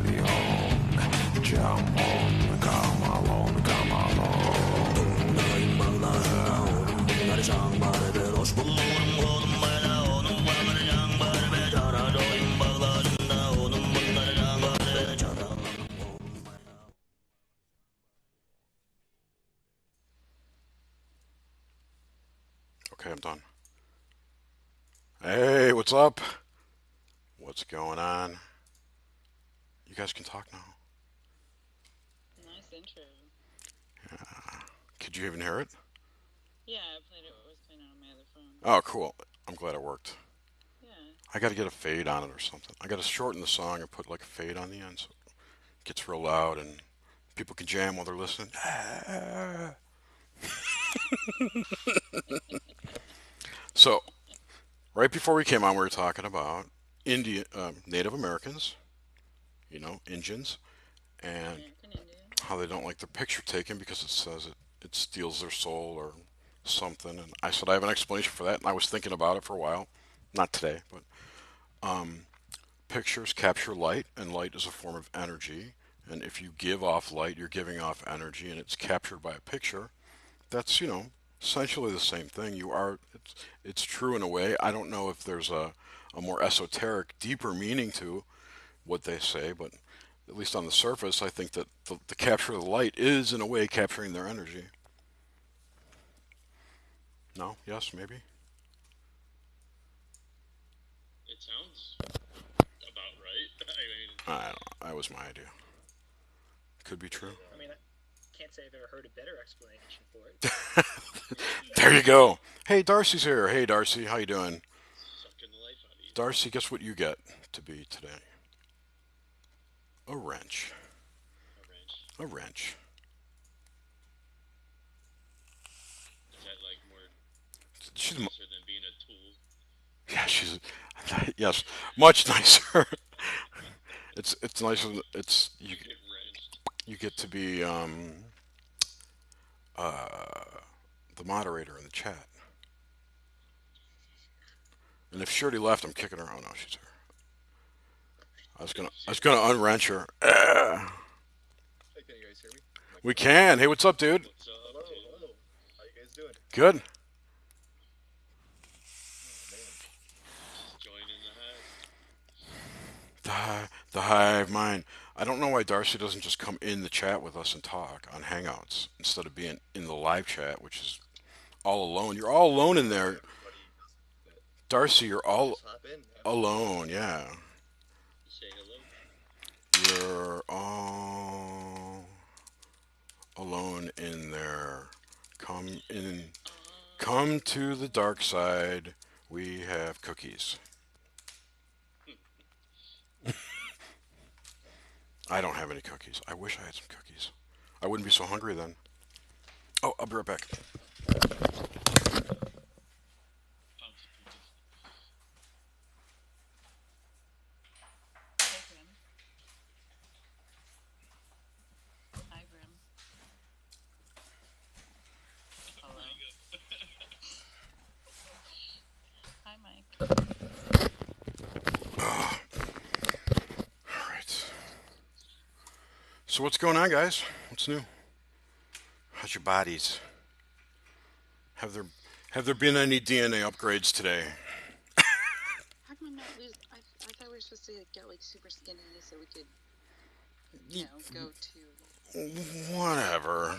everybody home. Jump on, come along, come along. Okay, I'm done. Hey, what's up? What's going on? You guys can talk now. Nice intro. Could you even hear it? Yeah, I played it. Was playing it on my other phone. Oh, cool. I'm glad it worked. Yeah. I got to get a fade on it or something. I got to shorten the song and put like a fade on the end so it gets real loud and people can jam while they're listening. So, right before we came on, we were talking about Native Americans, Indians, and American Indian. how they don't like their picture taken because it says it steals their soul or something. And I said I have an explanation for that, and I was thinking about it for a while. Not today, but pictures capture light, and light is a form of energy. And if you give off light, you're giving off energy, and it's captured by a picture. That's essentially the same thing. It's true in a way. I don't know if there's a more esoteric, deeper meaning to what they say, but at least on the surface, I think that the capture of the light is, in a way, capturing their energy. No? Yes? Maybe? It sounds about right. I mean, I don't know. That was my idea. Could be true. I mean, I can't say I've ever heard a better explanation for it. There you go. Hey, Darcy's here. Hey, Darcy. How you doing? sucking the life out of you. Darcy, guess what you get to be today? A wrench. A wrench. A wrench. Is that like more She's nicer than being a tool? yeah, she's yes, much nicer. It's nicer. It's You get wrenched. you get to be uh the moderator in the chat. And if Shirley left, I'm kicking her. Oh no, she's here. I was gonna unwrench her. Hey, can you guys hear me? We can. Hey, what's up, dude? What's up, Hello, dude? hello. How you guys doing? Good. Oh, man. Just joining the hive. The hive mind. I don't know why Darcy doesn't just come in the chat with us and talk on Hangouts instead of being in the live chat, which is all alone. You're all alone in there, Everybody does that. Darcy. You're all Just hop in. alone. Yeah, Say hello. you're all alone in there. Come in. Come to the dark side. We have cookies. I don't have any cookies. I wish I had some cookies. I wouldn't be so hungry then. Oh, I'll be right back. Found some cookies. Hey, Grim. Hi, Grim. Hello. Pretty good. Hi, Mike. All right. So what's going on, guys? What's new? How's your bodies? Have there have there been any DNA upgrades today? How come I not lose? I thought we were supposed to get like super skinny so we could, go to. Whatever.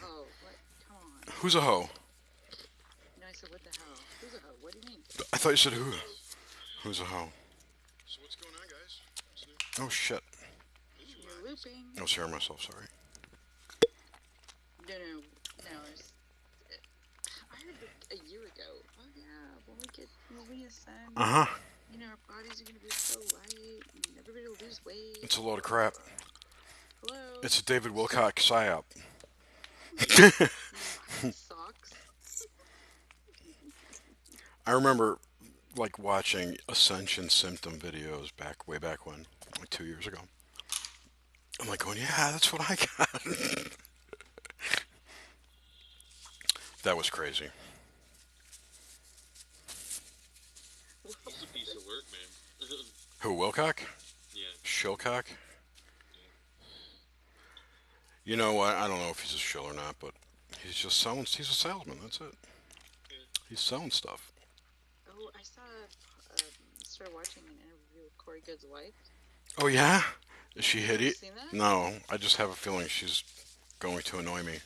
Oh, what? Come on. Who's a hoe? No, I said, what the hell? Who's a hoe? What do you mean? I thought you said who. Who's a hoe? So what's going on, guys? What's new? Oh shit. You're looping. I was hearing myself. Sorry. No. I heard a year ago. Oh yeah, when we ascend, Uh huh. our bodies are gonna be so light, and everybody will lose weight. It's a load of crap. Hello. It's a David Wilcock psyop. Socks. I remember like watching ascension symptom videos way back when, like 2 years ago. I'm like going, yeah, that's what I got. That was crazy. He's a piece of work, man. Who, Wilcock? Yeah. Shillcock. Yeah. You know what? I don't know if he's a shill or not, but he's just selling. He's a salesman. That's it. Yeah. He's selling stuff. Oh, I saw. Started watching an interview with Corey Good's wife. Oh yeah? Is she Have you hideous? seen that? No, I just have a feeling she's going to annoy me.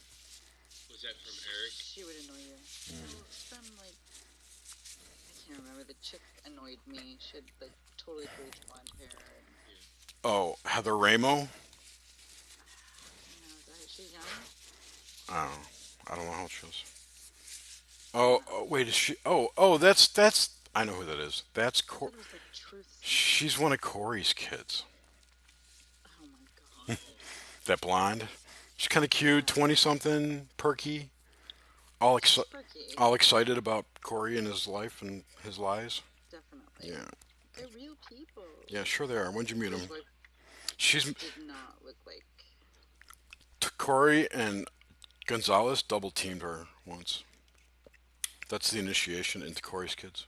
Was that from Eric? She would annoy you. No, it's from like I can't remember. The chick annoyed me. She had like totally bleached blonde hair. And, Oh, Heather Ramo? I don't know. Is she young? I don't know. I don't know how she is. Oh, wait, is she? Oh, that's. I know who that is. That's I thought it was like Truth. She's one of Corey's kids. Oh my god. That blonde. She's kind of cute, 20-something, perky, all She's exci- perky. all excited about Corey and his life and his lies. Definitely. Yeah, They're real people. yeah, sure they are. When'd you meet His him? wife She's did not look like. Corey and Gonzalez double teamed her once. That's the initiation into Corey's kids.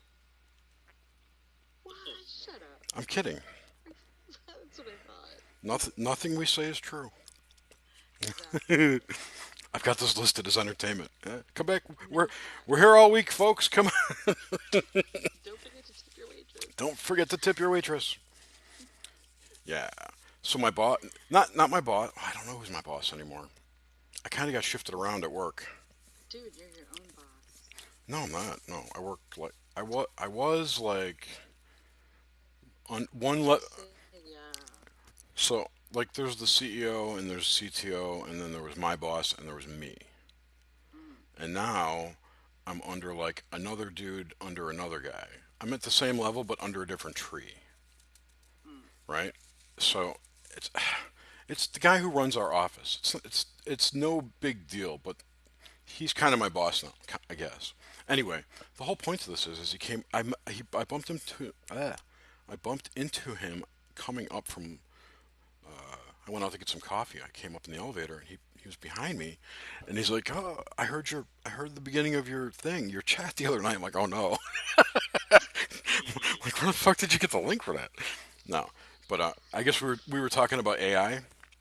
What? Shut up. I'm kidding. That's what I thought. Nothing we say is true. Exactly. I've got this listed as entertainment. Come back. We're here all week, folks. Come on. Don't forget to tip your waitress. Don't forget to tip your waitress. Yeah. So my boss, not my boss. I don't know who's my boss anymore. I kind of got shifted around at work. Dude, you're your own boss. No, I'm not. No, I work like I was like on one Yeah. So like there's the CEO and there's CTO and then there was my boss and there was me. And now I'm under like another dude under another guy. I'm at the same level but under a different tree. Right? So it's it's the guy who runs our office. It's no big deal, but he's kind of my boss now, I guess. Anyway, the whole point of this is he came. I bumped into I bumped into him coming up from. I went out to get some coffee. I came up in the elevator, and he was behind me, and he's like, "Oh, I heard the beginning of your thing, your chat the other night." I'm like, "Oh no!" Like, where the fuck did you get the link for that? No, but I guess we were talking about AI,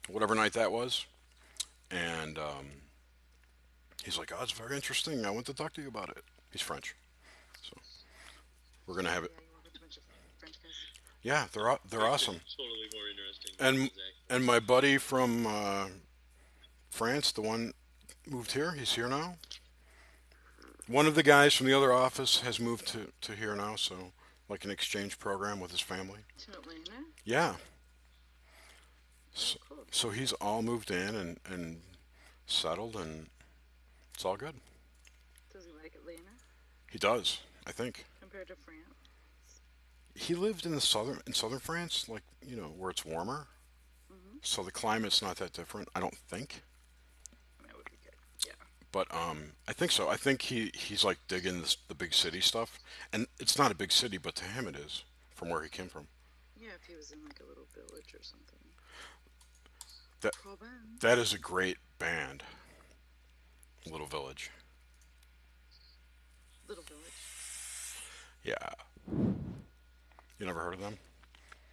whatever night that was, and he's like, "Oh, it's very interesting. I want to talk to you about it." He's French, so we're gonna have it. Yeah, you work with a bunch of French guys. Yeah, they're awesome. Totally more interesting. And Exactly. and my buddy from France, the one moved here. He's here now. One of the guys from the other office has moved to here now, so like an exchange program with his family. To Atlanta? Yeah, so, Cool. so he's all moved in and settled, and it's all good. Does he like Atlanta He does, I think. compared to France? He lived in southern France, like where it's warmer, so the climate's not that different. I don't think. That would be good. Yeah. But I think so. I think he's like digging the big city stuff, and it's not a big city, but to him it is from where he came from. Yeah, if he was in like a little village or something. That Provence. that is a great band, Little Village. Little village. Yeah, you never heard of them?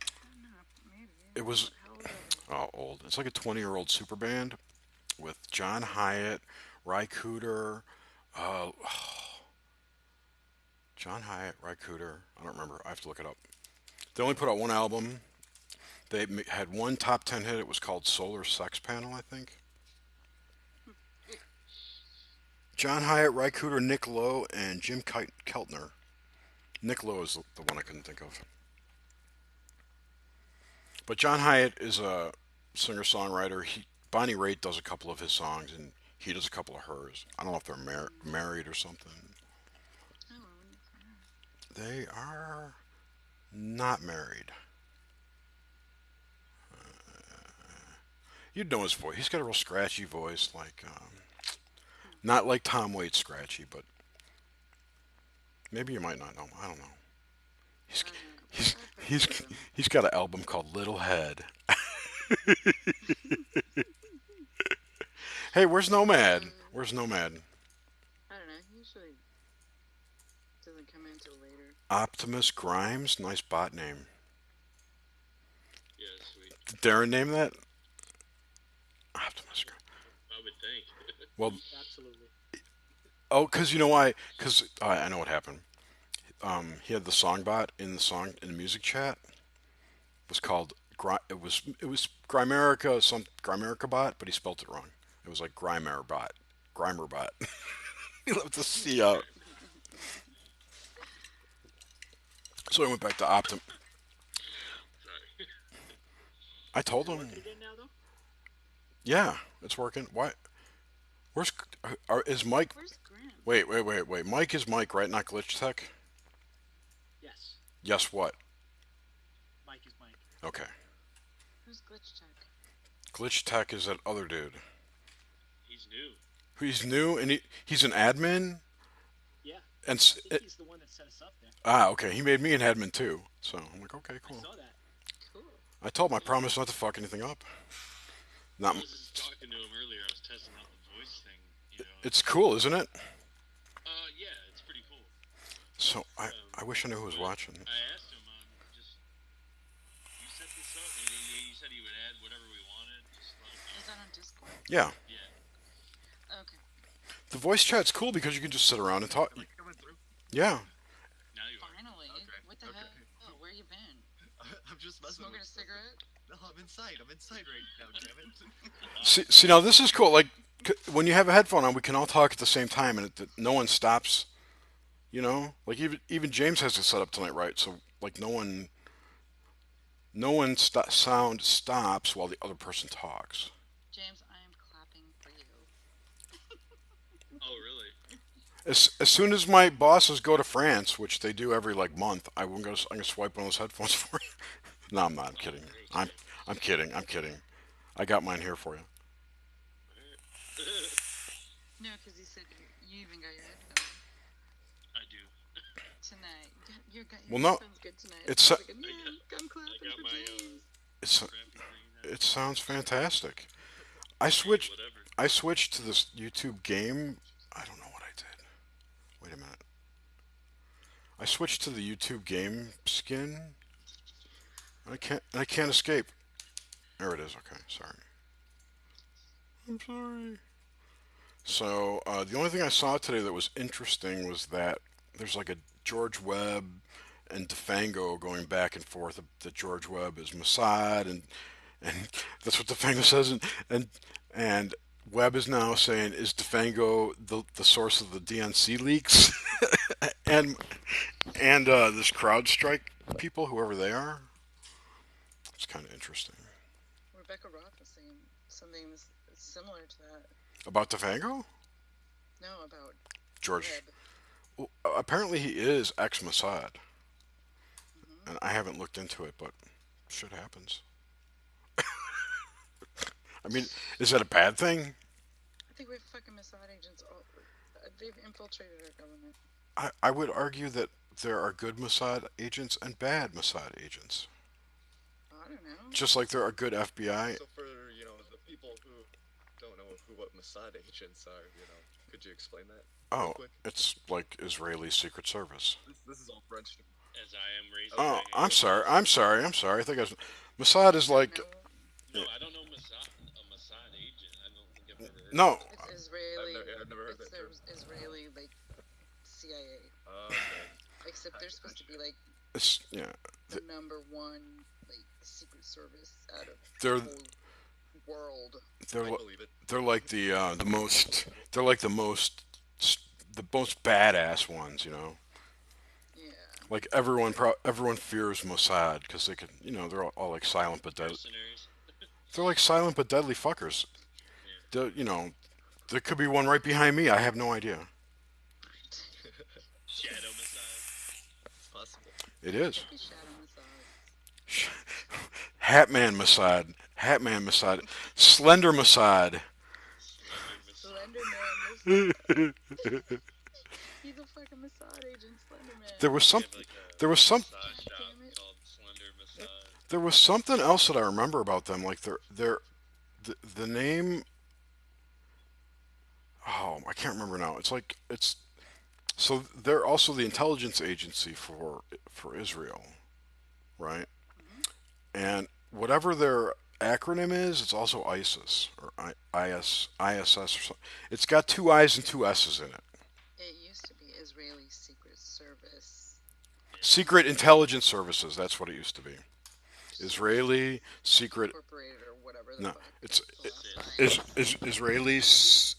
I don't know. Maybe. It was How old are they? old. It's like a 20-year-old super band with John Hyatt, Ry Cooder, uh, John Hyatt, Ry Cooder. I don't remember. I have to look it up. They only put out one album. They had one top 10 hit. It was called Solar Sex Panel, I think. John Hyatt, Ry Cooder, Nick Lowe, and Jim Keltner. Nick Lowe is the one I couldn't think of. But John Hyatt is a singer-songwriter. Bonnie Raitt does a couple of his songs, and he does a couple of hers. I don't know if they're married or something. Oh, I wonder if I know. They are not married. You'd know his voice. He's got a real scratchy voice, like not like Tom Waits scratchy, but maybe you might not know him. I don't know. He's he's he's he's got an album called Little Head. Hey, where's Nomad? Where's Nomad? I don't know. He usually doesn't come in until later. Optimus Grimes, nice bot name. Yeah, sweet. Did Darren name that? Optimus. I would think. Well, Absolutely. oh, because you know why? Because I know what happened. He had the song bot in the song in the music chat. It was called it was Grimerica some Grimerica bot, but he spelt it wrong. It was like Grimer bot. He left the C out. So I went back to Optim. Sorry. I told Is it him, working again now, though? yeah, it's working. Why? Where's is Mike? Where's Grim? Wait. Mike is Mike, right? Not Glitch Tech. Yes. Yes, what? Mike is Mike. Okay. Who's Glitch Tech? Glitch Tech is that other dude. He's new. He's new and he's an admin. Yeah. And I think he's the one that set us up there. okay, he made me an admin too. So I'm like, okay, I cool. saw that. Cool. I told him I promise not to fuck anything up. Not. I was just talking to him earlier. I was testing out the voice thing. It's cool, isn't it? Yeah, it's pretty cool. So I wish I knew who was watching. I asked him, just you set this up, and he said he would add whatever we wanted. Just let him know. Is that on Discord? Yeah, Yeah. Okay. the voice chat's cool because you can just sit around and talk. Am I coming through? Yeah. Now you are. Finally. Okay, What the okay. heck? Oh, where you been? I'm just messing Smoking a with cigarette? No, I'm inside. I'm inside right now, damn it. See now this is cool. Like when you have a headphone on, we can all talk at the same time, and no one stops. You know, like even James has it set up tonight, right? So like sound stops while the other person talks. James, I am clapping for you. Oh, really? As soon as my bosses go to France, which they do every like month, I'm gonna swipe one of those headphones for you. No, I'm not. I'm kidding. I'm kidding. I'm kidding. I got mine here for you. No, because you said you even got your headphones I do. tonight. Your Well, no, headphones good tonight. it's I was like, man, I'm clapping I got for my James. it's crappy green. it sounds fantastic. I switched Whatever. I switched to this YouTube game. I don't know what I did. Wait a minute. I switched to the YouTube game skin. I can't escape. There it is. Okay, sorry. I'm sorry. So the only thing I saw today that was interesting was that there's like a George Webb and Defango going back and forth. That George Webb is Mossad, and that's what Defango says, and Webb is now saying is Defango the source of the DNC leaks, and this CrowdStrike people, whoever they are. It's kind of interesting. Rebecca Roth was saying something similar to that. About Defango? No, about George. Webb. Well, apparently he is ex-Mossad, Mm-hmm. and I haven't looked into it, but shit happens. I mean, is that a bad thing? I think we're fucking Mossad agents. They've infiltrated our government. I would argue that there are good Mossad agents and bad Mossad agents. I don't know. Just like there are good FBI. So for the people who don't know what Mossad agents are, could you explain that? real Oh, quick? it's like Israeli Secret Service. This is all French to me. As I am raising Oh, my I'm hand. sorry. I'm sorry. I think Mossad is like No, No, I don't know a Mossad agent. I don't think I've ever heard no. it's Israeli. I've never heard It's that term. Israeli like CIA. Okay. Except they're supposed to be like It's yeah. the number one like secret service out of They're the whole world. they're I li- believe it. they're like the most they're like the most badass ones. Yeah. Like everyone fears Mossad because they could they're all like silent but deadly. mercenaries. They're like silent but deadly fuckers. They're, there could be one right behind me. I have no idea. Shadow Mossad. It's possible. It is. Maybe Shadow Mossad. Hatman Mossad, Slender Mossad. Slender Slender Man. He's a fucking Mossad agent, Slender Man. There was some. They have, like, a There was some. massage shop Damn it. called Slender Mossad. There was something else that I remember about them. Like the name. Oh, I can't remember now. It's so they're also the intelligence agency for Israel, right? Mhm. And whatever their acronym is, it's also ISIS or ISS or something. It's got two I's and two S's in it. It used to be Israeli Secret Service. Secret Intelligence Services. That's what it used to be. Israeli Secret. Incorporated or whatever the No, fuck. it's the last line.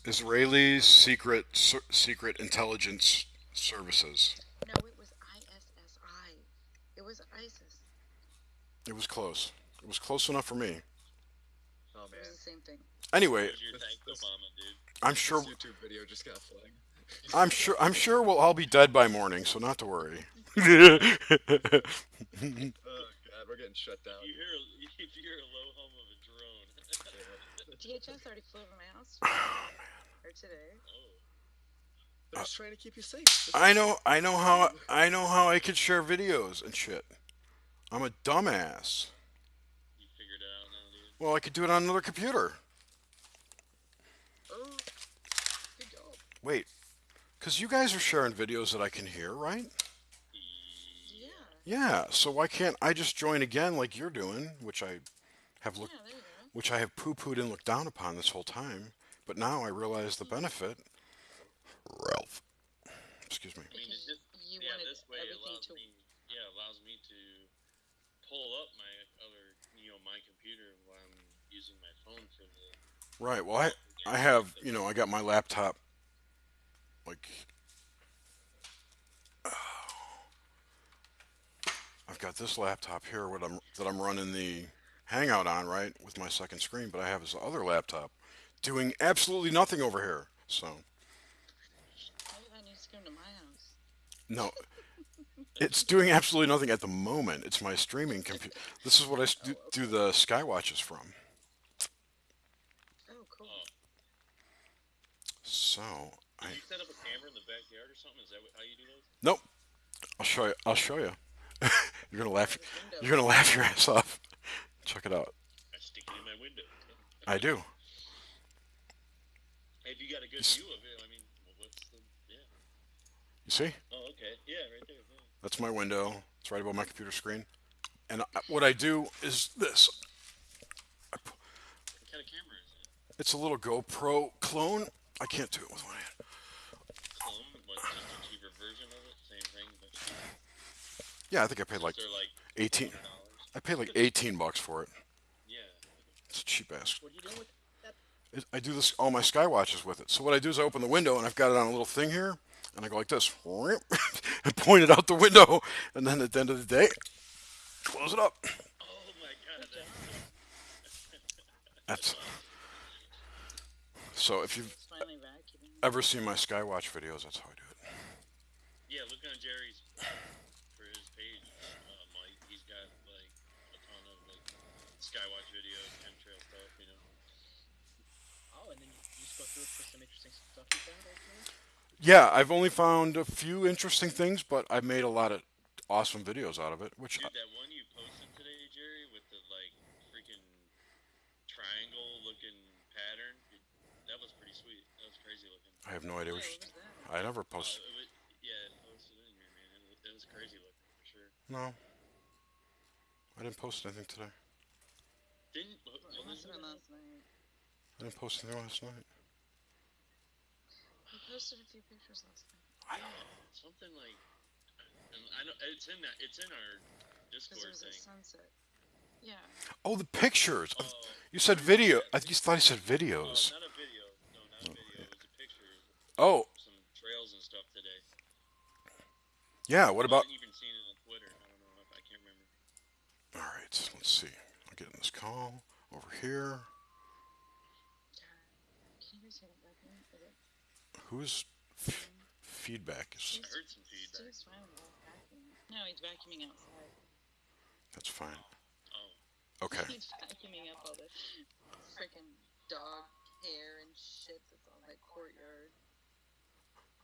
Israeli Secret Intelligence Services. No, it was ISSI. It was ISIS. It was close. It was close enough for me. Oh It man, was the same thing. Anyway, Where's your thanks, Obama, dude? I'm sure. this YouTube video just got flagged. I'm sure we'll all be dead by morning, so not to worry. Oh god, we're getting shut down. You hear a low hum of a drone. DHS already flew over my house. Or today. Oh, They're just trying to keep you safe. I know how I could share videos and shit. I'm a dumbass. you figured it out now, dude. Well, I could do it on another computer. Oh, good go. Wait, because you guys are sharing videos that I can hear, right? Yeah. Yeah. So why can't I just join again like you're doing, which I have Yeah, there you go. which I have poo-pooed and looked down upon this whole time, but now I realize the benefit. Ralph. Excuse me. I mean, Because it just, you yeah, wanted this way it everything allows me to pull up my other, my computer while I'm using my phone for the. Right. Well, I have, I got my laptop like I've got this laptop here that I'm running the Hangout on, right, with my second screen, but I have this other laptop doing absolutely nothing over here. So, Maybe that needs to come to my house. no, it's doing absolutely nothing at the moment. It's my streaming computer. This is what I do the Skywatches from. Oh, cool. Oh, So, did you set up a camera in the backyard or something? Is that how you do those? nope. I'll show you. You're gonna laugh. Window. You're gonna laugh your ass off. Check it out. I stick it in my window. I do. If you got a good view of it, I mean, what's the? Yeah. You see? Oh, okay. Yeah, right there. Yeah. That's my window. It's right above my computer screen. And what I do is this. What kind of camera is it? It's a little GoPro clone. I can't do it with one hand. Clone? What? Just a cheaper version of it? Same thing, but Yeah, I think I paid like they're like 18. $100. I paid like $18 for it. Yeah. It's a cheap ass. What are you doing with that? I do this all my Skywatches with it. So what I do is I open the window and I've got it on a little thing here, and I go like this, and point it out the window, and then at the end of the day, close it up. Oh my god. That's so. If you've It's finally vacuuming. ever seen my Skywatch videos, that's how I do it. Yeah, look on Jerry's for his page, Mike. He's got like a ton of like Skywatch videos, chemtrail stuff. Oh, and then you just go through it for some interesting stuff you found, ultimately? Yeah, I've only found a few interesting things, but I've made a lot of awesome videos out of it. Which Dude, that one you posted today, Jerry, with the like freaking triangle-looking pattern, that was pretty sweet. That was crazy looking. I have no idea. Hey, Which what was that? I never posted. Yeah, post it in here, man. It was crazy looking for sure. No, I didn't post anything today. Didn't It must have been last night. I didn't post anything last night. I posted a few pictures last night. something like? And I know it's in our Because Discord it was a thing. sunset. Yeah. Oh, the pictures. Oh, You said video. I just thought you said oh, videos. not a video. No, not a video. It was a picture. Oh, Some trails and stuff today. yeah. What I about? haven't even seen it on Twitter. I don't know if I can't remember. All right. Let's see. I'll get in this call over here. Can you guys hear that vacuuming? Is it? Whose feedback is? I heard some feedback. Steve's fine about vacuuming. No, he's vacuuming outside. That's fine. Oh, Okay. He's vacuuming up all the freaking dog hair and shit that's on that courtyard.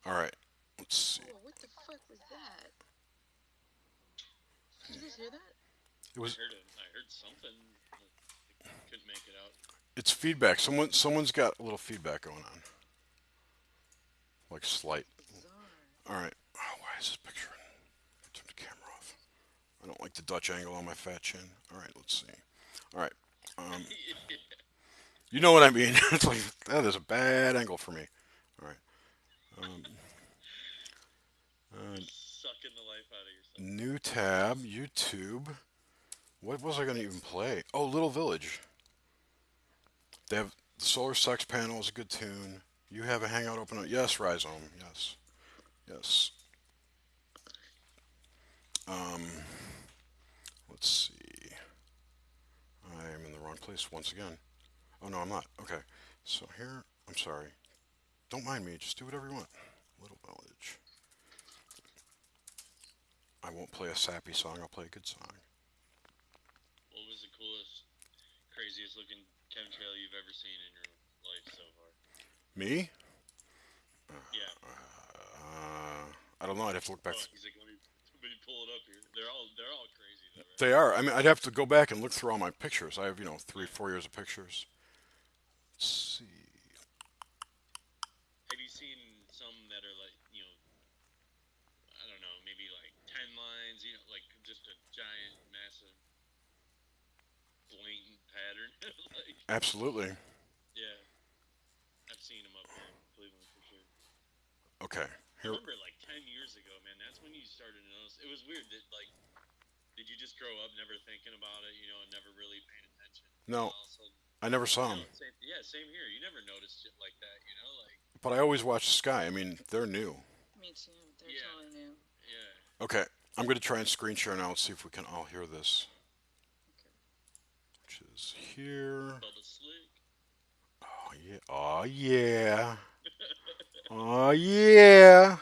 All right. Let's see. Oh, what the fuck was that? Did you guys hear that? It was. I heard something. I couldn't make it out. It's feedback. Someone's got a little feedback going on. Like slight. Bizarre. All right. Oh, why is this picture in? I turned the camera off. I don't like the Dutch angle on my fat chin. All right. Let's see. All right. Um, you know what I mean? It's like that is a bad angle for me. All right. Um, uh, Sucking the life out of yourself. New tab, YouTube. What was I going to even play? Oh, Little Village. They have the Solar Sex Panel is a good tune. You have a Hangout open up. Yes, Rhizome. Yes. Yes. Um, let's see. I am in the wrong place once again. Oh, no, I'm not. Okay. So here, I'm sorry. Don't mind me. Just do whatever you want. Little Village. I won't play a sappy song. I'll play a good song. What was the coolest, craziest looking chemtrail you've ever seen in your life so far? Me? Yeah. I don't know. I'd have to look back. Oh, he's like, let me pull it up here. They're all crazy though, right? They are. I mean, I'd have to go back and look through all my pictures. I have, 3, 4 years of pictures. Let's see. Have you seen some that are like, I don't know, maybe like 10 lines, like just a giant, massive, blatant pattern? Like, Absolutely. yeah, I've seen them up here in Cleveland for sure. Okay. I Here. remember like 10 years ago, man, that's when you started to notice. It was weird that, like, did you just grow up never thinking about it, and never really paying attention? And No, all of a sudden, I never saw them. same, yeah, same here. You never noticed shit like that, like, But I always watch Sky. I mean, they're new. Me too. They're yeah, totally new. yeah. Okay. I'm going to try and screen share now and see if we can all hear this. Okay. Which is here. Bubba Slick. Oh, yeah. Oh, yeah. Oh, yeah.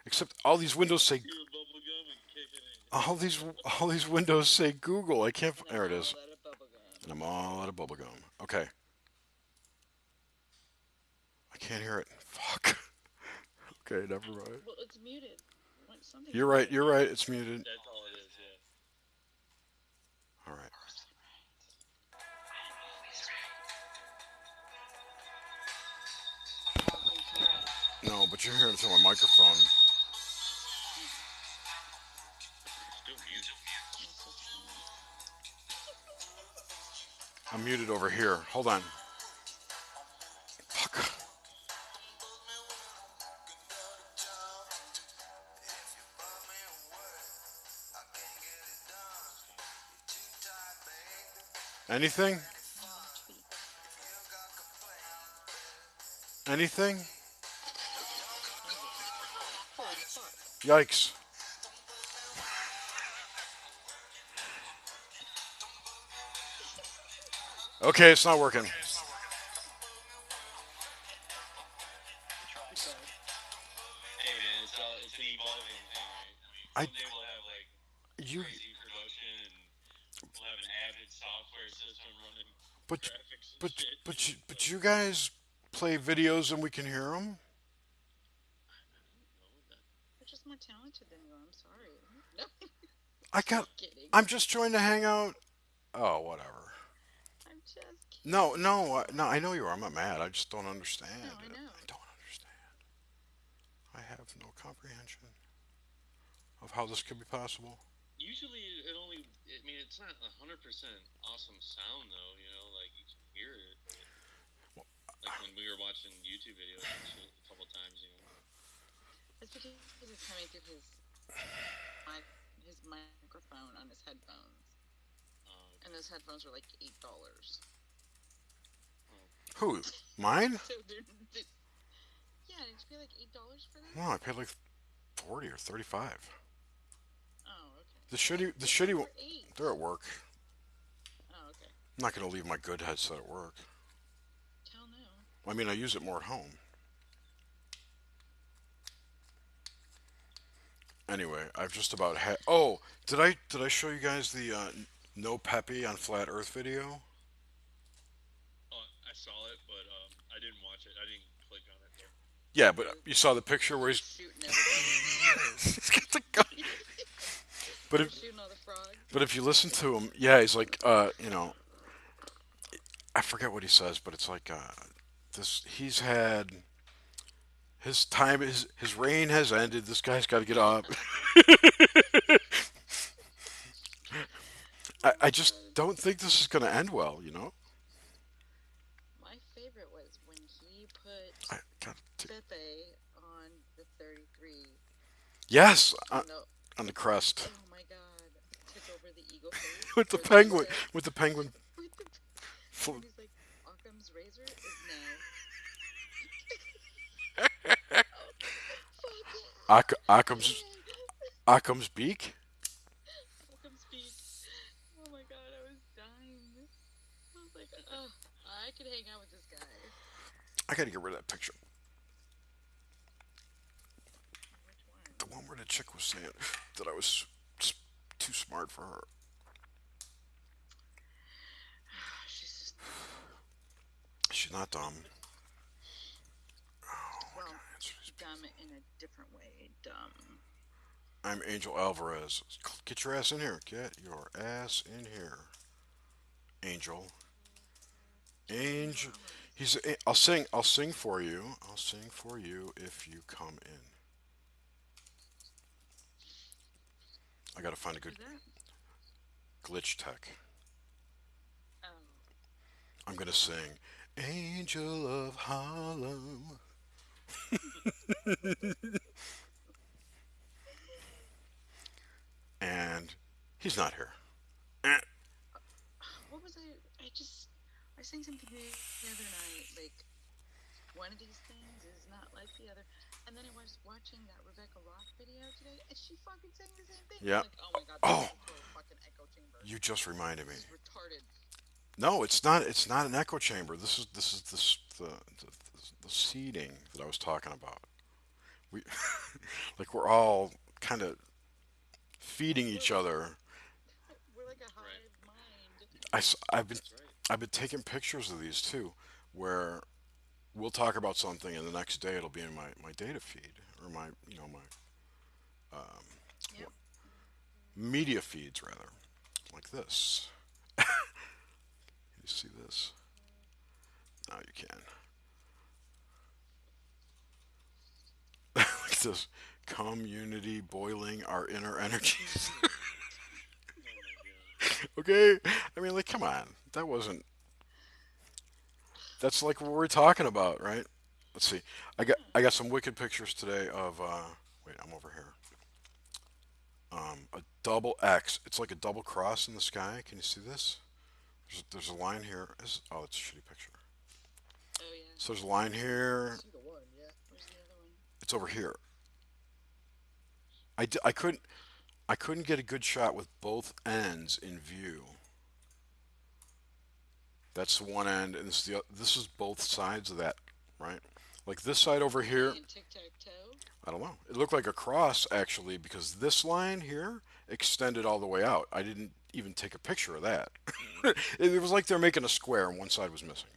Except all these windows say Chew bubble gum and kick it in. all these windows say Google. I can't. And There I'm it is. all out of bubble gum. And I'm all out of bubblegum. Okay. I can't hear it. Fuck. Okay, never mind. Well, it's muted. Something's You're right. muted. You're right. It's muted. That's all it is, yeah. All right. No, but you're hearing it through my microphone. Still music. I'm muted over here. Hold on. Fuck. Anything? Anything? Holy fuck. Yikes. Okay, it's not working. Keep going. Hey, man, it's an evolving thing, right? I mean, I someday we'll have, like, you crazy production and we'll have an Avid software system running but graphics and but shit. but you guys play videos and we can hear them? They're just more talented than you. I'm sorry. No, I got kidding. I'm just trying to hang out. Oh, whatever. I'm just kidding. No, I know you are. I'm not mad. I just don't understand. No, I know. I don't understand. I have no comprehension of how this could be possible. Usually, I mean, it's not 100% awesome sound, though, like you can hear it. But, like when we were watching YouTube videos and shit a couple times. It's because it's coming through his microphone on his headphones, and those headphones are like $8. Who? Mine? So yeah, did you pay like $8 for them? No, I paid like 40 or 35. Oh, okay. The shitty For one. 8. They're at work. Oh, okay. I'm not gonna leave my good headset at work. Hell no. I mean, I use it more at home. Anyway, I've just about had. Oh, did I show you guys the no Peppy on Flat Earth video? Oh, I saw it, but I didn't watch it. I didn't click on it, though. Yeah, but you saw the picture where he's Shooting everything. he's got the gun. But if Shooting all the frogs. but if you listen to him, yeah, he's like I forget what he says, but it's like this. He's had his time. His reign has ended. This guy's got to get up. I my just god. don't think this is going to end well. My favorite was when he put I got Fefe on the 33 yes, on the. on the crest Oh my god. Took over the eagle face with the or the eagle penguin, head with the penguin. with the. And then he's like, Occam's razor is now. I was like, fuck yeah! Occam's Yay! Occam's beak. Occam's peak. Oh my god, I was dying. I was like, oh, I could hang out with this guy. I got to get rid of that picture. Which The one? one where the chick was saying that I was too smart for her. She's just dumb. She's not dumb. Well, dumb in a different way. Dumb. I'm Angel Alvarez. Get your ass in here. Get your ass in here, Angel. Angel Angel. Alvarez. He's. I'll sing. I'll sing for you. I'll sing for you if you come in. I gotta find a good Who's that? glitch tech. Oh. I'm gonna sing Angel of Harlem. And he's not here. Eh. What was I? I was saying something the other night. Like, one of these things is not like the other. And then I was watching that Rebecca Rock video today, and she fucking saying the same thing. I'm Yeah. like, oh my god, this Oh, is a total fucking echo chamber. you just reminded me. This is retarded. No, it's not. It's not an echo chamber. This is the seeding that I was talking about. We like we're all kind of feeding each other. We're like a Right. hive mind. I've been That's right. taking pictures of these too, where we'll talk about something and the next day it'll be in my data feed or my my Yep. media feeds rather, like this. You see this? Now you can. Like this community boiling our inner energies. Oh my god. Okay, I mean, like, come on, that wasn't. That's like what we're talking about, right? Let's see. Yeah. I got some wicked pictures today of. Wait, I'm over here. A double X. It's like a double cross in the sky. Can you see this? There's a line here. Oh, it's a shitty picture. Oh yeah. So there's a line here. See the one, yeah. Where's the other one? It's over here. I couldn't get a good shot with both ends in view. That's the one end, and this is both sides of that, right? Like this side over here, Playing tic tac toe. I don't know. It looked like a cross actually because this line here extended all the way out. I didn't even take a picture of that. It was like they're making a square and one side was missing.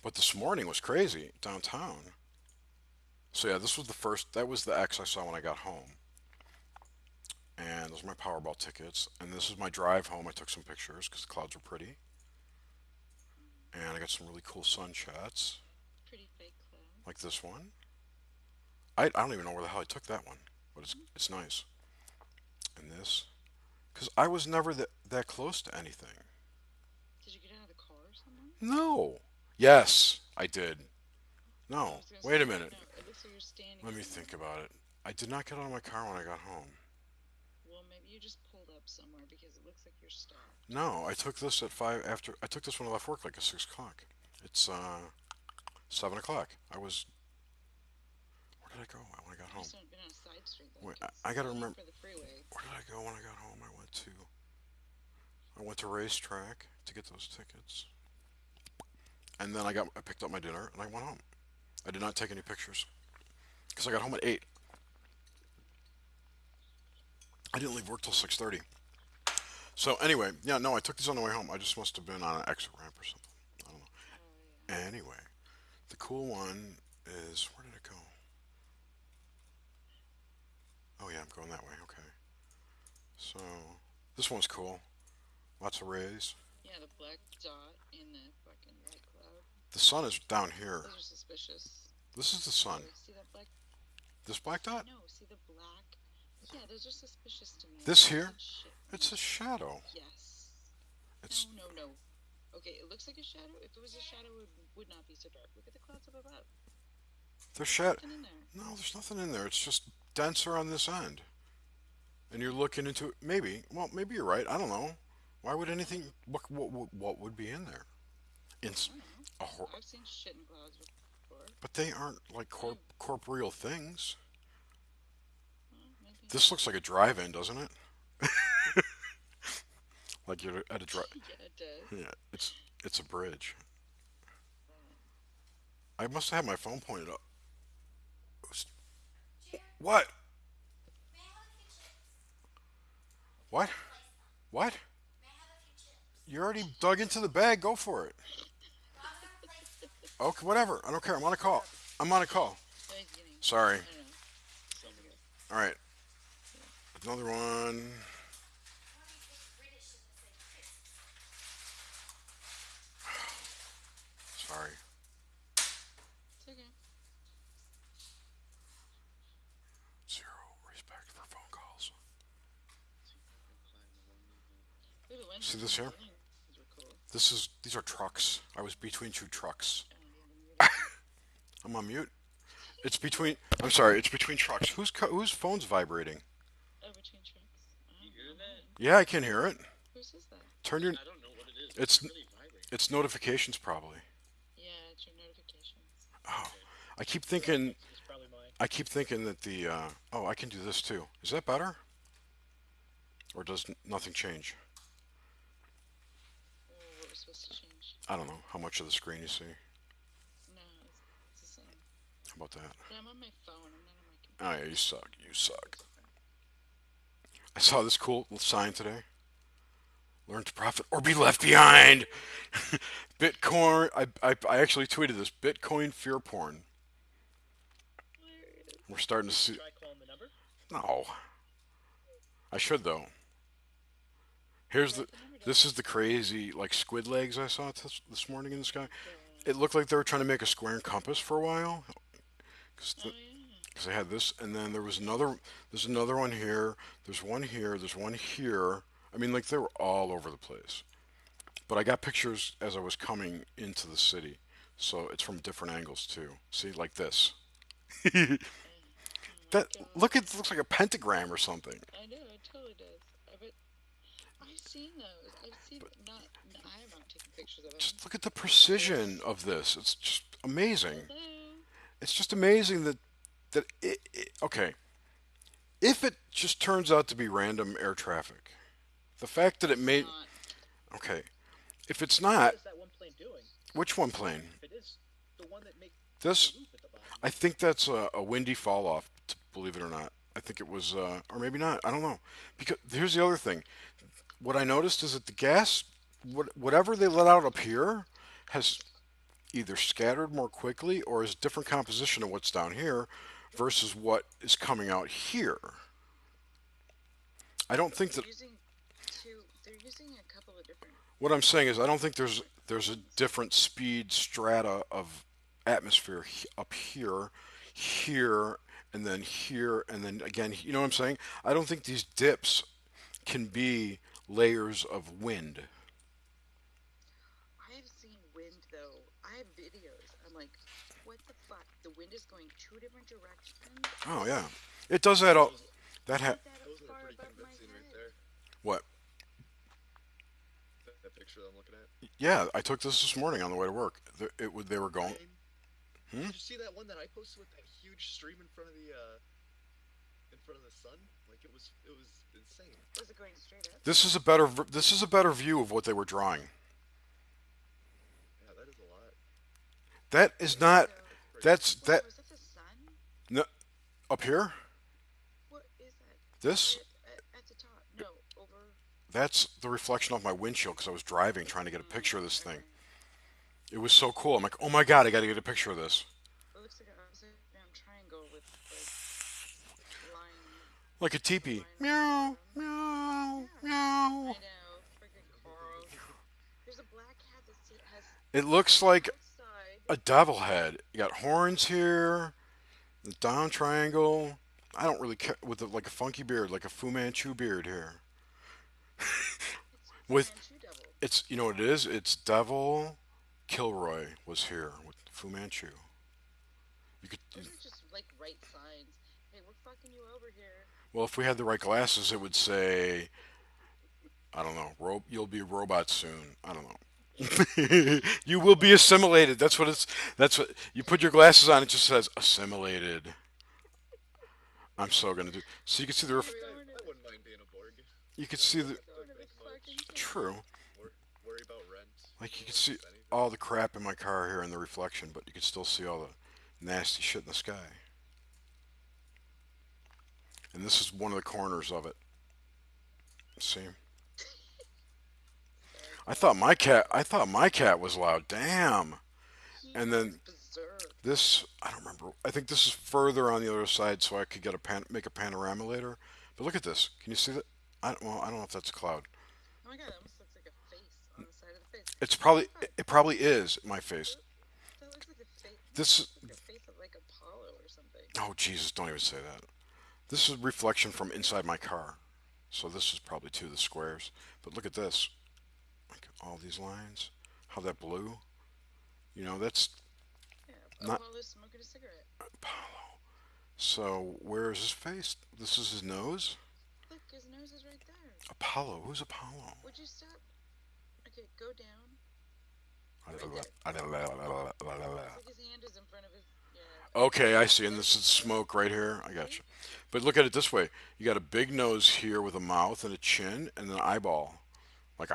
But this morning was crazy downtown. So yeah, this was the first. That was the X I saw when I got home. And those are my Powerball tickets. And this is my drive home. I took some pictures because the clouds were pretty. And I got some really cool sun shots, Pretty fake cloud. like this one. I don't even know where the hell I took that one, but it's nice. And this, because I was never that close to anything. Did you get out of the car or something? No. Yes, I did. I No. was gonna Wait a say, minute. no, it looks like you're standing. Let me somewhere. think about it. I did not get out of my car when I got home. Well, maybe you just pulled up somewhere because it looks like you're stopped. No, I took this at 5 after. I took this when I left work, like at 6 o'clock. It's 7 o'clock. I was. Where did I go when I got You home? must have been on a side street then. Wait, 'Cause I gotta you left remember. for the freeway. Where did I go when I got home? I went to racetrack to get those tickets, and then I picked up my dinner and I went home. I did not take any pictures because I got home at 8. I didn't leave work till 6:30. So anyway, yeah, no, I took these on the way home. I just must have been on an exit ramp or something. I don't Oh know. Anyway, the cool one is where did it go? Oh yeah, I'm going that way. Okay. So this one's cool. Lots of rays. yeah. Yeah, the black dot in the fucking white cloud. The sun is down here. Those are suspicious. This is the sun. Oh, see that black? This black dot? No, see the black Yeah, those are suspicious to me. This I've here, seen shit. it's a shadow. Yes. It's No, no, no. Okay, it looks like a shadow. If it was a shadow, it would not be so dark. Look at the clouds up above. there's There's shadow. nothing in there. No, there's nothing in there. It's just denser on this end. And you're looking into it. Maybe. Well, maybe you're right. I don't know. Why would I don't anything? know. What would be in there? In I don't know. a hor- I've seen shit in clouds before. but they aren't like Oh, corporeal things. well, maybe. This looks like a drive-in, doesn't it? Like you're at a drive. Yeah, it does. Yeah, it's a bridge. Uh, I must have my phone pointed up. What? What? What? You already dug into the bag. Go for it. Okay, whatever. I don't care. I'm on a call. I'm on a call. no, he's getting. Sorry. I don't know. Something else. All right. Yeah. Another one. Sorry. It's okay. Zero respect for phone calls. See if I can find the one Ooh, the ones See with this the here? buildings were cool. These are trucks. I was between two trucks. Oh, you have a mute again. I'm on mute. It's between. I'm sorry. It's between trucks. Whose phone's vibrating? Oh, between trucks. Oh, You hear that? Yeah, I can hear it. Whose is that? Turn your. I don't know what it is. It's It's really vibrating. it's notifications probably. Yeah, it's your notifications. Oh, I keep thinking. It's probably mine. I keep thinking that the. Oh, I can do this too. Is that better? Or does nothing change? Oh, what was supposed to change? I don't know how much of the screen you see. No, it's the same. How about that? But I'm on my phone. I'm not on my Oh computer. yeah, you suck. You suck. It's different. I saw this cool sign today. Learn to profit or be left behind. Bitcoin. I actually tweeted this. Bitcoin fear porn. Hilarious. We're starting to see. Try calling the number. No, I should though. Here's the. Write the number down. This is the crazy like squid legs I saw this morning in the sky. God. It looked like they were trying to make a square and compass for a while. Oh, yeah. Because I had this, and then there was another. There's another one here. There's one here. There's one here. I mean, like they were all over the place. But I got pictures as I was coming into the city, so it's from different angles too. See, like this. Oh, That my look, God. it looks like a pentagram or something. I know, it totally does. I've seen those. I've seen not. I have not taken pictures of them. Just look at the precision of this. It's just amazing. Hello. It's just amazing that okay. If it just turns out to be random air traffic, the fact that it It's made not. okay. If it's What not, is that one plane doing? which one plane? If it is the one that makes This? the loop at the bottom. I think that's a windy fall off. Believe it or not, I think it was, or maybe not. I don't know. Because here's the other thing. What I noticed is that the gas, whatever they let out up here, has either scattered more quickly or is different composition of what's down here versus what is coming out here. I don't think that. They're using They're using a couple of different. What I'm saying is I don't think there's a different speed strata of atmosphere up here, here, and then again. You know what I'm saying? I don't think these dips can be layers of wind. I have seen wind though. I have videos. I'm like, what the fuck? The wind is going two different directions. Oh yeah, it does that. All that Isn't that Those are far pretty above my convincing right head? there. what? That picture that I'm looking at. Yeah, I took this morning on the way to work. They were going. Rain. Hmm? Did you see that one that I posted with that huge stream in front of the sun? Like it was insane. Was it going straight up? This is a better view of what they were drawing. Yeah, that is a lot. That is not. So, That's wait, that was that the sun? no, up here. What is that? This At the top? No, over. that's the reflection of my windshield because I was driving trying to get a picture of this thing. Okay. It was so cool. I'm like, oh my god, I got to get a picture of this. It looks like a upside down triangle with like line. Like a teepee. line Meow, around. meow, Yeah. meow. I know, freaking Carl. There's a black cat that has It looks like outside. a devil head. You got horns here, the down triangle. I don't really care with like a funky beard, like a Fu Manchu beard here. It's Fu With Manchu Devil. it's you know what it is? It's Devil Kilroy was here with Fu Manchu. You could Those are just like right signs. Hey, we're fucking you over here. well if we had the right glasses, it would say I don't know. You'll be a robot soon. I don't know. You will be assimilated. That's what it's. That's what you put your glasses on. It just says assimilated. I'm so gonna do. So you can see the. He's going to I wouldn't mind being a Borg. You can You know, see you don't the. have to going to the make fucking much. True. castle. Worry about rent. Like you can Or see just anything. all the crap in my car here in the reflection, but you can still see all the nasty shit in the sky. And this is one of the corners of it. See. I Sorry, thought my cat. I thought my cat was loud. Damn. he And goes then berserk. this, I don't remember. I think this is further on the other side, so I could get make a panorama later. But look at this. Can you see that? Well, I don't know if that's a cloud. Oh my god, it almost looks like a face on the side of the face. It's What probably the fuck? it probably is my face. That, that looks like a face. That This. looks like a face of like Apollo or something. Oh Jesus! Don't even say that. This is reflection from inside my car. So this is probably two of the squares. But look at this. Like all these lines. How that blue. That's Yeah, not Apollo's smoking a cigarette. Apollo. So where is his face? This is his nose. Look, his nose is right there. Apollo. Who's Apollo? Would you stop? Okay, go down. It's like his hand is in front of his. Yeah. Okay, I see. And this is smoke right here. I got you. But look at it this way. You got a big nose here with a mouth and a chin and an eyeball. Like a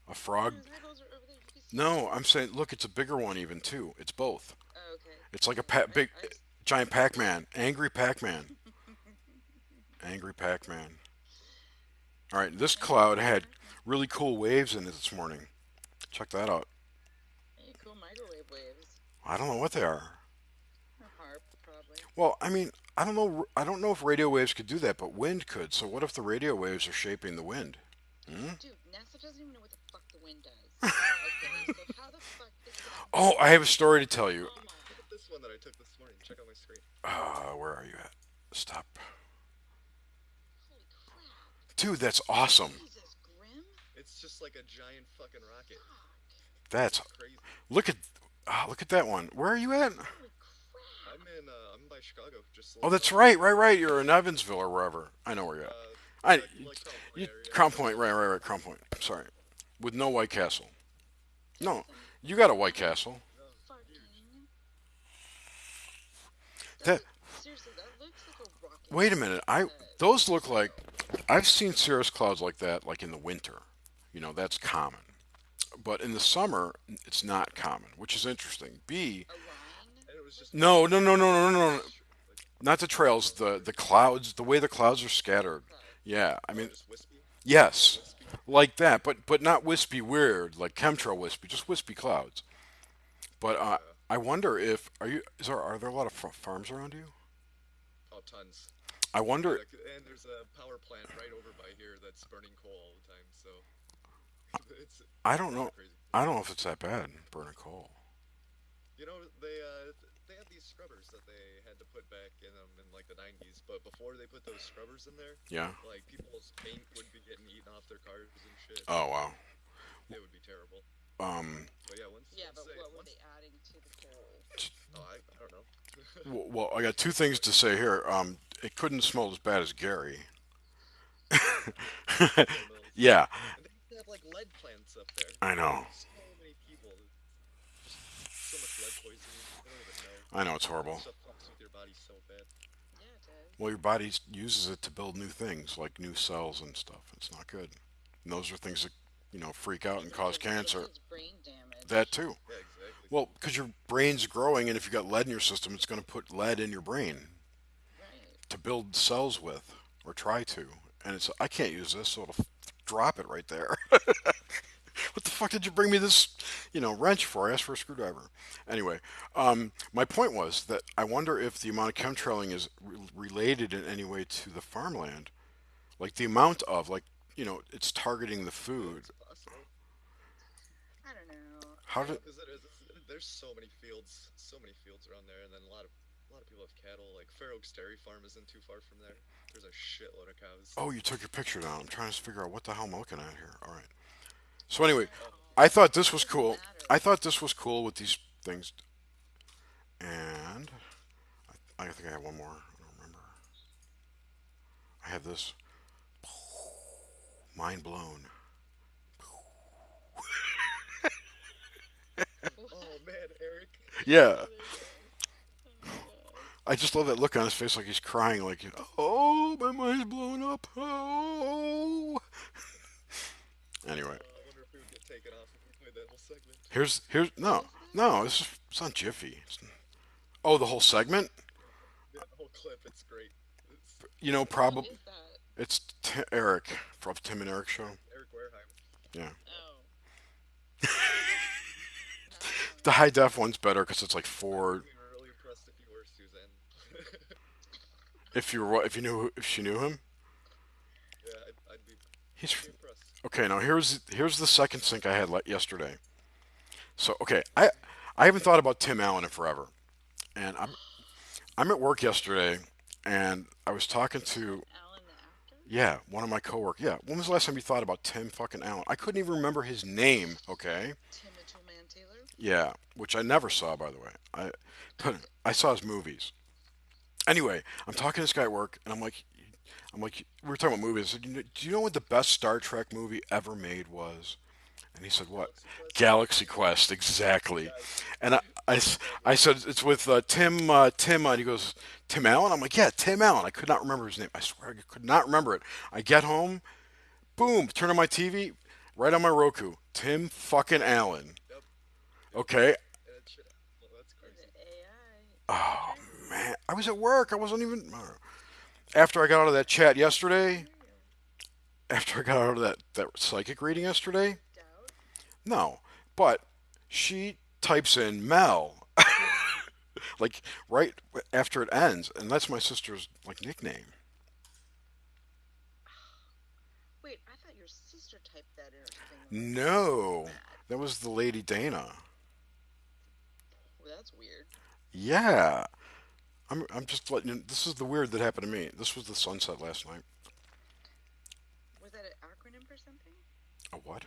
No, frog. his eyeballs are over there. You can see. No, I'm saying look, it's a bigger one even too. It's both. Oh, okay. It's like a I, big I, giant Pac-Man. Angry Pac-Man. Angry Pac-Man. All right, this cloud had really cool waves in it this morning. Check that out. Hey, cool microwave waves. I don't know what they are. A harp, probably. Well, I mean, I don't know. I don't know if radio waves could do that, but wind could. So what if the radio waves are shaping the wind? Hmm? Dude, NASA doesn't even know what the fuck the wind does. Okay, so how the fuck is it? Oh, I have a story to tell you. Come on. Look at this one that I took this morning. Check out my screen. Where are you at? Stop, Holy crap. dude. That's awesome. Jesus, Grim? It's just like a giant fucking rocket. Fuck. That's Crazy. look at look at that one. Where are you at? Holy crap. I'm by Chicago. Just Oh, like, that's right. You're in Evansville or wherever. I know where you're at. I like Crown Point area. Crown Point, right, Crown Point. Sorry, with no White Castle. No, Jason, you got a White Castle. No, fucking. That Seriously, that looks like a rocket. wait a minute. Those look like I've seen cirrus clouds like that, like in the winter. That's common. But in the summer, it's not common, which is interesting. B, A line? and it was just no, like not the trails, the clouds, the way the clouds are scattered. Cloud. Yeah, I mean, just wispy. yes, Wispy. like that, but not wispy weird, like chemtrail wispy, just wispy clouds. But I wonder if are there a lot of farms around you? Oh, tons. I wonder. And there's a power plant right over by here that's burning coal all the time. So it's I don't know. crazy. I don't know if it's that bad burning coal. You know, they had these scrubbers that they had to put back in them in like the 90s. But before they put those scrubbers in there, Yeah. like people's paint would be getting eaten off their cars and shit. Oh wow. It would be terrible. Um. But yeah, Yeah, but what were they adding to the coal? Oh, I don't know. Well, I got two things to say here. It couldn't smell as bad as Gary. Mills. Yeah, And they have like lead plants up there. I know. So many people. So much lead poisoning. They don't even know. I know it's horrible. Stuff fucks with your body so bad. Yeah, it does. Well, your body uses it to build new things, like new cells and stuff. It's not good. And those are things that freak out and cause cancer. It's brain damage. That too. Yeah, exactly. Well, because your brain's growing, and if you got lead in your system, it's going to put lead in your brain Right. to build cells with, or try to. And I can't use this, so it'll drop it right there. What the fuck did you bring me this, wrench for? I asked for a screwdriver. Anyway, my point was that I wonder if the amount of chemtrailing is related in any way to the farmland, like the amount of, it's targeting the food. It's possible. I don't know. How did? Because there's so many fields around there, and then a a lot of people have cattle. Like Fair Oaks Dairy Farm isn't too far from there. There's a shitload of cows. Oh, you took your picture down. I'm trying to figure out what the hell I'm looking at here. All right. So anyway, Oh, I thought It this was doesn't cool. matter. I thought this was cool with these things. And I think I have one more. I don't remember. I have this. Mind blown. oh man, Eric. Yeah. Oh my god. I just love that look on his face, like he's crying, like, oh, my mind's blown up. Oh. Anyway, I wonder if we would get taken off if we played that whole segment. here's What no, is that? no. It's on Jiffy. Oh, the whole segment. Yeah, the whole clip, it's great. It's You know, Who probably is that? it's Eric from Tim and Eric show. Eric Wareheim. Yeah, Oh, that's the funny. high def one's better because it's like I would four. be really impressed if you were Suzanne. If you knew if she knew him, yeah, he's I'd be impressed. okay. Now here's the second sync I had yesterday. So okay, I haven't thought about Tim Allen in forever, and I'm at work yesterday, and I was talking to Alan the actor? yeah one of my coworkers. Yeah, when was the last time you thought about Tim fucking Allen? I couldn't even remember his name. Okay, Tim the Toolman Taylor? yeah, which I never saw by the way. But I saw his movies. Anyway, I'm talking to this guy at work, and I'm like, we were talking about movies. I said, do you know what the best Star Trek movie ever made was? And he said, what? Galaxy Quest. Galaxy Quest, exactly. Yes. And I said, it's with Tim, and he goes, Tim Allen? I'm like, yeah, Tim Allen. I could not remember his name. I swear I could not remember it. I get home, boom, turn on my TV, right on my Roku, Tim fucking Allen. Yep. Okay. And it should. Well, that's Is crazy. it AI? Oh, Okay. man. I was at work. I wasn't even. After I got out of that chat yesterday, after I got out of that psychic reading yesterday, Doubt? no, but she types in Mel like right after it ends, and that's my sister's like nickname. Wait, I thought your sister typed that in or something. When my sister was No, mad. that was the lady Dana. Well, that's weird. Yeah, I'm just letting you. This is the weird that happened to me. This was the sunset last night. Was that an acronym for something? A what?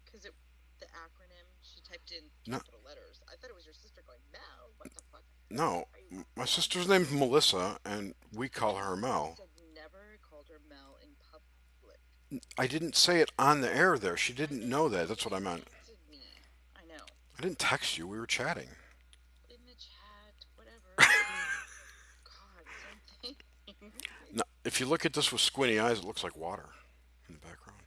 Because the acronym, she typed in No, capital letters. I thought it was your sister going, Mel, what the fuck? no. Are you My dumb? sister's name's Melissa, and we call her Mel. Said never called her Mel in public. I didn't say it on the air there. She didn't know that. That's what I meant. Texted me. I know. I didn't text you. We were chatting. In the chat, whatever. God, same thing. No, if you look at this with squinty eyes, it looks like water in the background.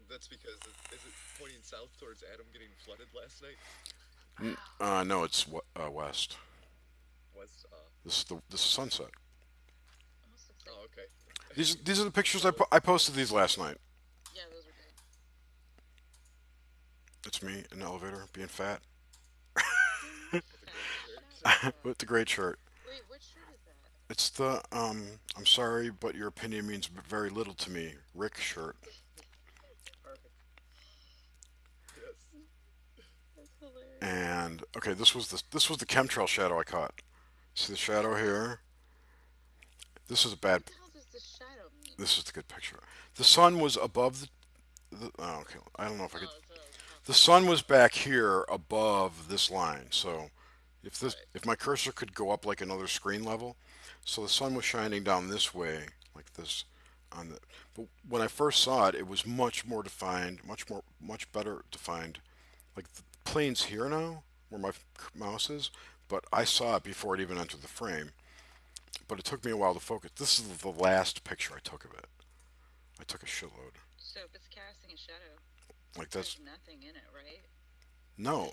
That's because is it pointing south towards Adam getting flooded last night? No, it's west. West. This is sunset. Almost looks like, Oh, okay. These are the pictures I posted these last night. yeah, those are good. It's me in the elevator being fat You're not fat. Shut up. with the great shirt. Wait, what shirt is that? It's the I'm sorry, but your opinion means very little to me. Rick shirt. Perfect. Yes. That's hilarious. And okay, this was the chemtrail shadow I caught. See the shadow here? This is a bad. What the hell does the shadow mean? This is the good picture. The sun was above oh, okay. I don't know if I could. Oh, so The sun was back here above this line. So Right. if my cursor could go up like another screen level, so the sun was shining down this way like this on the. But when I first saw it, it was much more defined, much better defined. Like the plane's here now, where my mouse is, but I saw it before it even entered the frame. But it took me a while to focus. This is the last picture I took of it. I took a shitload. So if it's casting a shadow, Like that's there's nothing in it, right? no.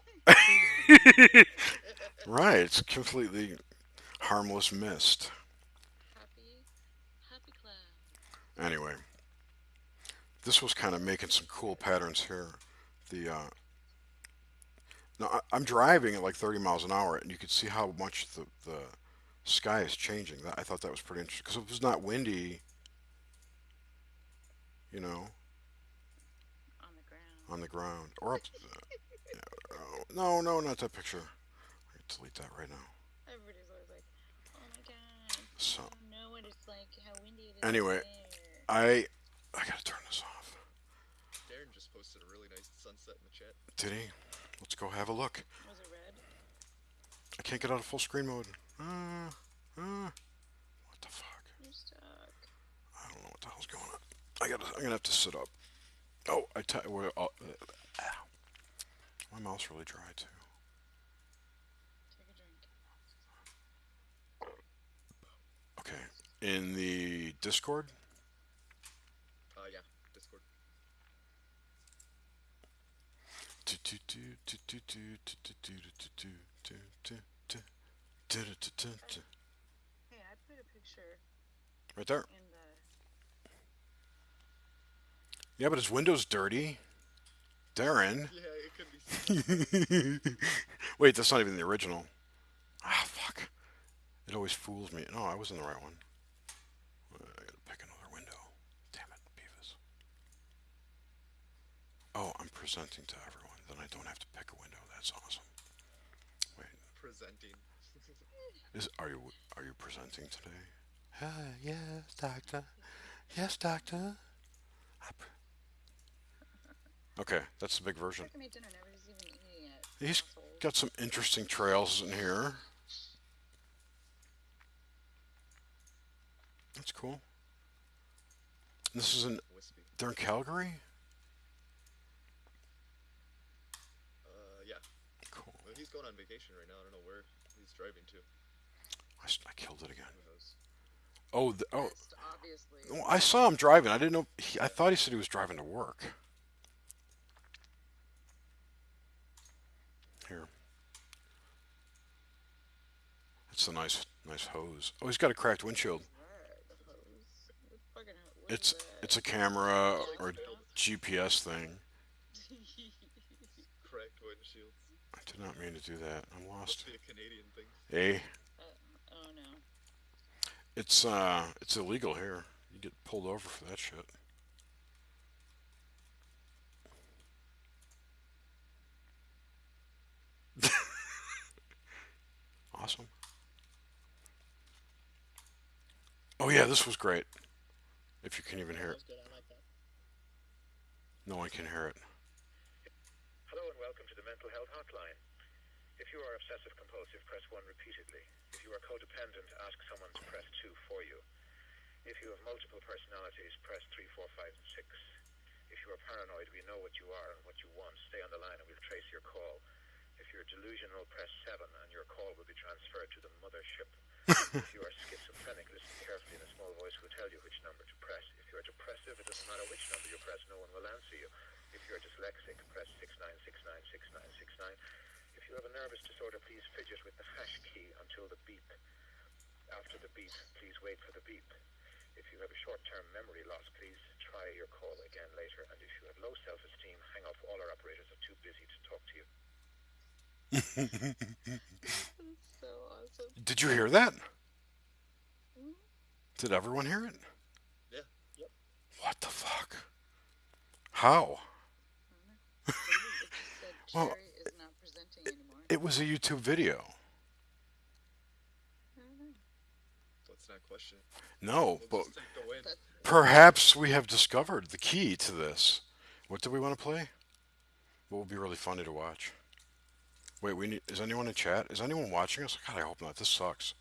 Right, it's completely harmless mist. Happy, happy cloud. Anyway, this was kind of making some cool patterns here. The no, I'm driving at like 30 miles an hour, and you could see how much the sky is changing. I thought that was pretty interesting because it was not windy, you know, On the ground. on the ground or up. No, no, not that picture. I can delete that right now. So Oh no, and it's like how windy it is over anyway, there. I gotta turn this off. Darren just posted a really nice sunset in the chat. Did he? Let's go have a look. Was it red? I can't get out of full screen mode. What the fuck? You're stuck. I don't know what the hell's going on. I'm gonna have to sit up. Oh, my mouth's really dry too. Take a drink. Okay, in the Discord. Yeah, Discord. Hey, I put a picture Right there. in the. Yeah, but his window's dirty. Darren. Yeah, it could be. Wait, that's not even the original. Ah, fuck. It always fools me. No, I was in the right one. I gotta pick another window. Damn it, Beavis. Oh, I'm presenting to everyone. Then I don't have to pick a window. That's awesome. Wait, Presenting. are you presenting today? Yes, doctor. Yes, doctor. Okay, that's the big version. Fucking made dinner, nobody's even eating it. He's Assholes. got some interesting trails in here. That's cool. This is Wispy. they're in Calgary? Yeah. Cool. Well, he's going on vacation right now. I don't know where he's driving to. I killed it again. Who knows? Oh, West, obviously. oh, I saw him driving. I didn't know. I thought he said he was driving to work. Here. It's a nice hose. Oh, he's got a cracked windshield. The hose. What fucking what It's is that? it's a camera or GPS thing. Cracked windshields. I did not mean to do that. I'm Must lost. be a Canadian thing. Hey, Oh no. it's illegal here. You get pulled over for that shit. Awesome. Oh yeah, this was great. If you can even hear it. That was good. I like that. No one can hear it. Hello and welcome to the Mental Health Hotline. If you are obsessive compulsive, press 1 repeatedly. If you are codependent, ask someone to press 2 for you. If you have multiple personalities, press 3, 4, 5, and 6. If you are paranoid, we know what you are and what you want. Stay on the line and we'll trace your call. If you're delusional, press 7 and your call will be transferred to the mothership. If you are schizophrenic, listen carefully and a small voice will tell you which number to press. If you are depressive, it doesn't matter which number you press, no one will answer you. If you are dyslexic, press 69696969. If you have a nervous disorder, please fidget with the hash key until the beep. After the beep, please wait for the beep. If you have a short-term memory loss, please try your call again later. And if you have low self-esteem, hang off. All our operators are too busy to talk to you. That's so awesome. Did you hear that? Mhm. Did everyone hear it? Yeah. Yep. What the fuck? How? It just said Well, Cherry is not presenting anymore. It was a YouTube video. I don't know. Let's not question it. No, We'll but just take the win. That's perhaps we have discovered the key to this. What do we want to play? What would be really funny to watch? Wait, is anyone in chat? Is anyone watching us? God, I hope not. This sucks.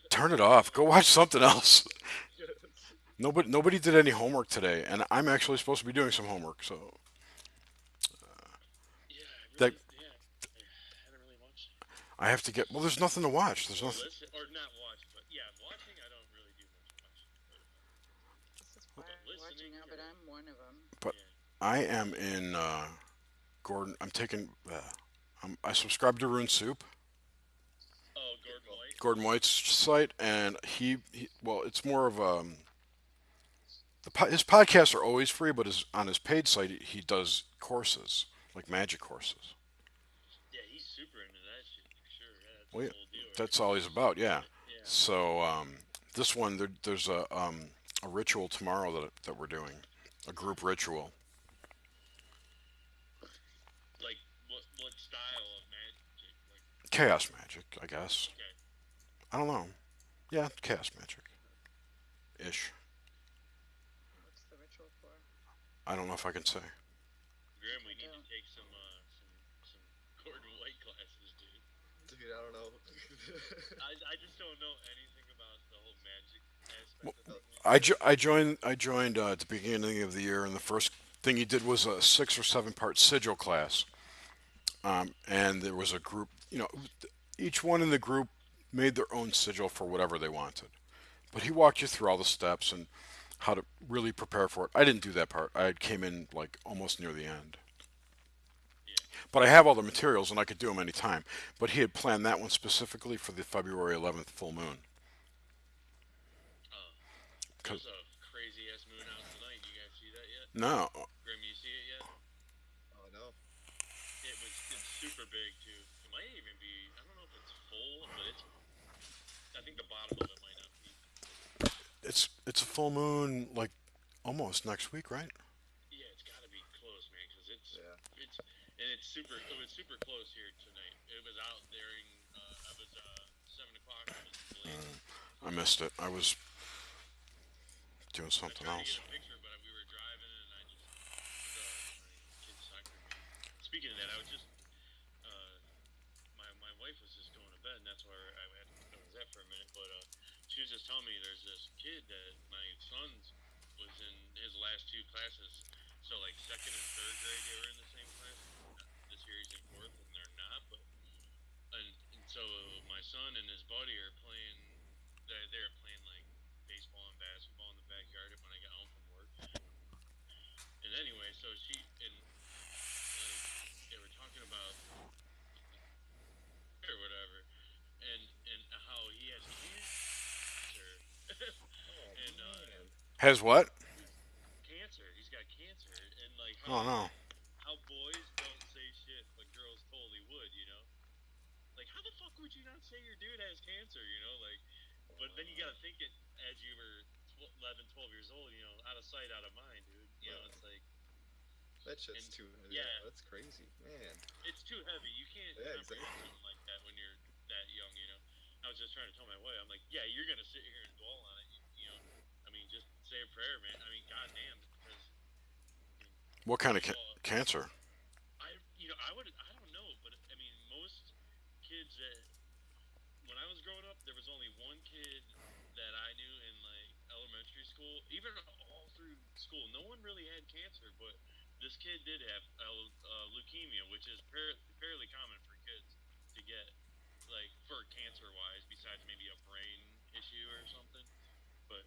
Turn it off. Go watch something else. Nobody did any homework today, and I'm actually supposed to be doing some homework. So Yeah, I That- really, yeah. I haven't really watched. I have to get. Well, there's nothing to watch. There's Or nothing. listen, or not watch, but yeah, watching. I don't really do much watching. this is why I'm listening watching now, to but it. I'm one of them. But I am in Gordon. I'm taking. I subscribe to Rune Soup, Oh, Gordon White. Gordon White's site, and well, it's more of his podcasts are always free, but on his paid site he does courses like magic courses. Yeah, he's super into that shit for sure. Yeah, that's Well, the yeah, whole deal. Right? that's all he's about. Yeah. Yeah. So this one there's a ritual tomorrow that we're doing, a group ritual. Like what style of magic? Like Chaos magic, I guess. okay. I don't know. Yeah, cast magic ish. What's the ritual for? I don't know if I can say. Grim, we I need to don't. take some Gordon White classes, dude. Dude, I don't know. I just don't know anything about the whole magic Well, aspect of Uh, things. I joined at the beginning of the year, and the first thing he did was a 6 or 7 part sigil class. And there was a group. Each one in the group made their own sigil for whatever they wanted. But he walked you through all the steps and how to really prepare for it. I didn't do that part. I came in like almost near the end. Yeah. But I have all the materials and I could do them anytime. But he had planned that one specifically for the February 11th full moon. Oh, Cause there's a crazy ass moon out tonight. You guys see that yet? no, Grim, you see it yet? oh no. It's super big too. It might even be. I don't know if it's full, but it's. I think the bottom of it might not be. it's a full moon like almost next week, right? Yeah, it's got to be close, man, because Yeah. it's super. It was super close here tonight. It was out during. I was 7 o'clock. It was blazing. I missed it. I was doing I something tried to get else. a picture, but we were driving, and I just my kid's soccer game. Speaking of that, I was just uh, my wife was just going to bed, and that's where I was at for a minute. But she was just telling me there's this kid that my son's was in his last two classes. So like second and third grade, they were in the same class. This year he's in fourth, and they're not. But and so my son and his buddy are playing. They're playing like baseball and basketball in the backyard when I got home from work. And anyway, so she and like they were talking about or whatever, and how he has cancer, Oh and man. Has what? cancer. He's got cancer, and like Oh no. how boys don't say shit, but girls totally would, you know? Like how the fuck would you not say your dude has cancer, you know? Like, but then you Wow. gotta think it as you were 11, 12 years old, you know, out of sight, out of mind, dude. You know, it's Wow. like, That shit's and too. Yeah, yeah, that's crazy, man. it's too heavy. You can't Yeah, comprehend exactly. something like that when you're that young, you know. I was just trying to tell my wife, I'm like, yeah, you're gonna sit here and dwell on it, you know. I mean, just say a prayer, man. I mean, goddamn, because I mean, What kind of first of all, cancer? I don't know, but I mean, most kids that when I was growing up, there was only one kid that I knew in like elementary school, even all through school. No one really had cancer, but this kid did have leukemia, which is fairly common for kids to get, like for cancer wise, besides maybe a brain issue or something. But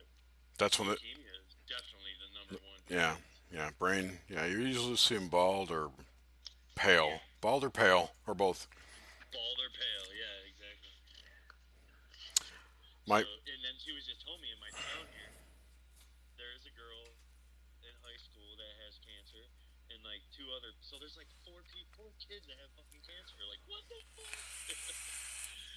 That's when it. leukemia is definitely the number one for Yeah, kids. yeah. Brain. Yeah, you usually see them bald or Yeah, pale, bald or pale, or both. bald or pale. Yeah, exactly. So, My and then she was just telling me in my town here, there is a girl in high school that has cancer, and like two other. So there's like four kids that have fucking cancer. Like what the fuck?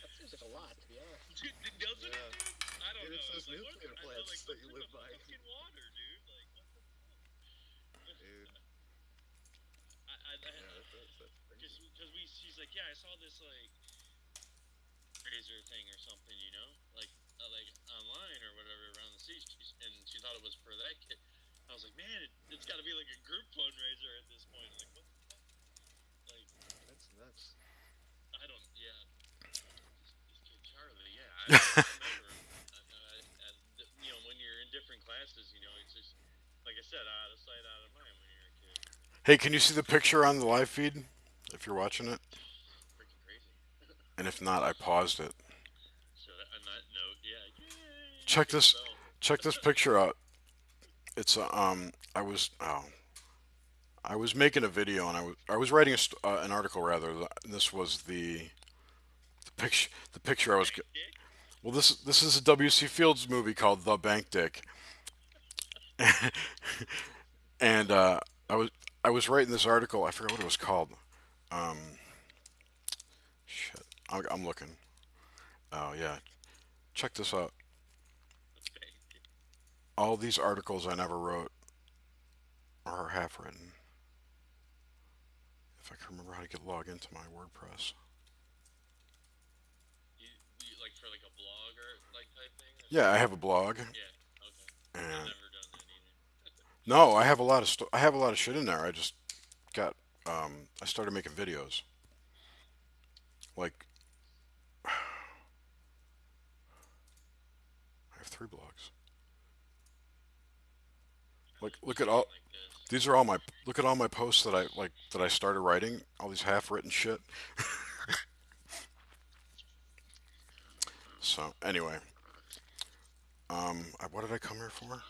That seems like a lot, to be honest. Dude, doesn't it, Yeah. dude? I don't Dude, know. it's those Like what? nuclear I'm like, plants that what's you in the live by. fucking water, dude? Like what the fuck? Dude. Yeah, that's crazy. Because she's like, yeah, I saw this like razor thing or something, you know, like online or whatever around the sea, and she thought it was for that kid. I was like, man, it's got to be like a group fundraiser at this point. Like, what the fuck? Like, That's nuts. I don't, yeah, this kid Charlie, yeah, I remember him. You know, when you're in different classes, you know, it's just like I said, out of sight, out of mind when you're a kid. Hey, can you see the picture on the live feed if you're watching it? Freaking crazy. And if not, I paused it. So on that note, yeah, yay, Check get the this. bell. Check this picture out. It's I was making a video and I was writing an article rather. This was the picture I was. Bank dick. Well, this is a W.C. Fields movie called The Bank Dick, and I was I was writing this article. I forgot what it was called. Um, shit, I'm looking. Oh yeah, check this out. Bank dick. All these articles I never wrote or half written. If I can remember how to log into my WordPress. You like for like a blog or like type thing? Yeah, I have a blog, Yeah. Okay. I've and never done that either. no, I have a lot of I have a lot of shit in there. I just got I started making videos. Like I have three blogs. Like You look at see all it like this. these are all my look at all my posts that I like that I started writing. All these half written shit. So anyway, what did I come here for?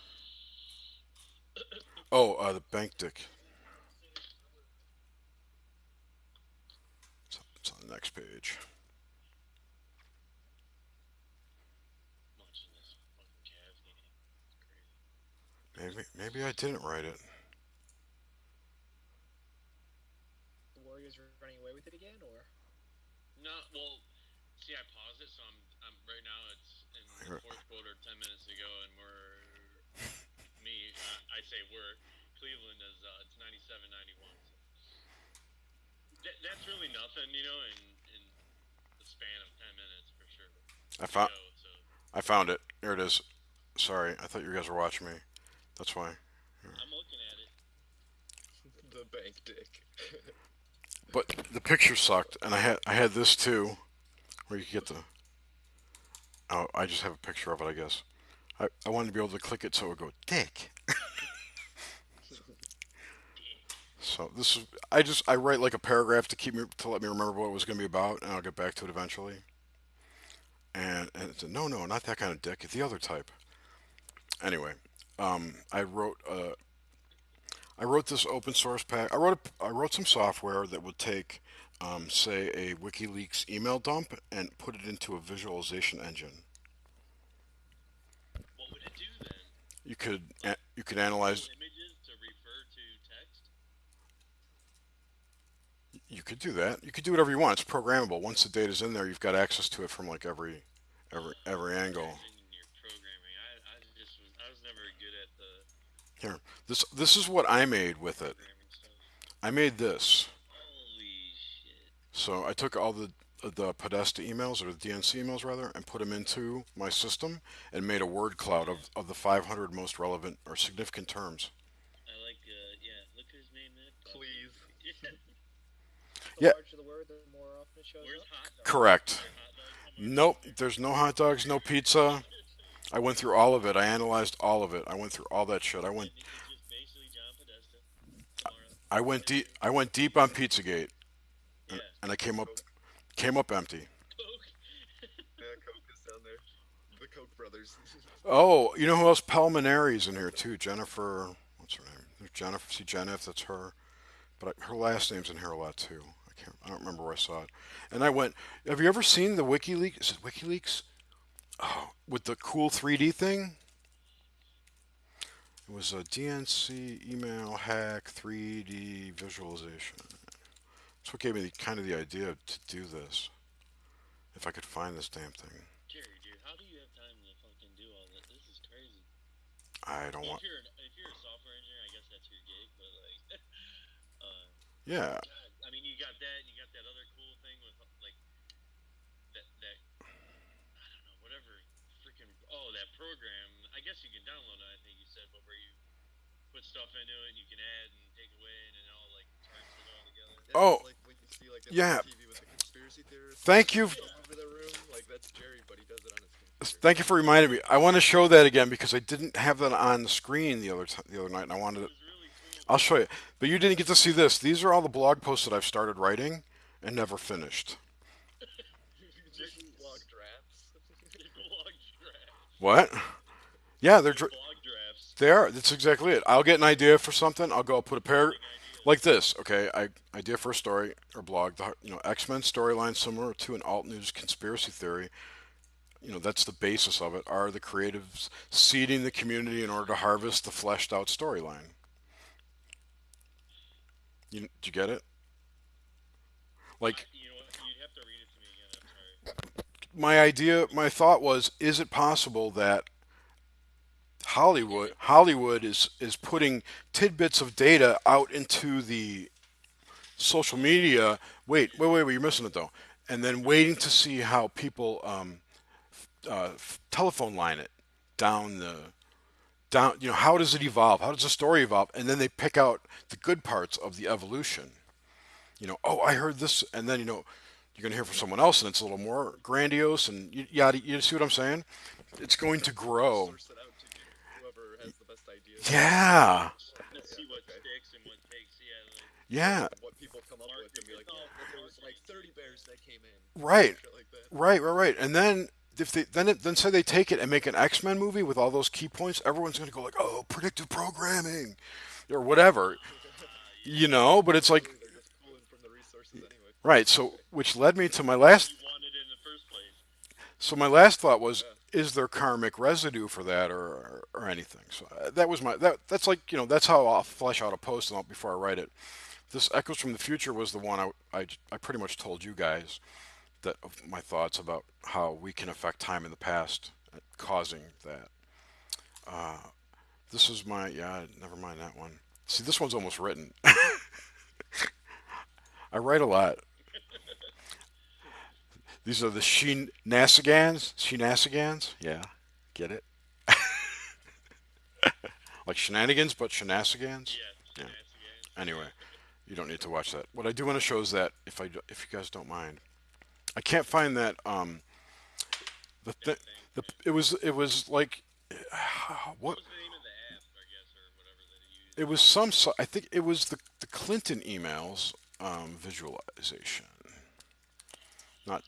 Oh, the bank dick. It's on the next page. Watching this fucking Cavs game. It's crazy. Maybe I didn't write it. The Warriors are running away with it again, or No, well, see, I paused it, so I'm right now. It's in the Here, fourth quarter, 10 minutes ago, and I say we're. Cleveland is it's 97-91. So that's really nothing, in the span of 10 minutes for sure I to found go. So I found it. Here it is. Sorry, I thought you guys were watching me. That's why. I'm looking at it. The bank dick. But the picture sucked, and I had this too, where you could get the. Oh, I just have a picture of it, I guess. I wanted to be able to click it so it would go dick. Dick. So this is I write like a paragraph to keep me to let me remember what it was going to be about, and I'll get back to it eventually. And it said, no, not that kind of dick, the other type. Anyway, I wrote this open source pack. I wrote some software that would take, say, a WikiLeaks email dump and put it into a visualization engine. What would it do then? Like You could pull analyze. images to refer to text? You could do that. You could do whatever you want. It's programmable. Once the data's in there, you've got access to it from like every angle. Imagine your programming. I was never good at Here, this is what I made with it. programming stuff. I made this. Holy shit. So I took all the Podesta emails or the DNC emails rather and put them into my system and made a word cloud Yeah. of the 500 most relevant or significant terms. I like, yeah, look at his name, that Please. the Yeah, larger the word, the more often it shows Where's up. hot dogs? Is correct. there hot dogs somewhere? Nope, there's no hot dogs, no pizza. I went through all of it. I analyzed all of it. I went through all that shit. And it's just basically John Podesta tomorrow. I went deep on Pizzagate, Yeah. and I Coke. came up empty. Coke. Yeah, Coke is down there. The Koch brothers. Oh, you know who else? Palmineri's in here too. Jennifer, what's her name? There's Jennifer. See Jennifer, that's her. But her last name's in here a lot too. I don't remember where I saw it. And I went. Have you ever seen the WikiLeaks? Is it WikiLeaks? Oh, with the cool 3D thing. It was a DNC email hack 3D visualization. That's what gave me kind of the idea to do this. If I could find this damn thing, Jerry, dude, how do you have time to fucking do all that? This is crazy. I don't Well, want. if you're a software engineer, I guess that's your gig. But like, uh, Yeah, God, I mean, you got that, and you got that other cool thing with like that I don't know, whatever freaking that program. I guess you can download it. I think you said, but where you put stuff into it, and you can add and take away, and it all like turns it all together. Yeah, Oh, it's like what you see like in yeah. the TV with the conspiracy theorists Thank you. all over the room. Like that's Jerry, but he does it on his computer. Thank you for reminding me. I want to show that again because I didn't have that on the screen the other night, and I wanted It to. was really cool, I'll man. show you. But you didn't get to see this. These are all the blog posts that I've started writing and never finished. Just log drafts. Blog drafts. What? Yeah, Blog drafts. they are. That's exactly it. I'll get an idea for something. I'll put a pair Big ideas. like this. Okay, idea for a story or blog. X-Men storyline similar to an alt news conspiracy theory. That's the basis of it. Are the creatives seeding the community in order to harvest the fleshed out storyline? Did you get it? Like You know what? You'd have to read it to me again. I'm sorry. my thought was, is it possible that Hollywood is putting tidbits of data out into the social media. Wait, you're missing it though. And then waiting to see how people telephone line it down the down. How does it evolve? How does the story evolve? And then they pick out the good parts of the evolution. Oh, I heard this, and then you're going to hear from someone else, and it's a little more grandiose, and yada. You see what I'm saying? It's going to grow. Source it out to whoever has the best ideas. Yeah, See what Okay. sticks and what takes. Yeah, like yeah, What people come up with and be like, yeah, but there was like 30 bears that came in. right, Shit like that. right. And then if they then say they take it and make an X-Men movie with all those key points, everyone's going to go like, oh, predictive programming, or whatever, But it's like, Really, they're just pulling from the resources anyway. right. So which led me to my last. you wanted in the first place. So my last thought was, Yeah. is there karmic residue for that, or anything? So that was that's like that's how I'll flesh out a post before I write it. This Echoes from the Future was the one I pretty much told you guys that of my thoughts about how we can affect time in the past, causing that. Uh, this is my never mind that one. See, this one's almost written. I write a lot. These are the Shenanigans. Yeah, get it? Like shenanigans, but shenanigans. Yeah, Yeah. shenanigans. Anyway, you don't need to watch that. What I do want to show is that if you guys don't mind, I can't find that the th- the it was like What what was the name of the app, I guess, or whatever that he used? it was I think it was the Clinton emails visualization, not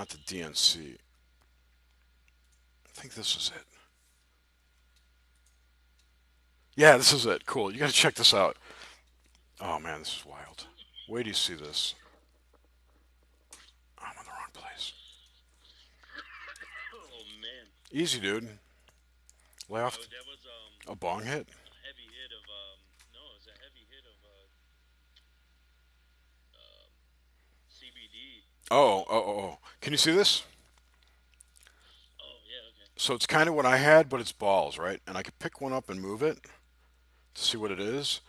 the DNC. I think this is it. Yeah, this is it. Cool. You got to check this out. Oh man, this is wild. Wait till you see this. I'm in the wrong place. Oh man, Easy, dude. Lay off that was a bong hit. a heavy hit of no, it was a heavy hit of CBD. Oh. Can you see this? Oh yeah, okay. So it's kind of what I had, but it's balls, right? And I could pick one up and move it to see what it is,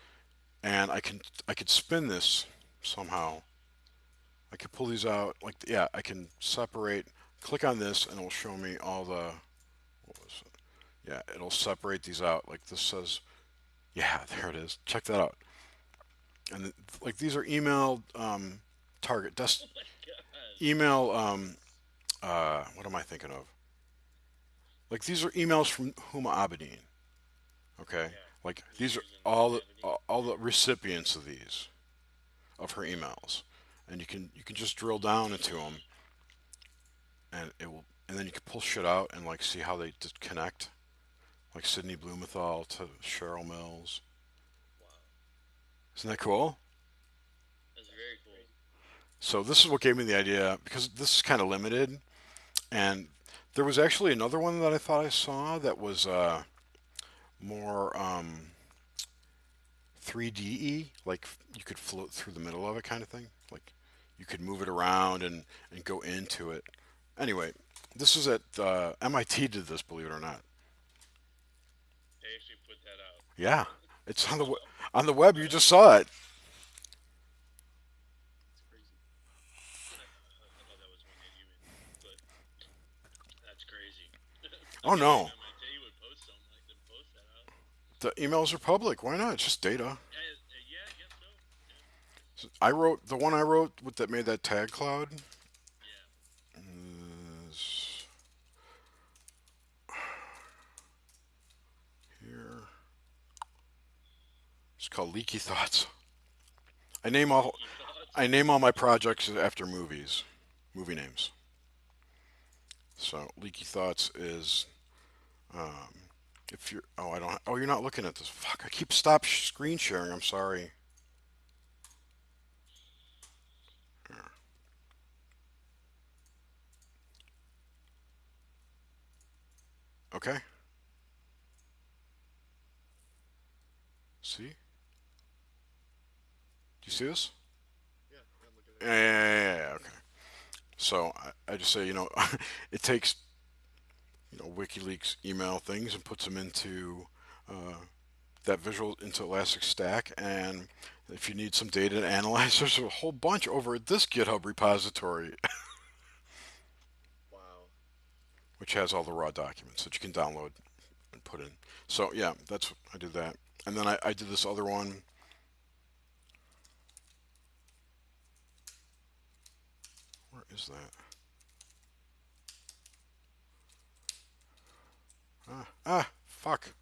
and I could spin this somehow. I could pull these out, like yeah, I can separate. Click on this, and it'll show me all the. What was it? Yeah, it'll separate these out. Like this says, yeah, there it is. Check that out. And like these are email target Oh my god. email what am I thinking of? Like these are emails from Huma Abedin. Okay, Yeah. like these are Years in all the longevity. all the recipients of her emails, and you can just drill down into them, and it will, and then you can pull shit out and like see how they connect, like Sidney Blumenthal to Cheryl Mills. Wow, Isn't that cool? that's very cool. So this is what gave me the idea because this is kind of limited, and there was actually another one that I thought I saw that was more 3D, like you could float through the middle of it, kind of thing. Like you could move it around and go into it. Anyway, this is at MIT did this, believe it or not. They actually put that out. Yeah, it's on the web. You just saw it. It's crazy. I thought that was one that you would, but that's crazy. Oh no, MIT would post something like to post that out. the emails are public. Why not? It's just data. Yeah, I guess so. I wrote the one I wrote with that made that tag cloud. Yeah. Is here. It's called Leaky Thoughts. I name all You thought? I name all my projects after movie names. So Leaky Thoughts is if you're I don't you're not looking at this. Fuck! I keep screen sharing. I'm sorry. Here. Okay. See? Do you see this? Yeah, I'm looking Yeah, at it. Okay. So I just say, it takes, WikiLeaks email things and puts them into uh, that visual into Elastic Stack. And if you need some data to analyze, there's a whole bunch over at this GitHub repository. Wow. which has all the raw documents that you can download and put in. So yeah, that's I did that, and then I did this other one. Where is that? Fuck.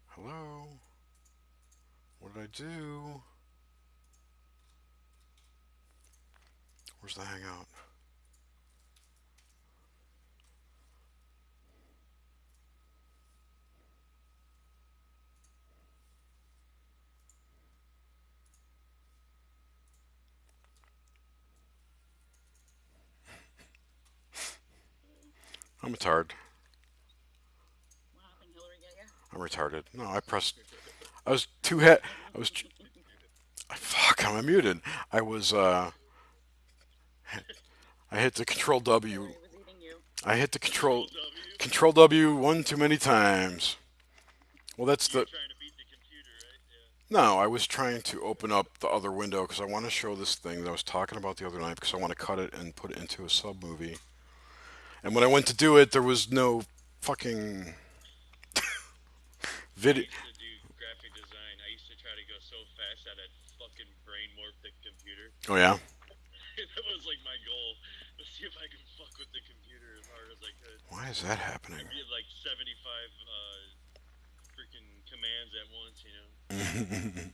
Hello. What did I do? Where's the hangout? I'm retarded. What happened? Hillary got ya? I'm retarded. No, I pressed. I was too hit. I was. Fuck. I'm muted. I was. I hit the control W. Hillary was eating you. I hit the Control control W. control W one too many times. Well, that's You were the. trying to beat the computer, right? Yeah. No, I was trying to open up the other window because I want to show this thing that I was talking about the other night because I want to cut it and put it into a sub movie. And when I went to do it, there was no fucking I video. used to do graphic design. I used to try to go so fast that I'd fucking brain warp the computer. Oh yeah. That was like my goal. To see if I could fuck with the computer as hard as I could. Why is that happening? I'd be at like 75 freaking commands at once, you know?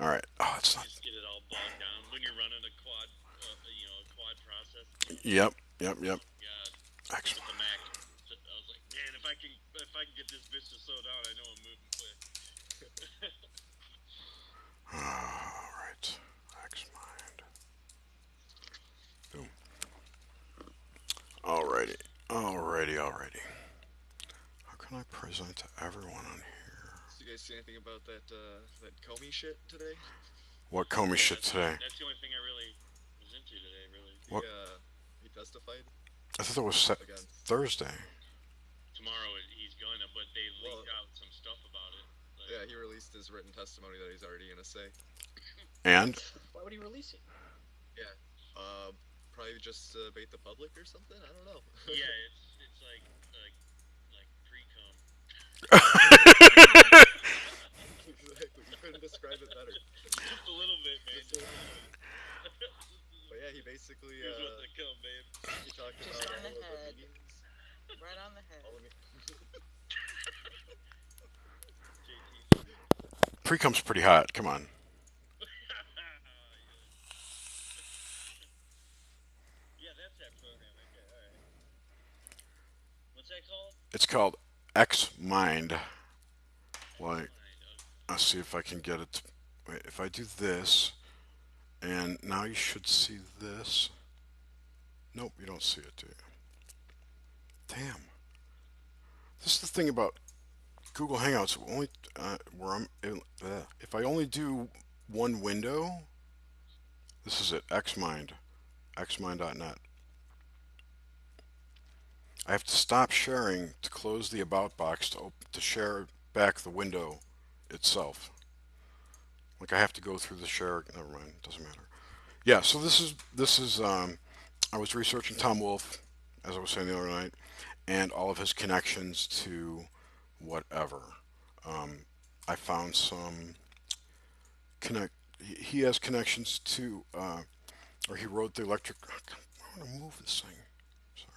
All right. Oh, it's not. Just get it all bogged down when you're running a quad, a quad process. Yep. Yep. Yep. God, X. with the Mac. So I was like, man, if I can get this bitch to slow down, I know I'm moving quick. All right. X mind. Boom. Alrighty. Alrighty. Alrighty. How can I present to everyone on here? Did you guys see anything about that Comey shit today? What Comey shit today? That's the only thing I really was into today, really. What? He testified I thought that was again. Thursday. Tomorrow he's gonna, but they Well, leaked out some stuff about it. Like, Yeah, he released his written testimony that he's already gonna say. And Why would he release it? Probably just to bait the public or something. I don't know. yeah, it's like pre-cum. Exactly. You couldn't describe it better. Just a little bit, man. Just a little bit. But yeah, he basically Here's what's to come, babe. he talked Just about on the all of head. the meetings. Right on the head. All the JT. pre-cum's pretty hot. Come on. Yeah, that's that program right there. All right. What's that called? It's called X Mind. Like, Mind. I'll see if I can get it. Wait, if I do this, and now you should see this. Nope, you don't see it, do you? Damn. This is the thing about Google Hangouts. Only where I'm. If I only do one window, this is it. Xmind, xmind.net. I have to stop sharing to close the about box to share back the window itself. Like I have to go through the share. Never mind. Doesn't matter. Yeah. So this is. I was researching Tom Wolfe, as I was saying the other night, and all of his connections to whatever. Um, I found some connect. He has connections to, or he wrote the electric. I want to move this thing. Sorry.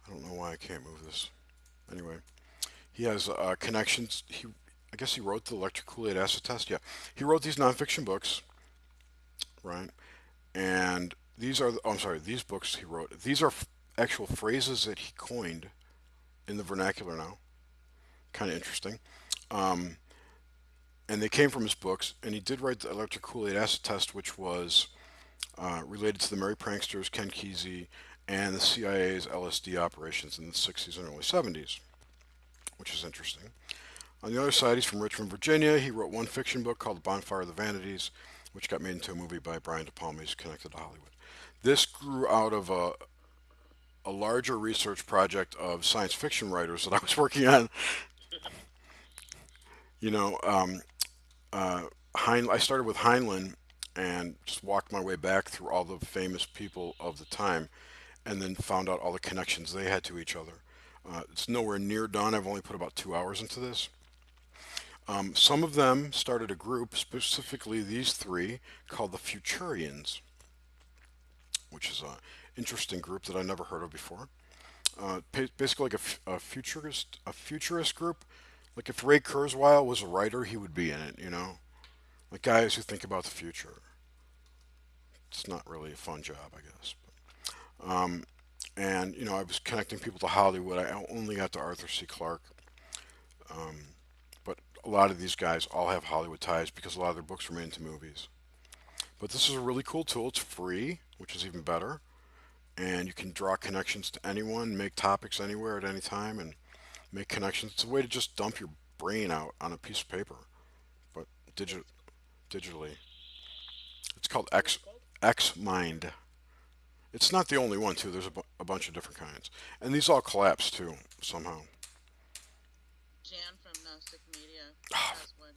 I don't know why I can't move this. Anyway, he has connections. I guess he wrote the electric Kool-Aid acid test. Yeah, he wrote these nonfiction books, right? And these are. Oh, I'm sorry. These books he wrote. These are actual phrases that he coined in the vernacular now. Kind of interesting. Um, and they came from his books. And he did write the electric Kool-Aid acid test, which was related to the Merry Pranksters, Ken Kesey, and the CIA's LSD operations in the 60s and early 70s, which is interesting. On the other side, he's from Richmond, Virginia. He wrote one fiction book called The Bonfire of the Vanities, which got made into a movie by Brian De Palma. He's connected to Hollywood. This grew out of a larger research project of science fiction writers that I was working on. You know, I started with Heinlein and just walked my way back through all the famous people of the time, and then found out all the connections they had to each other. It's nowhere near done. I've only put about 2 hours into this. Some of them started a group, specifically these three, called the Futurians, which is an interesting group that I never heard of before. Basically, like a futurist group. Like if Ray Kurzweil was a writer, he would be in it. Like guys who think about the future. It's not really a fun job, I guess. And I was connecting people to Hollywood. I only got to Arthur C. Clarke, but a lot of these guys all have Hollywood ties because a lot of their books were made into movies. But this is a really cool tool. It's free, which is even better, and you can draw connections to anyone, make topics anywhere at any time, and make connections. It's a way to just dump your brain out on a piece of paper, but digitally. It's called What was X it called? X Mind. It's not the only one too. There's a bunch of different kinds, and these all collapse too somehow. Jan from Gnostic Media has one.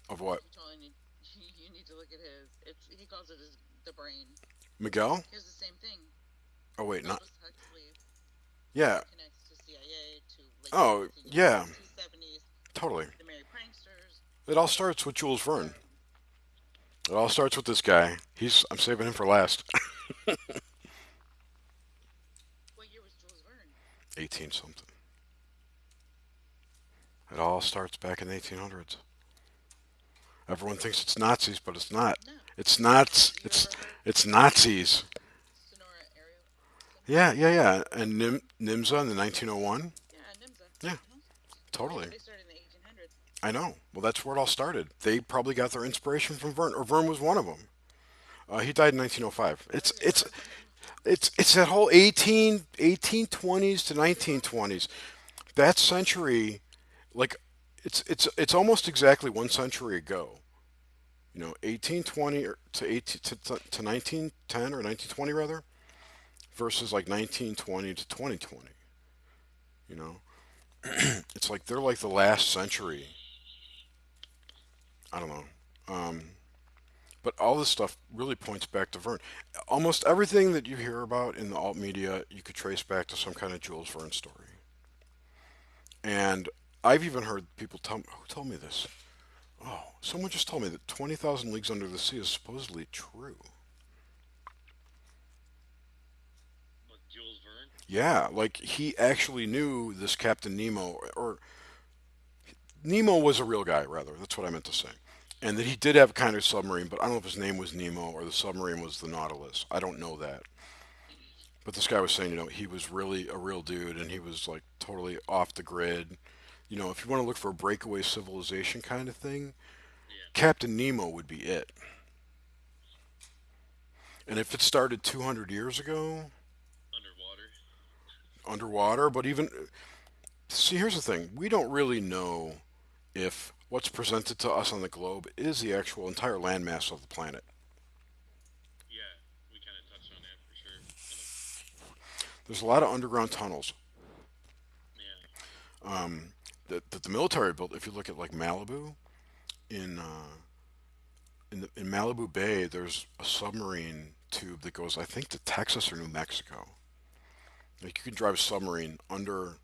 Of what? You totally need you need to look at his. He calls it the brain. Miguel? He has the same thing. Oh wait, not. Aldous Huxley Yeah. connects to CIA, to late Oh 1900s, yeah. to 70s, Totally. the Merry Pranksters. It all starts with Jules Verne. Um, It all starts with this guy. I'm saving him for last. what year was Jules Verne? 18 something. It all starts back in the 1800s. Everyone thinks it's Nazis, but it's not. No. It's not. You ever heard It's Nazis. Sonora Ariel? Yeah, yeah, yeah. And Nimza in the 1901. Yeah, Nimza. Yeah, totally. They started in the 1800s. I know. Well, that's where it all started. They probably got their inspiration from Verne, or Verne was one of them. He died in 1905. It's that whole 1820s to 1920s. That century, like it's almost exactly one century ago. 1820 to 18 to 1910 or 1920 rather, versus like 1920 to 2020. You know, it's like they're like the last century. I don't know. Um, but all this stuff really points back to Verne. Almost everything that you hear about in the alt media, you could trace back to some kind of Jules Verne story. And I've even heard people tell me, who told me this? Oh, someone just told me that 20,000 Leagues Under the Sea is supposedly true. With Jules Verne. Yeah, like he actually knew this Captain Nemo, or Nemo was a real guy, rather. That's what I meant to say. And that he did have a kind of submarine, but I don't know if his name was Nemo or the submarine was the Nautilus. I don't know that. But this guy was saying, he was really a real dude and he was like totally off the grid. If you want to look for a breakaway civilization kind of thing, Yeah. Captain Nemo would be it. And if it started 200 years ago, Underwater. underwater, but even, see, here's the thing. We don't really know if what's presented to us on the globe is the actual entire landmass of the planet. Yeah, we kind of touched on that for sure. There's a lot of underground tunnels Yeah. that the military built. If you look at like Malibu, in in Malibu Bay, there's a submarine tube that goes, I think, to Texas or New Mexico. Like you can drive a submarine under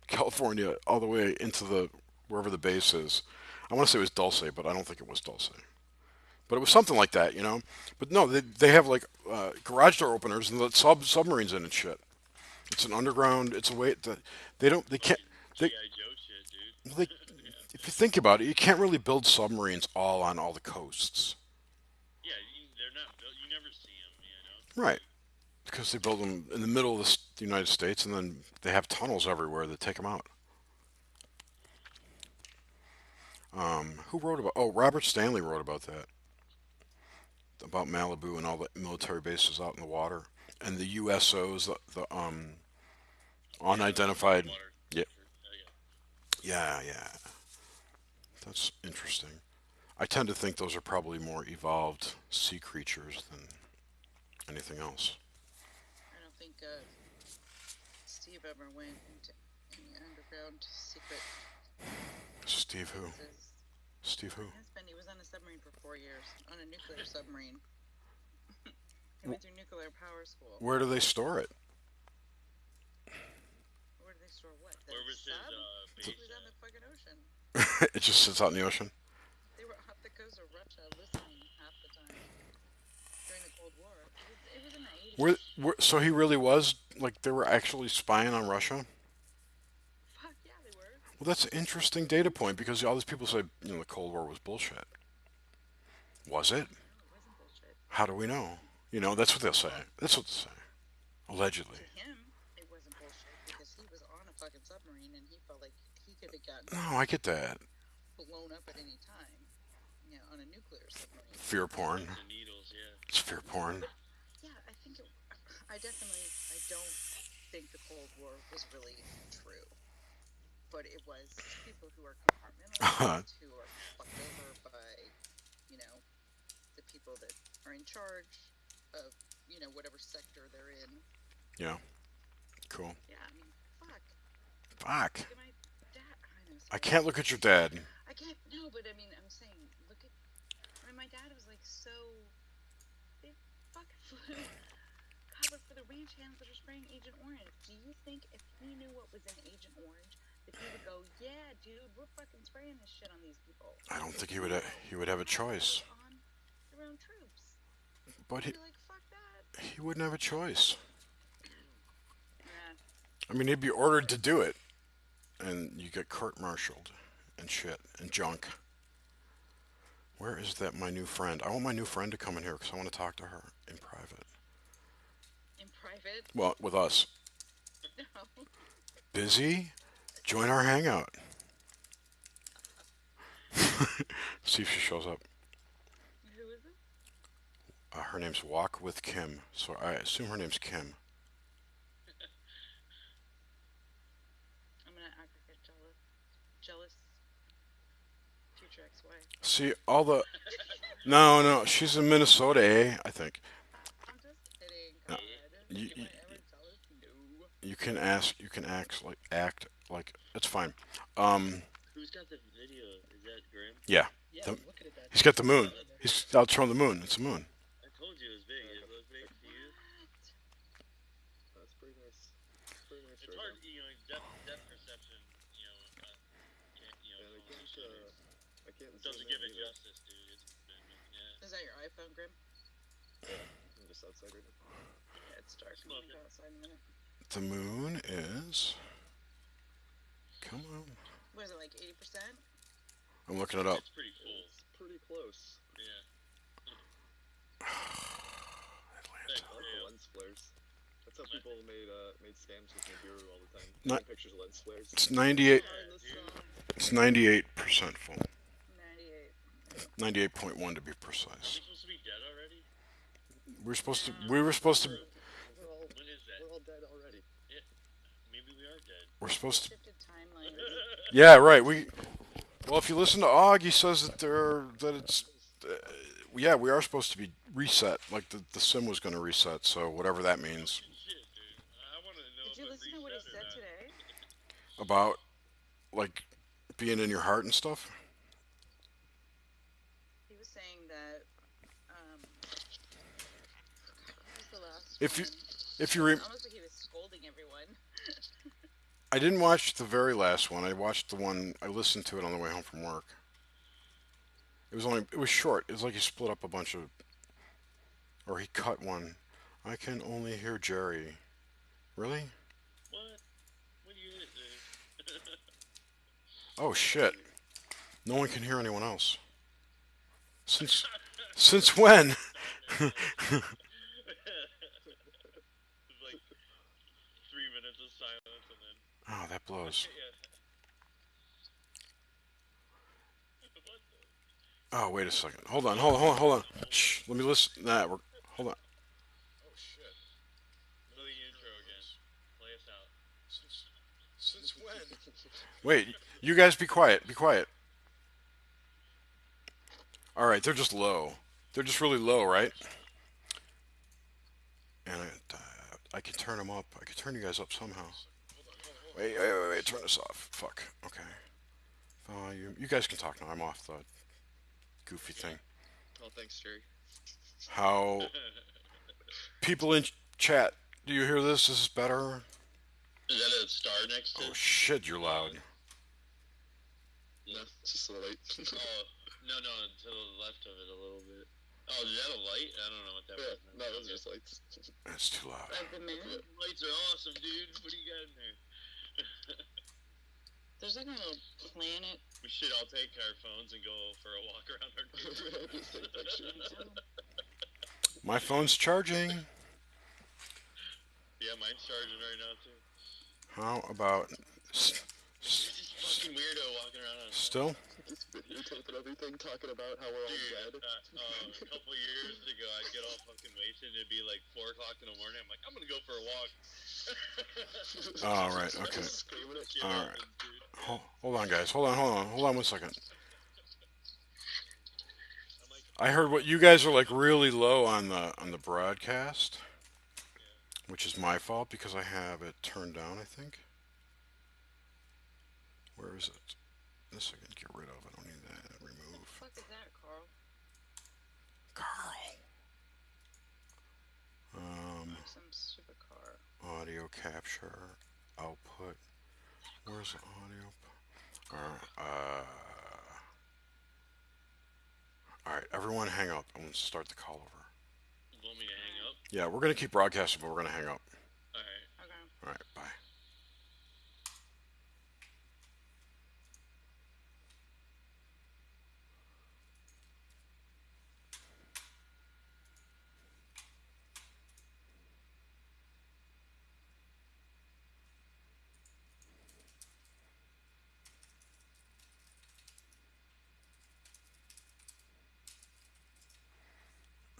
California all the way into the wherever the base is. I want to say it was Dulce, but I don't think it was Dulce. But it was something like that. But no, they have like garage door openers and let submarines in and shit. It's an underground. It's a way that they can't. They, G.I. Joe shit, dude. they if you think about it, you can't really build submarines all on all the coasts, Yeah, they're not built. You never see them, right? Because they build them in the middle of the United States, and then they have tunnels everywhere that take them out. Who wrote about? Oh, Robert Stanley wrote about that, about Malibu and all the military bases out in the water, and the USOs, the unidentified. Water. Yeah, Yeah. yeah, yeah. That's interesting. I tend to think those are probably more evolved sea creatures than anything else. I don't think Steve ever went into any underground secret Steve who? was his Steve who? husband. He was on a submarine for 4 years, on a nuclear submarine. He went through nuclear power school. Where do they store it? Where do they store what? The Where was his sub? He base was on the at? fucking ocean. It just sits out in the ocean. They were off the coast of Russia listening half the time during the Cold War. It was in the 80s. So he really was like they were actually spying on Russia. Fuck yeah, they were. Well, that's an interesting data point because all these people say the Cold War was bullshit. Was it? No, it wasn't bullshit. How do we know? That's what they'll say. That's what they'll say. Allegedly. To him, it wasn't bullshit because he was on a fucking submarine and he felt like he could have gotten No, I get that. blown up at any time, on a nuclear submarine. Fear porn. The needles, yeah. It's fear porn. Yeah, I don't think the Cold War was really true, but it was people who are compartmentalized, who are fucked over by, the people that are in charge of, whatever sector they're in. Yeah. Cool. Yeah, I mean, fuck. Fuck. Look at my dad. I know. I can't look at your dad. I can't. No, but I mean, I'm saying, look at. My dad was like so. They fucking flew covered for the ranch hands that are spraying Agent Orange. Do you think if he knew what was in Agent Orange, that he would go, yeah, dude, we're fucking spraying this shit on these people? I don't think he would. He would have a choice. On their own troops. But He'd be like, fuck that. he wouldn't have a choice. Nah. I mean, he'd be ordered to do it, and you get court-martialed and shit and junk. Where is that my new friend? I want my new friend to come in here because I want to talk to her in private. In private? Well, with us. No. Busy? Join our hangout. See if she shows up. Who is it? Her name's Walk with Kim, so I assume her name's Kim. I'm gonna act like a jealous future ex-wife. See, all the... No, she's in Minnesota, I think. I'm just kidding. No. God. You- Am you- I ever jealous? No. You can act like, it's fine. Who's got the video? Is that Grim? Yeah. Yeah, The- I'm looking at that. He's got the moon. He's out showing the moon. It's a moon. I told you it was big. It was big to you. That's pretty nice. Pretty nice. It's right hard, now. depth perception, can't, Yeah, I can't. bullshit. I can't. Doesn't zoom give in it either. justice, dude. Yeah. Is that your iPhone, Grim? I'm just outside right now. Yeah, it's dark. I'm gonna go outside in a minute. The moon is... Come on. What is it, like 80%? I'm looking it up. It's pretty full. It's pretty close. Yeah. Atlanta. I like the lens flares. That's how people made scams with Nibiru all the time. Not- Taking pictures of lens flares. It's 98. Oh, the song. It's 98% full. 98. 98.1 to be Are precise. we supposed to be dead already? We were supposed to. We were supposed to. We're all, When is that? we're all dead already. Maybe we are dead. We're supposed to. Shifted timeline. Yeah, right. Well, if you listen to Og, he says that it's. Yeah, we are supposed to be reset. Like the sim was going to reset. So whatever that means. Shit, dude. I want to know Did you if it listen to what he reset or said not. today? About like being in your heart and stuff. He was saying that. What was the last If you- one? If you re- Almost like he was scolding everyone. I didn't watch the very last one. I watched the one. I listened to it on the way home from work. It was short. It was like he split up a bunch of, or he cut one. I can only hear Jerry. Really? What? What do you hit, dude? Oh shit! No one can hear anyone else. Since when? It's like 3 minutes of silence and then. Oh, that blows. Yeah. Oh, wait a second. Hold on. Shh. Let me listen. Hold on. Oh shit. Play the intro again. Play us out. Since when? Wait, you guys be quiet. Be quiet. All right, they're just low. They're just really low, right? And I can turn them up. I can turn you guys up somehow. Wait. Turn this off. Fuck. Okay. You guys can talk now. I'm off the goofy thing. Oh, thanks, Jerry. How people in chat? Do you hear this? Is this better? Is that a star next to? Oh shit! You're loud. No, it's just a light. Oh, no, to the left of it a little bit. Oh, is that a light? I don't know what that Yeah, was. no, those are just lights. That's too loud. Of the moon? Lights are awesome, dude. What do you got in there? There's like a little planet. We should all take our phones and go for a walk around our neighborhood. Just take pictures. My phone's charging. Yeah, mine's charging right now too. How about You're just fucking weirdo walking around on still? Just videotaping everything, talking about how we're all Dude, dead. a couple years ago, I'd get all fucking wasted. It'd be like 4 o'clock in the morning. I'm like, I'm gonna go for a walk. All right. Okay. Screaming at Shit All right. happens, dude. Hold on, guys. Hold on 1 second. I'm like, I heard what you guys are like really low on the broadcast, which is my fault because I have it turned down. I think. Where is it? This I can get rid of. I don't need that. What the Remove. fuck is that, Carl? Carl. Like some stupid car. Audio capture. Output. Where's the audio? All right. Everyone, hang up. I'm gonna start the call over. you want me to hang up? Yeah, we're gonna keep broadcasting, but we're gonna hang up. All right. Okay. All right. Bye.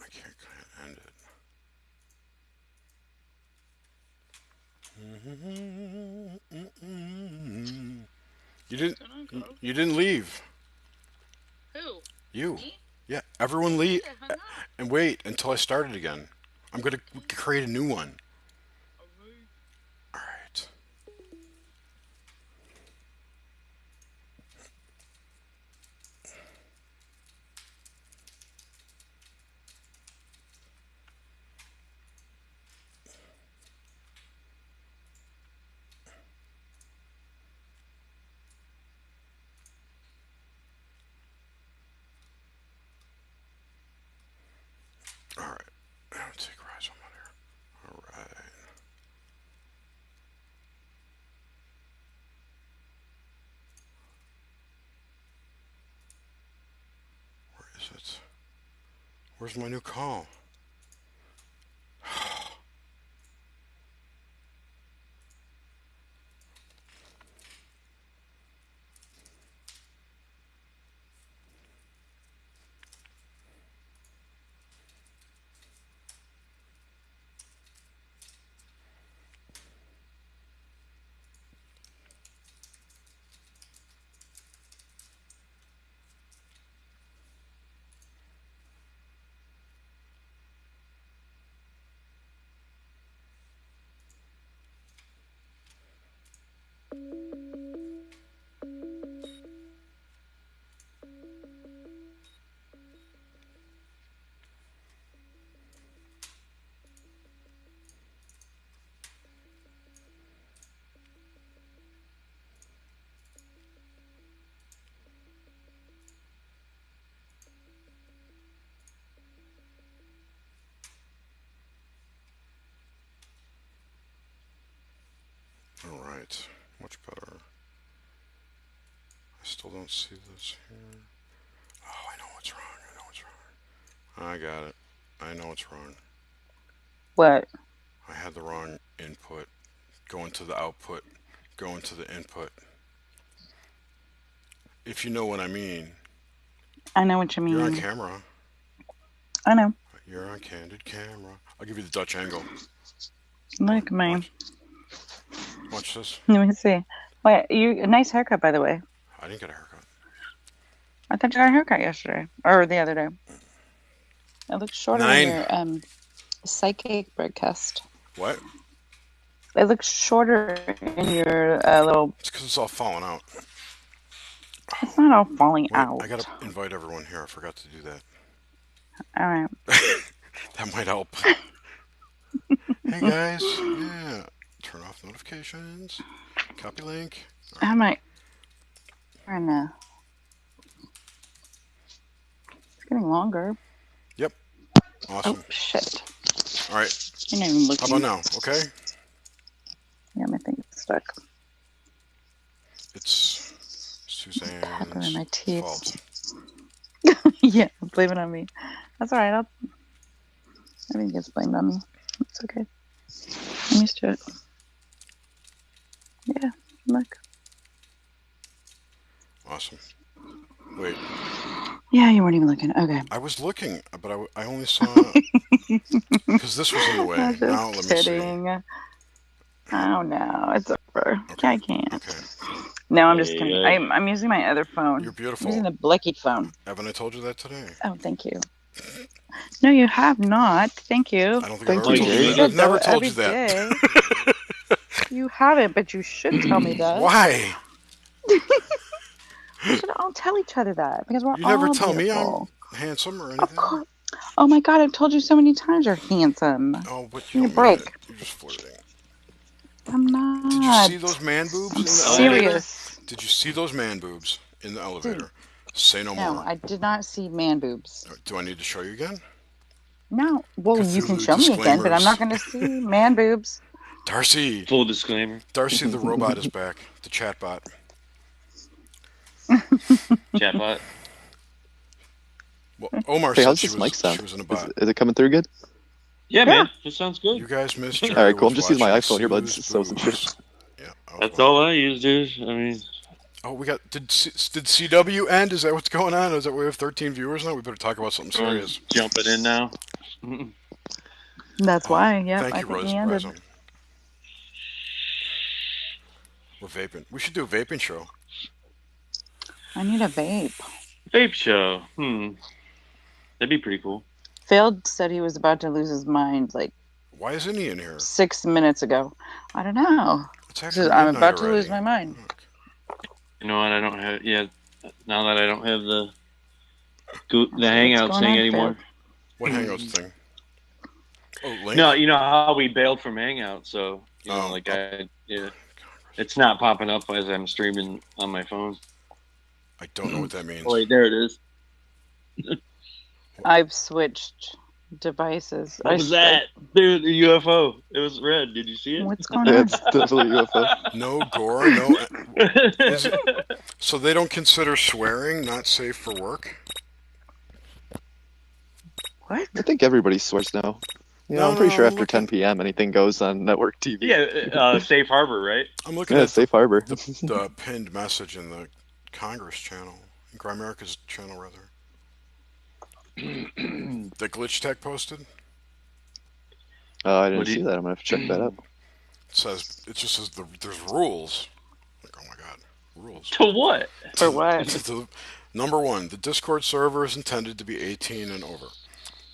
I can't end it. You didn't. What's going on, Carl? You didn't leave. Who? You. Me? Yeah. Everyone leave I hung up. and wait until I start it again. I'm gonna create a new one. Alright. All right. All right. I'll take rise on there. All right. Where is it? Where's my new call? All right. Much better. I still don't see this here. Oh, I know what's wrong. I know what's wrong. I got it. I know what's wrong. What? I had the wrong input. Go into the output. Go into the input. If you know what I mean. I know what you mean. You're on camera. I know. You're on candid camera. I'll give you the Dutch angle. Look at mine. Watch this. Let me see. Wait, a nice haircut, by the way. I didn't get a haircut. I thought you got a haircut yesterday or the other day. It looks shorter in your psychic broadcast. What? It looks shorter in your little. It's because it's all falling out. It's not all falling Wait, out. I gotta invite everyone here. I forgot to do that. All right. That might help. Hey guys, yeah. Turn off notifications. Copy link. How am I? Trying to. It's getting longer. Yep. Oh Awesome. shit! All right. You're not even How looking. about now? Okay. Yeah, my thing's stuck. It's Tapping in my Suzanne's teeth. fault. Yeah, blame it on me. That's all right. Everything gets blamed on me. It's okay. I'm used to it. Yeah, look. Awesome. Wait, Yeah, you weren't even looking. Okay. I was looking, but I only saw because this was in the way. I'm just Now let me see. kidding. Oh no, it's over. Okay. I can't. Okay. No, I'm just Hey, kidding. guys. I'm using my other phone. You're I'm beautiful. using the Blicky phone. Haven't I told you that today? Oh, thank you. No, you have not. Thank you. I don't think Thank I've ever you, told Gary. you You that. I've should, never though, told every you that. day. You haven't, but you should tell me that. Why? We should all tell each other that because we're You all never tell me beautiful. I'm handsome or Of anything. course. Oh my God, I've told you so many times you're handsome. Oh, but Give you me a don't mean break. it. You're just flirting. I'm not. Did you see those man boobs I'm in the elevator? serious. Did you see those man boobs in the elevator? Dude, Say no no, more. I did not see man boobs. Do I need to show you again? No. Well, you can Cthulhu show me again, but I'm not disclaimers. going to see man boobs. Darcy. Full disclaimer. Darcy the robot is back. The chatbot. Chatbot. Well, Omar Hey, said how's she this mic was sound? in a Is, bot. is it coming through good? Yeah, Yeah. man. This sounds good. You guys missed Jerry. All right, cool. I'm was just using my watching iPhone earbuds, Sue's so some shit. boobs. Yeah, I was That's watching. all I use, dude. I mean, Oh, we got did CW end? Is that what's going on? Is that we have 13 viewers now? We better talk about something everyone's serious. jumping in now. That's why. Yep, Thank I you, think Rose. he ended. Rosum. We're vaping. We should do a vaping show. I need a vape. Vape show. That'd be pretty cool. Phil said he was about to lose his mind like Why isn't he in here? 6 minutes ago. I don't know. It's He after says, midnight I'm about already. to lose my mind. Look. You know what? I don't have. Yeah. Now that I don't have the What's Hangout going thing on, anymore. What Hangouts thing? Oh, link. No, you know how we bailed from Hangout, so you know, Oh, it's not popping up as I'm streaming on my phone. I don't know what that means. Oh wait, there it is. I've switched devices. What was that, dude? The UFO. It was red. Did you see it? What's going Yeah, on? it's definitely a UFO. No gore, no. Is it, so they don't consider swearing not safe for work? What? I think everybody swears now. Yeah, No, I'm pretty no, sure I'm after looking- 10 p.m. anything goes on network TV. Yeah, Safe Harbor, right? I'm looking Yeah, at safe harbor. the pinned message in the Congress channel, in Grimerica's channel rather. The Glitch Tech posted. I didn't What do see you- that. I'm gonna have to check that out. It just says there's rules. Like, oh my god, rules. To what? For what? Number 1, the Discord server is intended to be 18 and over.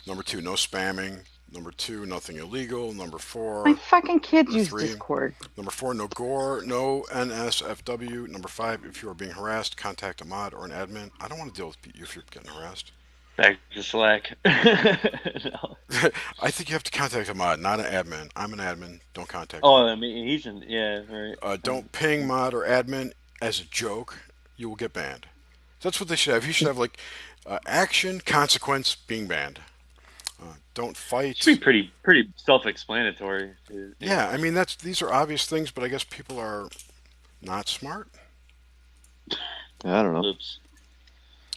Number 2, no spamming. Number 2, nothing illegal. Number 4, My fucking kids Number use 3. Discord. Number 4, no gore, no NSFW. Number 5, if you are being harassed, contact a mod or an admin. I don't want to deal with you if you're getting harassed. Back to Slack. No. I think you have to contact a mod, not an admin. I'm an admin. Don't contact Oh, me. I mean, he's in. Yeah, right. Don't ping mod or admin as a joke. You will get banned. That's what they should have. You should have like action, consequence, being banned. Don't fight. Should be pretty self-explanatory. Yeah, I mean these are obvious things, but I guess people are not smart. I don't know. Oops.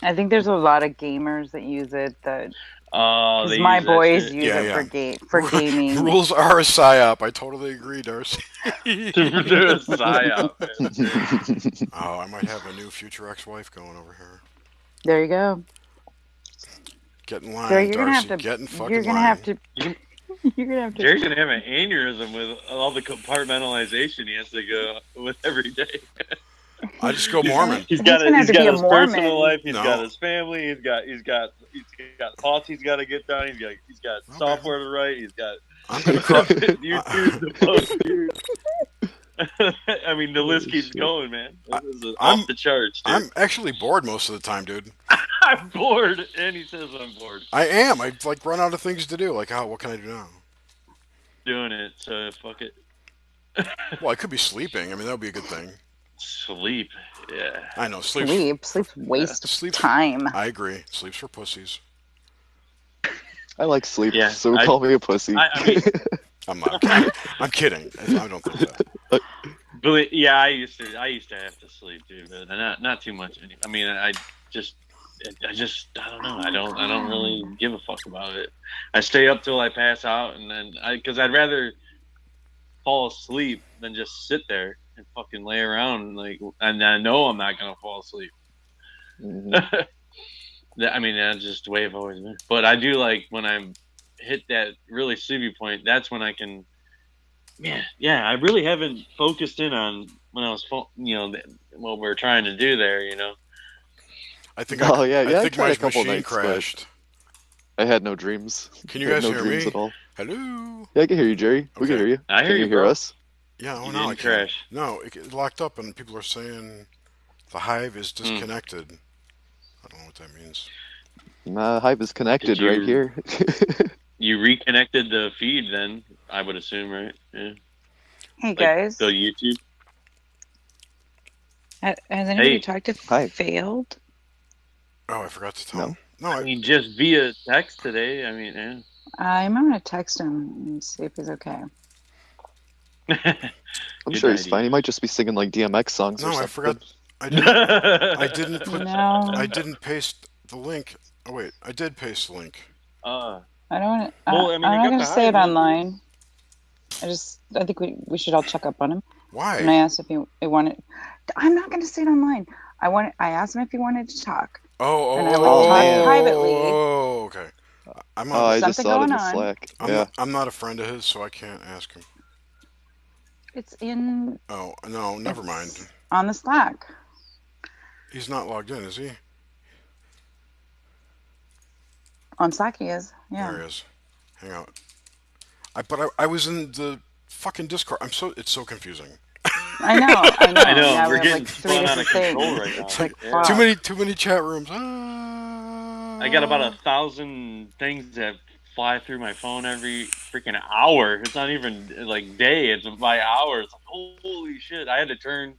I think there's a lot of gamers that use it. That Oh, because they my use that boys shit. use Yeah, it yeah. for gaming. Rules are a psyop. I totally agree, Darcy. They're a psyop, man. Oh, I might have a new future ex-wife going over here. There you go. Get in line, Jerry, you're gonna Darcy. have to. Get in fucking You're gonna line. have to. You're gonna have to. Jerry's gonna have an aneurysm with all the compartmentalization he has to go with every day. I just go Mormon. He's He's got gonna have to be a his personal Mormon. life. He's No. got his family. He's got thoughts he's got to get done. He's got Okay. software to write. He's got I'm gonna cry. YouTube's to post, dude. I mean, the list keeps shit. going, man. This is I'm- off the charts, dude. I'm actually bored most of the time, dude. I'm bored, and he says I'm bored. I am. I like run out of things to do. Like, what can I do now? Doing it, so fuck it. Well, I could be sleeping. I mean, that would be a good thing. Sleep, yeah. I know. Sleep's waste of sleep's- time. I agree. Sleep's for pussies. I like sleep, Yeah, so call me a pussy. I mean, I'm not. I'm kidding. I don't think that. but yeah, I used to have to sleep, dude, but not too much. I mean, I don't know. I don't really give a fuck about it. I stay up till I pass out, and then because I'd rather fall asleep than just sit there and fucking lay around and I know I'm not gonna fall asleep. Mhm. I mean, that's just the way I've always been. But I do like when I hit that really sleepy point. That's when I can. Yeah. I really haven't focused in on when I was, what we're trying to do there. I think. Oh, I I think tried my a couple machine nights, but crashed. I had no dreams. Can you I had guys no hear dreams me? at all. Hello. Yeah, I can hear you, Jerry. We can Okay. hear you. I hear Can you, you hear bro. us? Yeah. Oh You no, I didn't can't. crash. No, it locked up, and people are saying the Hive is disconnected. I don't know what that means. Nah, Hive is connected Did you- right here. You reconnected the feed, then I would assume, right? Yeah. Hey guys, The YouTube. has anybody Hey. talked to Hi. Failed? Oh, I forgot to tell No. him. No, I mean, just via text today. I mean, yeah. I'm gonna text him and see if he's okay. I'm Good sure he's idea. fine. He might just be singing like DMX songs or No, something. I forgot. I didn't put. No, I didn't paste the link. Oh wait, I did paste the link. Uh, I don't. Well, I mean, I'm you not got gonna the say it Hive, online. I think we should all check up on him. And I Why? asked if he wanted. I'm not gonna say it online. I asked him if he wanted to talk. Oh, And I would talk man. privately. Oh, okay. I'm Oh, not. I just Something saw it in going the on. Slack. I'm Yeah. not. I'm not a friend of his, so I can't ask him. It's in. Oh no, never mind. It's on the Slack. He's not logged in, is he? On Slack he is. There Yeah. he is. Hang out. I was in the fucking Discord. It's so confusing. I know. I know, Yeah, we're we have getting like 3 spun out different of control things. right now. It's like, Yeah. fuck. Too many chat rooms. I got about 1,000 things that fly through my phone every freaking hour. It's not even like day; it's by hour. It's like holy shit! I had to turn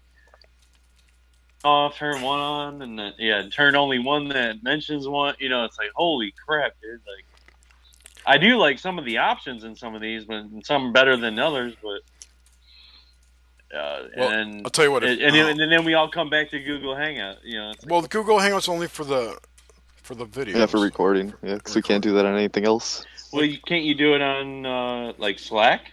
off, turn one on, and then turn only one that mentions one. It's like holy crap, dude! Like I do like some of the options in some of these, but some better than others. But Well, and then I'll tell you what. and then we all come back to Google Hangout. It's like, Well, the Google Hangout's only for the videos. Yeah, for recording. Yeah, because we can't do that on anything else. well, can't you do it on like Slack?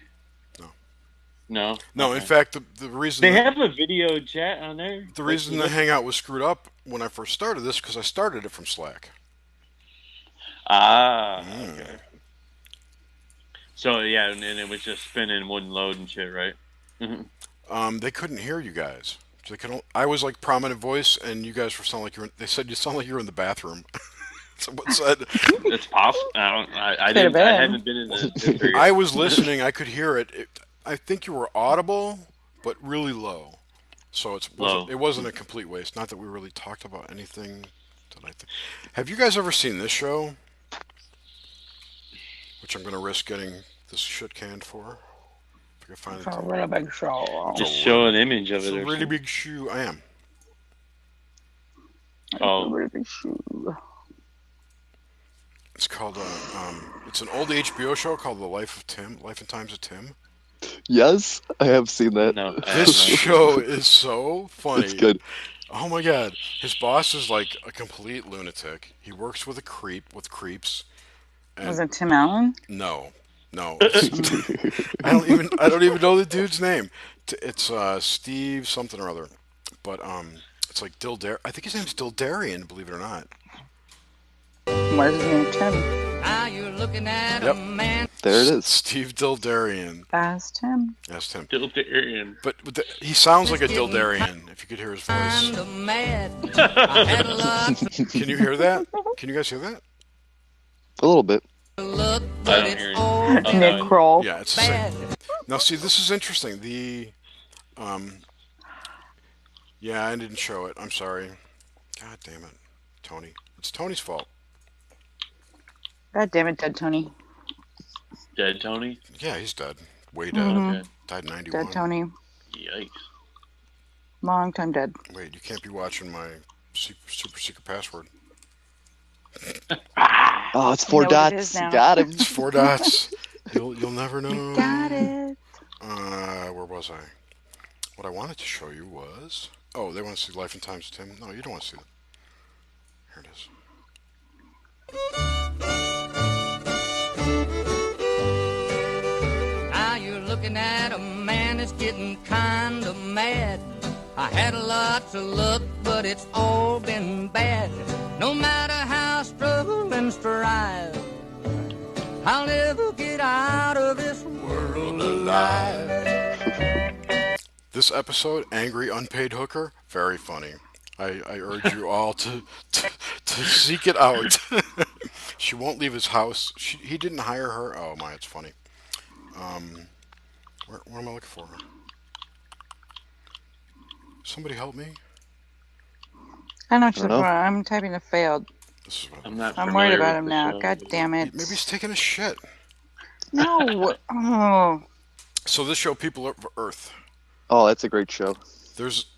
No. No, Okay. in fact, the reason They have a video chat on there. the reason the Hangout was screwed up when I first started this because I started it from Slack. Okay. So yeah, and it was just spinning, wouldn't load and shit, right? They couldn't hear you guys. I was like prominent voice, and you guys were sound like they said you sound like you were in the bathroom. Someone said It's possible. I Could've didn't. I been. haven't been in the. I was listening. I could hear it. I think you were audible, but really low. So Low. it wasn't a complete waste. Not that we really talked about anything. Have you guys ever seen this show? Which I'm going to risk getting this shit canned for. If I can find For a it. really big show. Just show an image of It's it. a or really something. big shoe. I am. Oh, Really big shoe. It's called it's an old HBO show called The Life and Times of Tim. Yes, I have seen that. no. This show is so funny. It's good. Oh my god. His boss is like a complete lunatic. He works with creeps. And Was it Tim Allen? No. I don't even know the dude's name. It's Steve something or other. But it's like I think his name's Dildarian, believe it or not. Where's his name? Tim. Yep. There it is. Steve Dildarian. That's Tim. That's Tim. Dildarian. But he sounds like a Dildarian, if you could hear his voice. Can you hear that? Can you guys hear that? A little bit. I don't hear you. Nick Kroll. Yeah, it's the same. Now, see, this is interesting. Um, yeah, I didn't show it. I'm sorry. God damn it, Tony. It's Tony's fault. God damn it, dead Tony. Dead Tony? Yeah, he's dead. Way dead. Mm-hmm. Okay. Died in Dead 91. Tony. Yikes. Long time dead. Wait, you can't be watching my super secret password. Oh, it's You four know what it dots. is now. Got him. It's 4 dots. You'll never know. You got it. Where was I? What I wanted to show you was. Oh, they want to see Life and Times of Tim. No, you don't want to see that. Here it is. Now you're looking at a man that's getting kind of mad. I had a lot to look, but it's all been bad. No matter how I struggle and strive, I'll never get out of this world alive. This episode, Angry Unpaid Hooker, very funny. I urge you all to seek it out. She won't leave his house. He didn't hire her. Oh my, it's funny. What am I looking for? Somebody help me. I know I don't know. I'm typing a failed. This is what I'm not I'm worried familiar about with him the now. show. God damn it. Maybe he's taking a shit. No. Oh. So this show, People of Earth. Oh, that's a great show.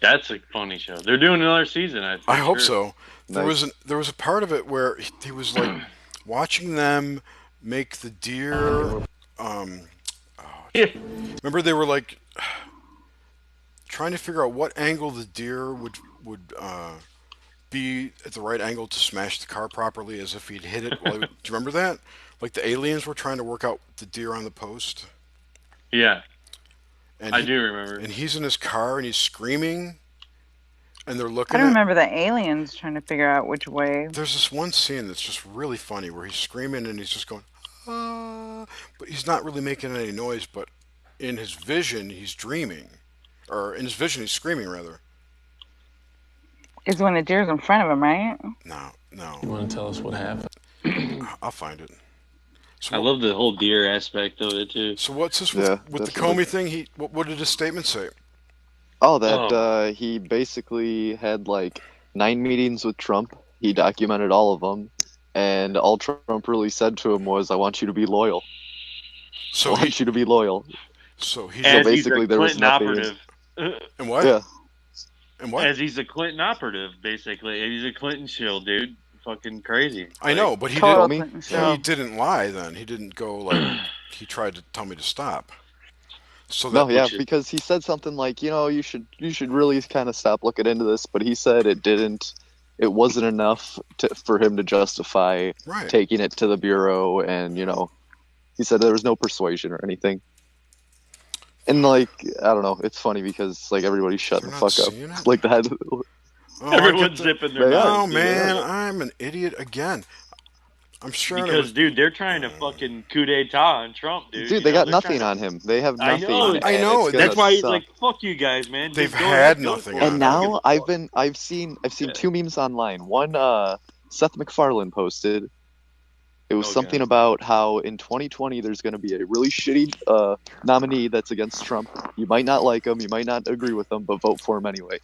That's a funny show. They're doing another season, I think. I hope so. Nice. There was a part of it where he was like watching them make the deer. Remember they were like trying to figure out what angle the deer would be at the right angle to smash the car properly, as if he'd hit it. Do you remember that? Like the aliens were trying to work out the deer on the post. Yeah, And I do remember. And he's in his car and he's screaming, and they're I looking. don't remember the aliens trying to figure out which way. There's this one scene that's just really funny where he's screaming and he's just going, ah, but he's not really making any noise. But in his vision, he's dreaming, or in his vision, he's screaming rather. Is when the deer's in front of him, right? No. You want to tell us what happened? I'll find it. So I love the whole deer aspect of it too. So what's this with, Yeah, with the definitely. Comey thing? What did his statement say? Oh, that he basically had like 9 meetings with Trump. He documented all of them, and all Trump really said to him was, "I want you to be loyal. So I want you to be loyal." So he's As basically he's a there was Clinton nothing. operative. And what? Yeah. And what? As he's a Clinton operative, basically. He's a Clinton shield, dude. Fucking crazy. I know, but he Total didn't. Clinton show. He didn't lie. Then he didn't go like he tried to tell me to stop. So that No, yeah, which is- because he said something like, you should really kind of stop looking into this, but he said it wasn't enough for him to justify right. taking it to the bureau, and he said there was no persuasion or anything. And like, I don't know, it's funny because like everybody's shutting the They're not fuck up. seeing it? Like the head. Oh, I Everyone's get the- zipping their They are. Oh mouths. man, I'm an idiot again. I'm sure. Because, dude, they're trying to fucking coup d'etat on Trump, dude. Dude, they got nothing on him. They have I nothing. know. and I know. it's gonna That's why he's suck. like, "Fuck you guys, man." They've Just go had ahead, go nothing for it. on And now I've seen two memes online. One Seth MacFarlane posted. It was Okay. something about how in 2020 there's going to be a really shitty nominee that's against Trump. You might not like him, you might not agree with him, but vote for him anyway.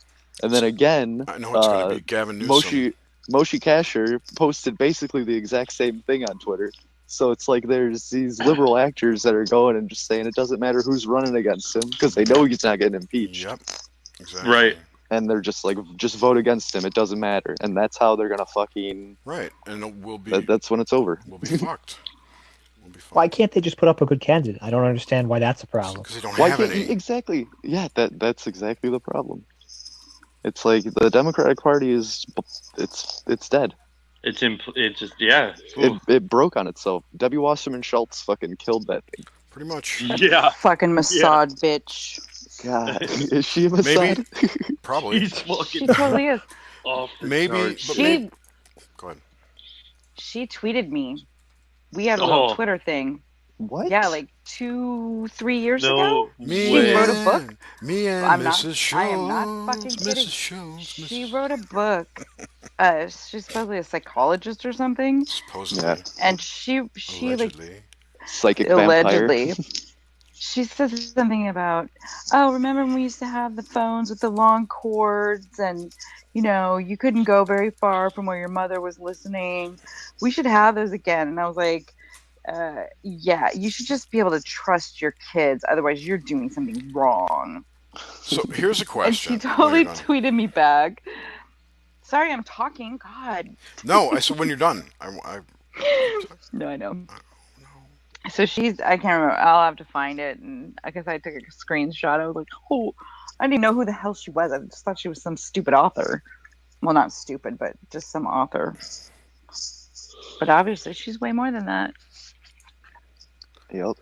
And then again, I know it's going to be Gavin Newsom. Moshe Kasher posted basically the exact same thing on Twitter. So it's like there's these liberal actors that are going and just saying it doesn't matter who's running against him because they know he's not getting impeached. Yep. Exactly. Right. And they're just like, just vote against him. It doesn't matter. And that's how they're gonna fucking. Right, and we'll be. That's when it's over. We'll be fucked. We'll be fucked. Why can't they just put up a good candidate? I don't understand why that's a problem. Because they don't Why have can't any. exactly? Yeah, that's exactly the problem. It's like the Democratic Party is, it's dead. It's just yeah. It broke on itself. Debbie Wasserman Schultz fucking killed that thing. Pretty much. Yeah. Fucking Mossad bitch. God, is she a Mossad? Maybe. Probably. He's fucking She totally is. off the Maybe. charts. But She maybe. Go ahead. she tweeted me. We had a little Oh. Twitter thing. What? Yeah, like 2-3 years No ago. Me She wrote a and- book. Me and I'm Mrs. not. Schultz. I am not fucking kidding. Mrs. Schultz. She wrote a book. She's supposedly a psychologist or something, Supposedly. Yeah. and she like Allegedly. Psychic allegedly. vampire. she says something about, oh, remember when we used to have the phones with the long cords and, you know, you couldn't go very far from where your mother was listening. We should have those again. And I was like, yeah, you should just be able to trust your kids. Otherwise, you're doing something wrong. So here's a question. And she totally tweeted me back. Sorry, I'm talking. God. No, I said when you're done. No, I know. So I can't remember. I'll have to find it. And I guess I took a screenshot. I was like, oh, I didn't even know who the hell she was. I just thought she was some stupid author. Well, not stupid, but just some author. But obviously, she's way more than that. Yep.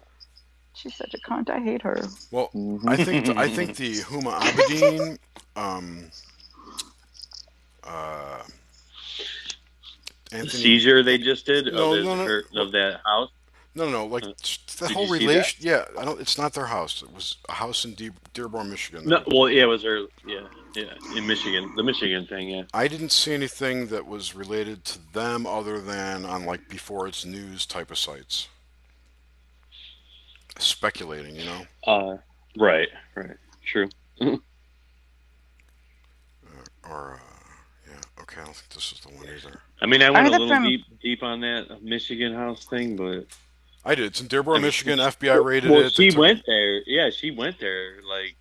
She's such a cunt. I hate her. Well, I think the Huma Abedin, the seizure they just did of that house. No, like the whole relation. Yeah, I don't. It's not their house. It was a house in Dearborn, Michigan. No, well, yeah, it was her. Yeah, in Michigan, the Michigan thing. Yeah, I didn't see anything that was related to them other than on like before it's news type of sites. Speculating, you know. Right, true. Yeah, okay. I don't think this is the one either. I mean, I went a little deep on that Michigan house thing, but I did. It's in Dearborn, Michigan. FBI raided it. She went there. Yeah, she went there like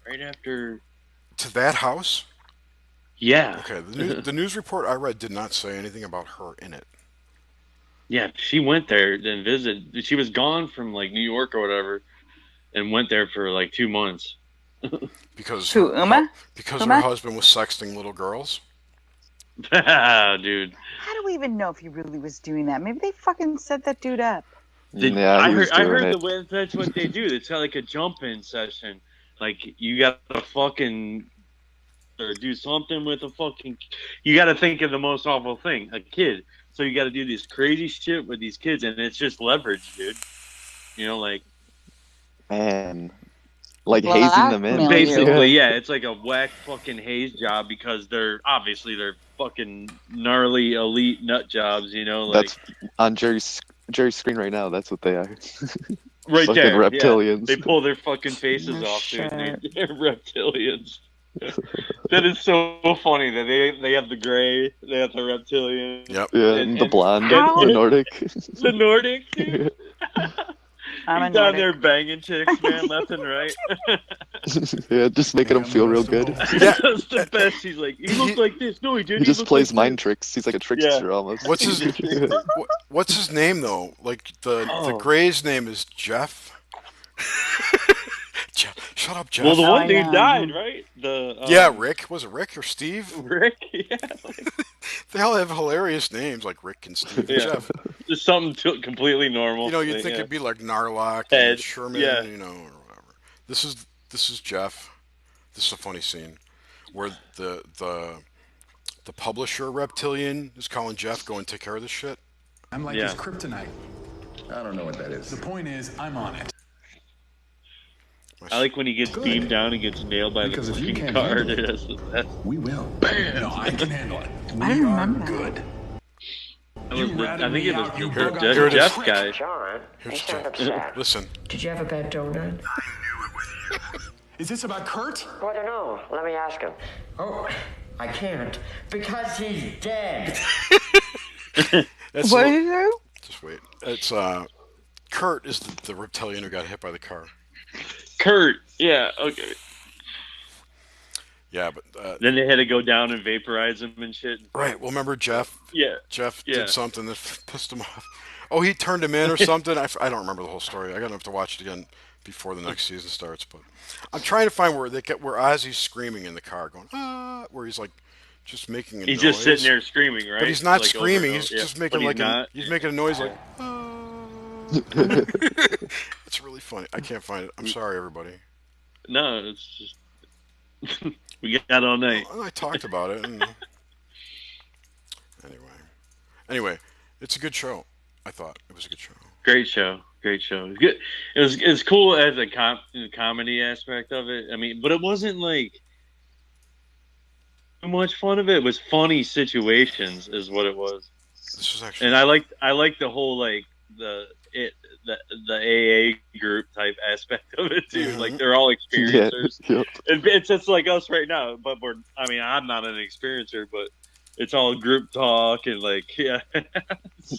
right after to that house. Yeah. Okay. The news report I read did not say anything about her in it. Yeah, she went there and visited. She was gone from like New York or whatever, and went there for like 2 months. Because Uma? Because her husband was sexting little girls. Dude. How do we even know if he really was doing that? Maybe they fucking set that dude up. I heard that's what they do. It's like a jump-in session. Like you got to fucking or do something with a fucking. You got to think of the most awful thing, a kid. So you got to do this crazy shit with these kids, and it's just leverage, dude. You know, like man, like hazing them in. Basically, yeah, it's like a whack fucking haze job because they're fucking gnarly elite nut jobs. You know, like that's on Jerry's screen right now. That's what they are. Right fucking there, reptilians. Yeah. They pull their fucking faces off, dude. They're reptilians. That is so funny that they have the gray, they have the reptilian. Yep. Yeah, and the blonde, the Nordic. The Nordic, dude. I'm down there banging chicks, man, left and right. Yeah, just making them feel real good. Yeah. That's the best. He's like, he looks like this. No, he didn't. He just plays mind tricks. He's like a trickster almost. What's his name though? Like the Gray's name is Jeff. Shut up, Jeff. Well, the one dude died, right? Yeah, Rick. Was it Rick or Steve? Rick, yeah. They all have hilarious names like Rick and Steve and Jeff. Just something completely normal. You know, you'd think it'd be like Narlock and Sherman, you know, or whatever. This is Jeff. This is a funny scene where the publisher reptilian is calling Jeff, go and take care of this shit. I'm like his kryptonite. I don't know what that is. The point is, I'm on it. I like when he gets beamed down and gets nailed by the fucking car. We will. Bam! No, I can handle it. I don't remember good. I think it was Jeff's guy. John, you Here's sound Jeff. upset. Listen. Did you have a bad donut? Is this about Kurt? Oh, I don't know. Let me ask him. Oh, I can't. Because he's dead. What did you do? Just wait. It's Kurt is the reptilian who got hit by the car. Kurt, yeah, okay. Yeah, but then they had to go down and vaporize him and shit. Right. Well, remember Jeff? Yeah. Jeff did something that pissed him off. Oh, he turned him in or something. I don't remember the whole story. I gotta have to watch it again before the next season starts. But I'm trying to find where Ozzy's screaming in the car, going where he's like just making a noise. He's just sitting there screaming, right? But he's not like screaming. He's just making he's making a noise like. It's really funny. I can't find it. I'm sorry, everybody. No, it's just we got all night. Well, I talked about it. And... Anyway, it's a good show. I thought it was a good show. Great show. Good. It was cool as a comedy aspect of it. I mean, but it wasn't like too much fun of it. It was funny situations, is what it was. This was actually, and I liked the whole like the the AA group type aspect of it too. Mhm. Like they're all Yeah. experiencers. Yep. It's just like us right now, but I'm not an experiencer, but it's all group talk and like it's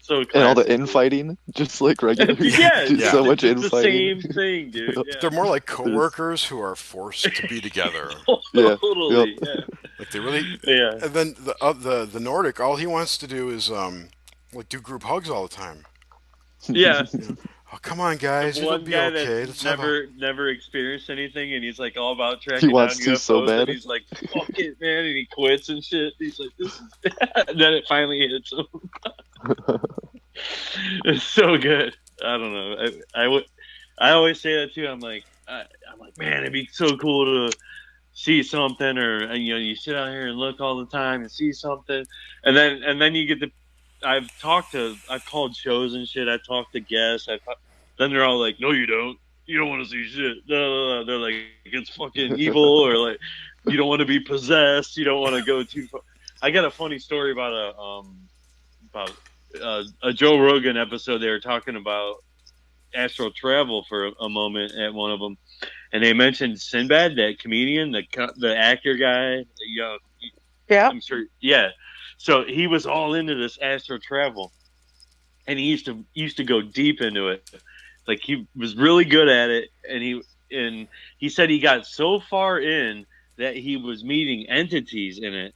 so And all the classic. infighting, just like regular. Yeah, Just so much it's the infighting. same thing, dude. Yep. Yeah. They're more like coworkers who are forced to be together. Yeah. Totally. Yep. Yeah. Like they really. Yeah. And then the Nordic, all he wants to do is like do group hugs all the time. Yeah. Oh, come on, guys, The it'll one be guy okay. that Let's have a. never experienced anything, and he's like all about He tracking down wants to UFOs, so bad. and he's like, "Fuck it, man," and he quits and shit. He's like, "This is," and then it finally hits him. It's so good. I don't know. I always say that too. I'm like, man, it'd be so cool to see something, or you sit out here and look all the time and see something, and then you get the. I've called shows and shit. I talked to guests. Then they're all like, "No, you don't. You don't want to see shit." No. They're like, "It's fucking evil," or like, "You don't want to be possessed. You don't want to go too far." I got a funny story about a Joe Rogan episode. They were talking about astral travel for a moment at one of them, and they mentioned Sinbad, that comedian, the actor guy. Yeah. I'm sure. Yeah. So he was all into this astral travel, and he used to go deep into it. Like he was really good at it, and he said he got so far in that he was meeting entities in it,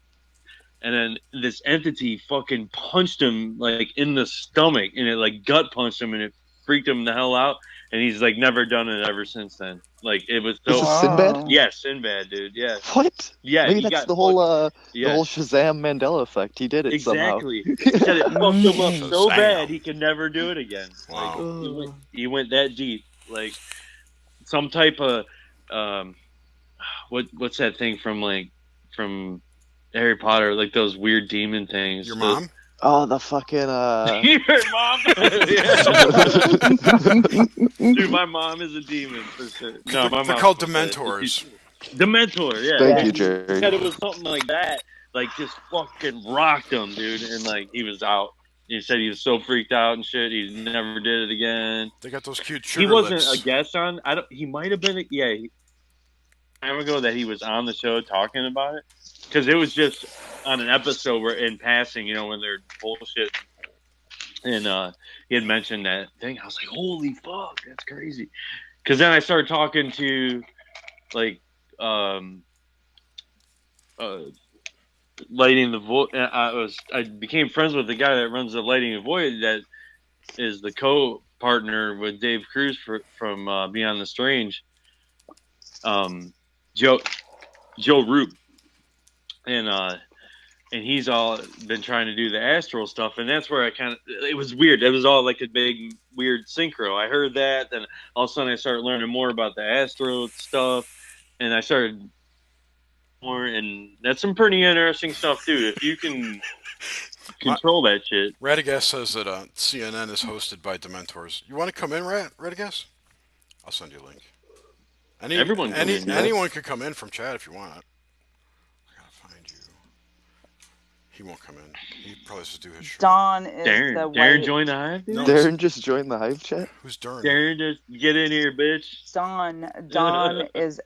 and then this entity fucking punched him like in the stomach, and it like gut punched him, and it freaked him the hell out, and he's like never done it ever since then. Like it was This so is Sinbad? yeah, Sinbad, dude. Yeah, What? yeah. Maybe he that's got the whole yeah. the whole Shazam Mandela effect. He did it Exactly. somehow. He said it fucked him up so Shazam. bad he could never do it again. Like Wow. he went that deep. Like some type of what's that thing from Harry Potter? Like those weird demon things. Your mom? Oh, the fucking Your mom. Dude, my mom is a demon for sure. No, my They're mom's called so Dementors. Dementor, yeah. Thank you, He Jerry. said it was something like that. Like just fucking rocked him, dude, and like he was out. He said he was so freaked out and shit. He never did it again. They got those cute sugar He wasn't lips. a guest on. He might have been. Time ago that he was on the show talking about it, because it was just on an episode where in passing, when they're bullshit, and he had mentioned that thing. I was like, holy fuck, that's crazy. Because then I started talking to like Lighting the Void. I became friends with the guy that runs the Lighting the Void, that is the co-partner with Dave Cruz from Beyond the Strange. Joe Roop, and he's all been trying to do the astral stuff, and that's where it was weird. It was all like a big weird synchro. I heard that, then all of a sudden I started learning more about the astral stuff, and I started more, and that's some pretty interesting stuff too. If you can control that shit. Radagast says that CNN is hosted by Dementors. You want to come in, Radagast? I'll send you a link. Everyone can in, anyone could come in from chat if you want. I gotta find you. He won't come in. He probably has to do his show. Dawn is Darren, the Darren white. joined the hive. No, Darren just joined the Hive chat. Who's Darren? Darren, just get in here, bitch. Dawn is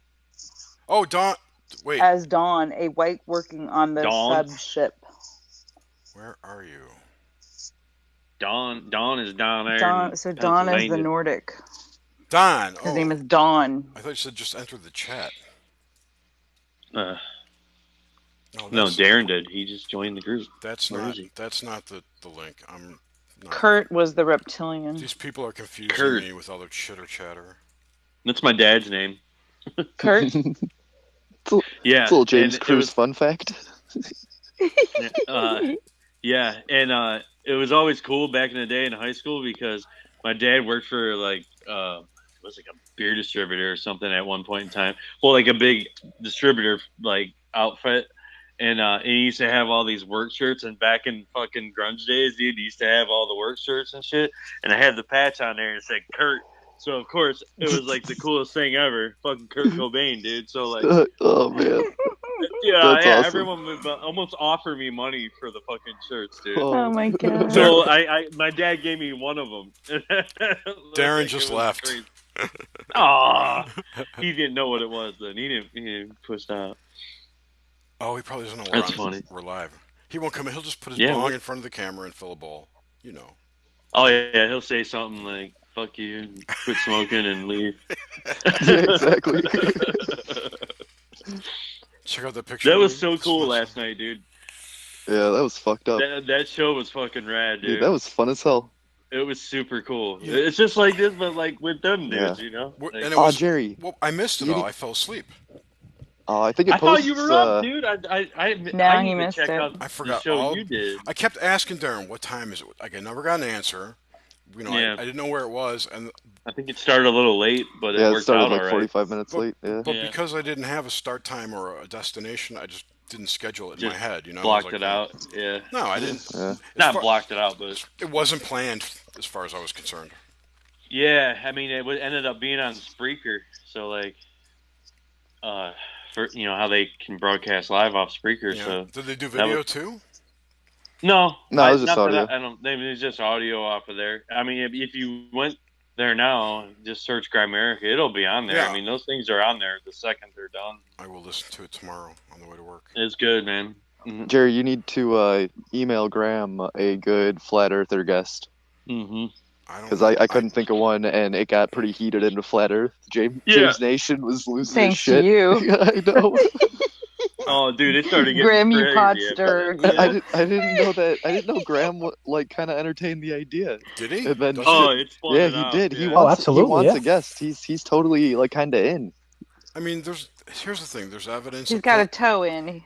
Oh, Dawn. Wait. as Dawn, a white working on the Dawn? sub ship. Where are you? Dawn is down there. Dawn is the Nordic. Don. His name is Dawn. I thought you said just enter the chat. No, Darren did. He just joined the group. That's Where not. is he? That's not the link. I'm not. Kurt was the reptilian. These people are confusing Kurt. me with all their chitter chatter. That's my dad's name. Kurt? Yeah. It's a little James and Cruz fun fact. Yeah, and it was always cool back in the day in high school because my dad worked for it was like a beer distributor or something at one point in time. Well, like a big distributor like outfit, and he used to have all these work shirts. And back in fucking grunge days, dude, he used to have all the work shirts and shit. And I had the patch on there and it said Kurt. So of course it was like the coolest thing ever, fucking Kurt Cobain, dude. So like, Oh man. Yeah, That's yeah. awesome. Everyone would almost offer me money for the fucking shirts, dude. Oh my god. So my dad gave me one of them. Darren just left. Aw, he didn't know what it was then. He didn't push out. Oh, he probably doesn't know That's funny. we're live. He won't come in. He'll just put his Yeah, bong what- in front of the camera and fill a bowl. You know. Oh yeah, he'll say something like "fuck you," and quit smoking, and leave. Yeah, exactly. Check out the picture. That was so cool last night, dude. Yeah, that was fucked up. That show was fucking rad, dude. Dude, that was fun as hell. It was super cool. Yeah. It's just like this, but like with them dudes, Yeah. you know. Like, And it was, Jerry. Well, I missed it You all. need- I fell asleep. I think it I posts. thought you were up, dude. I No, need he to missed check it. out I the forgot show all. you did. I kept asking Darren, "What time is it?" Like I never got an answer. You know, Yeah. I didn't know where it was, and I think it started a little late, but it Yeah, it worked started out like all right. 45 minutes late. Yeah. but Yeah. because I didn't have a start time or a destination, I just didn't schedule it in my Just head. You know, I was blocked like, it out. Yeah. No, I didn't. Yeah. Not far- blocked it out, but It wasn't planned as far as I was concerned. yeah. I mean, ended up being on Spreaker, so like, for how they can broadcast live off Spreaker. Yeah. So Did they do that video was- too? no, No, it was just not that audio. I don't. It was just audio off of there. I mean, if you went there now, just search Grimerica, it'll be on there. Yeah. I mean, those things are on there the second they're done. I will listen to it tomorrow on the way to work. It's good, man. Mm-hmm. Jerry, you need to email Graham a good flat earther guest. Mm-hmm. Because I couldn't think of one, and it got pretty heated into flat Earth. James Nation was losing his Thanks shit. to you. I know. Oh, dude, it started getting Graham, you crazy. podster. I didn't know that. I didn't know Graham like kind of entertained the idea. Did he? And then, It spun yeah, it he out, did. yeah. He Oh, wants, absolutely, he wants yeah. a guest. He's totally like kind of in. I mean, here's the thing. There's evidence. He's that got a toe in.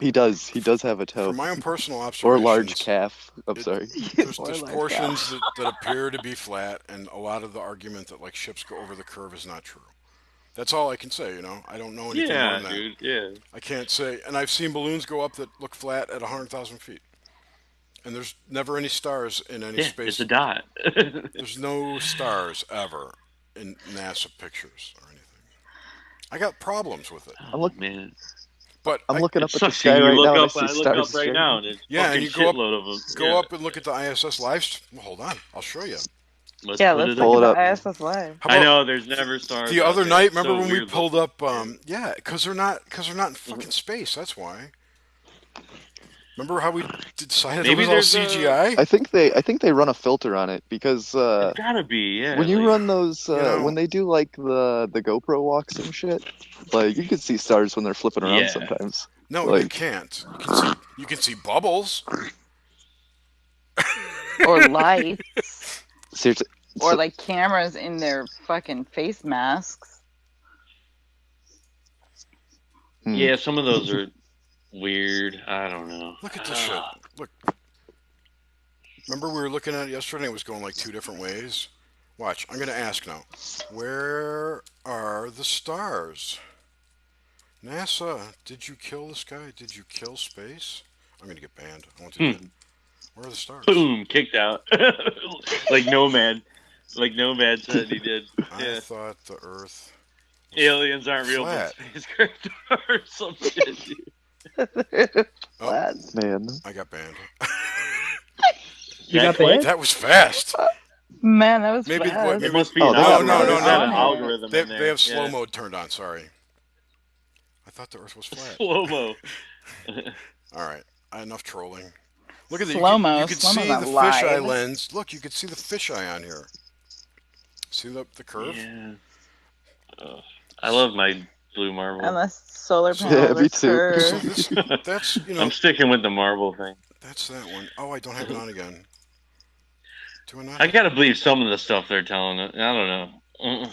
He does have a toe. From my own personal Or observations, large calf. I'm sorry. There's Or large portions that appear to be flat, and a lot of the argument that like ships go over the curve is not true. That's all I can say. You know, I don't know anything more Yeah, than that. dude. Yeah. I can't say, and I've seen balloons go up that look flat at 100,000 feet, and there's never any stars in any Yeah, space. it's a dot. There's no stars ever in NASA pictures or anything. I got problems with it. Oh, man. But I'm looking up It at the sucks. sky You right look now, and I up, see I look stars. up right Jerry. now, and it's Yeah, fucking and you go up, shitload of them. go up and look at the ISS live. Well, hold on, I'll show you. Let's Yeah, put let's it look up. at the ISS live. How I about know there's never stars. the out other there. night? It's Remember so when we weird pulled looking. up? Yeah, because they're not in fucking space. That's why. Remember how we decided Maybe it was all there's CGI? I think they run a filter on it because It's gotta be, yeah. when you like- run those know- when they do like the GoPro walks and shit, like you can see stars when they're flipping around Yeah. sometimes. No, you like- can't. You can see bubbles. Or lights. Seriously. Or like cameras in their fucking face masks. Yeah, some of those are weird. I don't know. Look at this shit. Look. Remember we were looking at it yesterday and it was going like two different ways? Watch, I'm going to ask now. Where are the stars? NASA, did you kill this guy? Did you kill space? I'm going to get banned. I want to do that. Where are the stars? Boom, kicked out. Like Nomad. Like Nomad said he did. I Yeah. thought the Earth... Aliens aren't real, flat. but spacecraft are or some shit, dude. Oh, Man. I got banned. You got quick? banned? That was fast. Man, that was Maybe, fast. what, maybe It must be Oh, an they got algorithm. no, no, It's got an no. algorithm They, in there. they have slow Yeah. mode turned on, sorry. I thought the Earth was flat. Slow-mo. All right, enough trolling. Look at Slow-mo. You can Slow-mo's see not the live. fisheye lens. Look, you can see the fisheye on here. See the curve? Yeah. I love my blue marble. Unless solar So- panels Yeah, me are too. So curved. that's I'm sticking with the marble thing. that's that one. Oh, I don't have it on again. Do I not? I gotta believe some of the stuff they're telling us. I don't know.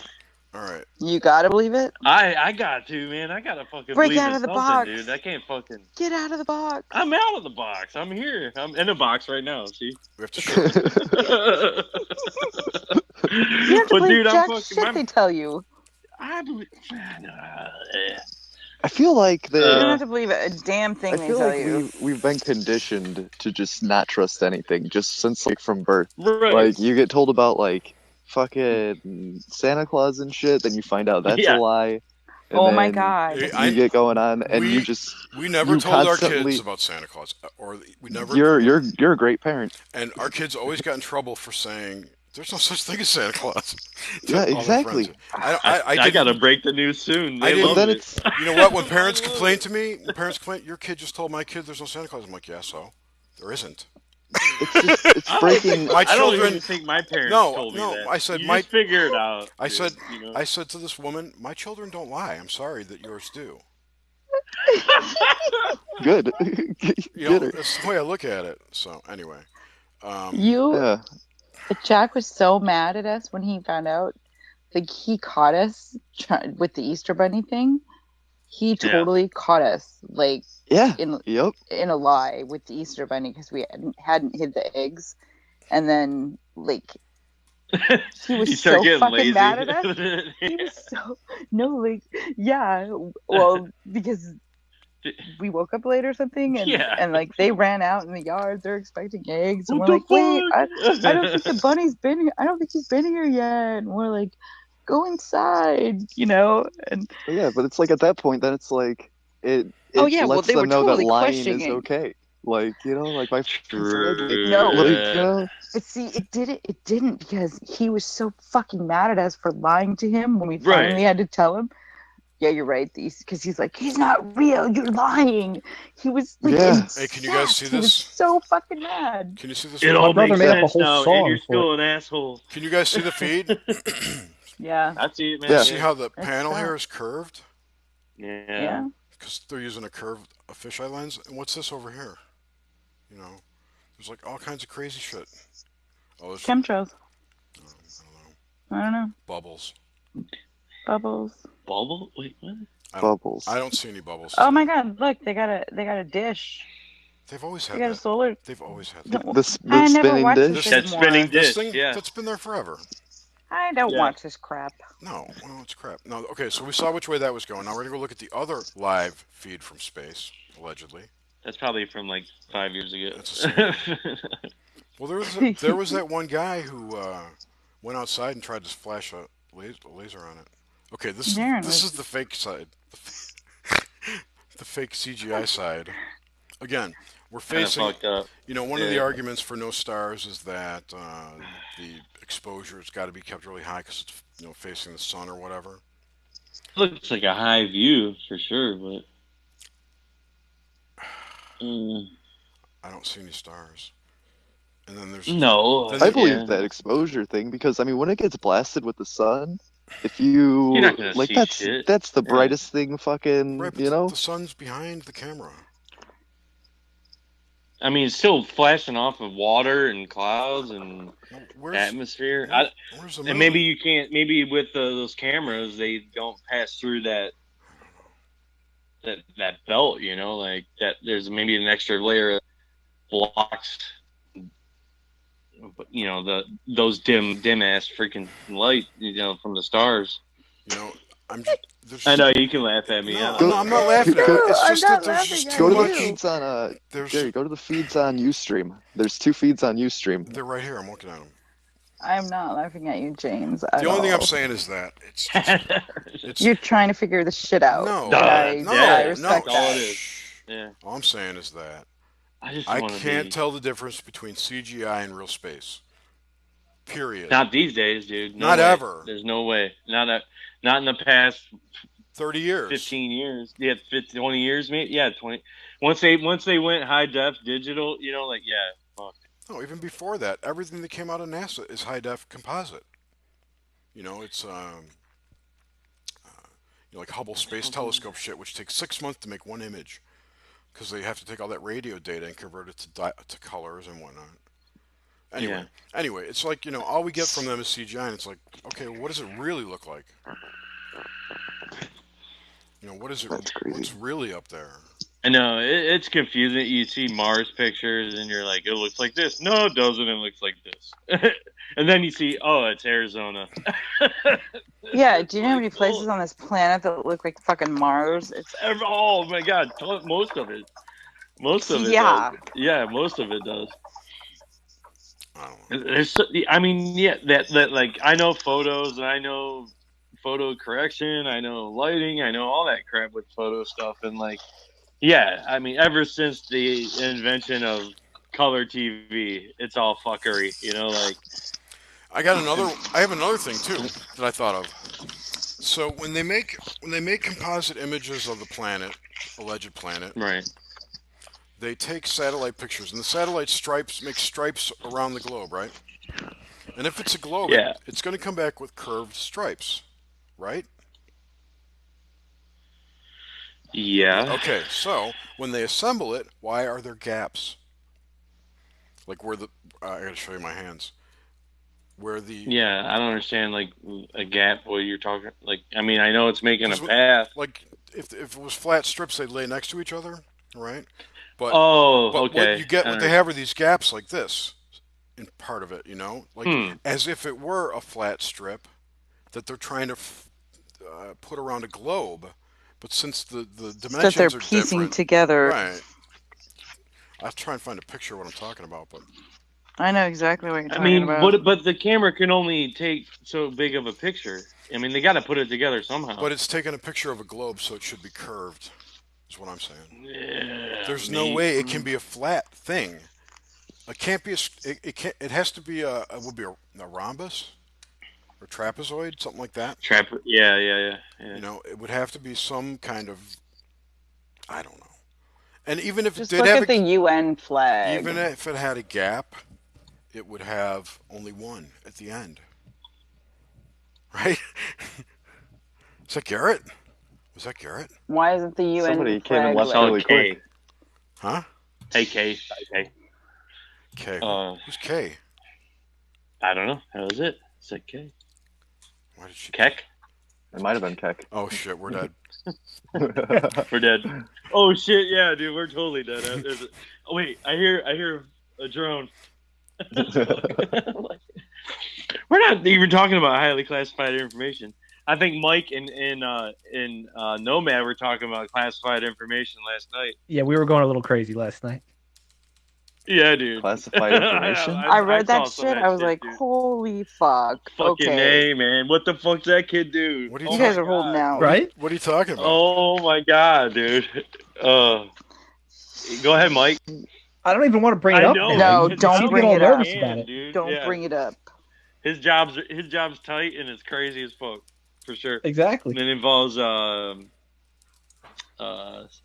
All right. You gotta believe it? I got to, man. I gotta fucking Break believe out in of the something, box. dude. I can't fucking. Get out of the box. I'm out of the box. I'm here. I'm in a box right now. See. We have to show it. You have to But believe dude, I'm jack fucking. shit they tell you. I believe. I feel like You don't the have to believe a damn thing I they feel tell like you. we've been conditioned to just not trust anything just since like from birth. Right. Like you get told about like fucking Santa Claus and shit, then you find out that's Yeah. a lie. and Oh my then God. you get going on, and we never you told our constantly. kids about Santa Claus, or we never. You're a great parent. And our kids always got in trouble for saying there's no such thing as Santa Claus. Yeah, all their exactly. friends. I gotta break the news soon. They love then it. it's You know what? When parents complain to me, your kid just told my kid there's no Santa Claus. I'm like, yeah, so there isn't. it's breaking. My I don't children. even think my parents No, told me no. that. I said you my. just figure it out. I said. You know? I said to this woman, my children don't lie. I'm sorry that yours do. Good. You know, that's the way I look at it. So anyway, Yeah. Jack was so mad at us when he found out. Like, he caught us with the Easter Bunny thing. He totally caught us, like, in a lie with the Easter Bunny, because we hadn't hid the eggs, and then like he was so fucking lazy. mad at us. He was so well, because we woke up late or something, and like they ran out in the yard. They're expecting eggs, and we're like, wait, I don't think the bunny's been here. I don't think he's been here yet. And we're like, go inside, you know. And yeah, but it's like at that point, then it's like it lets they them were know totally that lying questioning is it. okay. Like, you know, like my friend said, like, no, like, you know. But see, it didn't, because he was so fucking mad at us for lying to him when we finally had to tell him. Yeah, you're right. Because he's like, he's not real. You're lying. He was like, Hey, can you guys see this? He was so fucking mad. Can you see this? It all makes sense now, and you're still an asshole. Can you guys see the feed? Yeah, I see it, man. You see how the panel here is curved? Yeah. Because they're using a fisheye lens. And what's this over here? You know, there's like all kinds of crazy shit. Oh, there's chemtrails. I don't know. Bubbles. Bubble? Wait, what? Bubbles. I don't see any bubbles. Oh my God! Look, they got a dish. They've always had they got a solar. They've always had that. I never spinning watched dish. this anymore. Spinning dish. This thing, yeah, that's been there forever. I don't watch this crap. No, well, it's crap. No, okay, so we saw which way that was going. Now we're gonna go look at the other live feed from space, allegedly. That's probably from like 5 years ago. That's well, there was that one guy who went outside and tried to flash a laser on it. Okay, this is the fake side, the fake CGI side. Again, we're facing. You know, one of the arguments for no stars is that the exposure's got to be kept really high because it's facing the sun or whatever. It looks like a high view for sure, but I don't see any stars. And then there's I believe that exposure thing, because I mean, when it gets blasted with the sun, if you're not gonna like see that's the brightest thing, fucking, right, you know. The sun's behind the camera. I mean, it's still flashing off of water and clouds and atmosphere. And maybe you can't. Maybe with those cameras, they don't pass through that belt. You know, like that. There's maybe an extra layer of blocks. You know, those dim ass freaking light. You know, from the stars. You know, I know you can laugh at me. No, I'm not laughing at it. It's just that there's just too much. Go to the feeds on Jerry, go to the feeds on Ustream. There's 2 feeds on Ustream. They're right here. I'm looking at them. I'm not laughing at you, James. The only thing I'm saying is that it's you're trying to figure this shit out. No, I respect that. All it is. Yeah. All I'm saying is that I can't tell the difference between CGI and real space. Period. Not these days, dude. Not ever. There's no way. Not in the past 30 years. 15 years. Yeah, 20 years, maybe. Yeah, 20. Once they went high def digital, you know, like fuck. No, even before that, everything that came out of NASA is high def composite. You know, it's like Hubble Space Telescope shit, which takes 6 months to make one image, because they have to take all that radio data and convert it to colors and whatnot. Anyway, it's like, all we get from them is CGI, and it's like, okay, well, what does it really look like? What is it? What's really up there? I know it's confusing. You see Mars pictures, and you're like, it looks like this. No, it doesn't. It looks like this. And then you see, oh, it's Arizona. Yeah, do you know how many places on this planet that look like fucking Mars? Oh my god, most of it. Most of it. Yeah. Does. Yeah, most of it does. I mean, that like I know photos and I know photo correction. I know lighting. I know all that crap with photo stuff. And like, yeah, I mean, ever since the invention of color TV, it's all fuckery. You know, like I have another thing too that I thought of. So when they make composite images of the planet, alleged planet, right. they take satellite pictures, and the satellite makes stripes around the globe, right? And if it's a globe, Yeah. it's going to come back with curved stripes, right? Yeah. Okay, so when they assemble it, why are there gaps? Like where the I got to show you my hands. Where the Yeah, I don't understand like a gap. What you're talking? Like, I mean, I know it's making a 'cause path. like if it was flat strips, they'd lay next to each other, right? But Oh, what okay. you get, what they have are these gaps like this in part of it, you know, like as if it were a flat strip that they're trying to put around a globe. But since the dimensions that they're are piecing different, together. right? I'll try and find a picture of what I'm talking about, but I know exactly what you're talking I mean, about. but the camera can only take so big of a picture. I mean, they got to put it together somehow. But it's taking a picture of a globe, so it should be curved. Is what I'm saying. Yeah, There's no way it can be a flat thing. It can't be it can't. It has to be it would be a rhombus or trapezoid, something like that. Yeah. You know, it would have to be some kind of, I don't know. And even if Just it did look have at the UN flag. even if it had a gap, it would have only one at the end. Right? Is that Garrett? Was that Garrett? Why isn't the UN Somebody flag came and left lit? really quick. Huh? Hey, K. K. Uh, Who's K? I don't know. How is it? Is it K? Why did she? Keck? It might have been Keck. Oh shit, we're dead. We're dead. Oh shit, yeah, dude, we're totally dead. Oh wait, I hear a drone. We're not even talking about highly classified information. I think Mike and Nomad were talking about classified information last night. Yeah, we were going a little crazy last night. Yeah, dude. Classified information? I read that saw some shit. of I was like, dude. holy fuck. Fucking Okay. A, man. What the fuck's that kid do? What are You guys are holding out. Right? What are you talking about? Oh my god, dude. Go ahead, Mike. I don't even want to bring it up. know. Now. No, You don't seem bring all it up. nervous about it. Dude. Don't Yeah. bring it up. His job's tight and it's crazy as fuck, for sure. Exactly. And it involves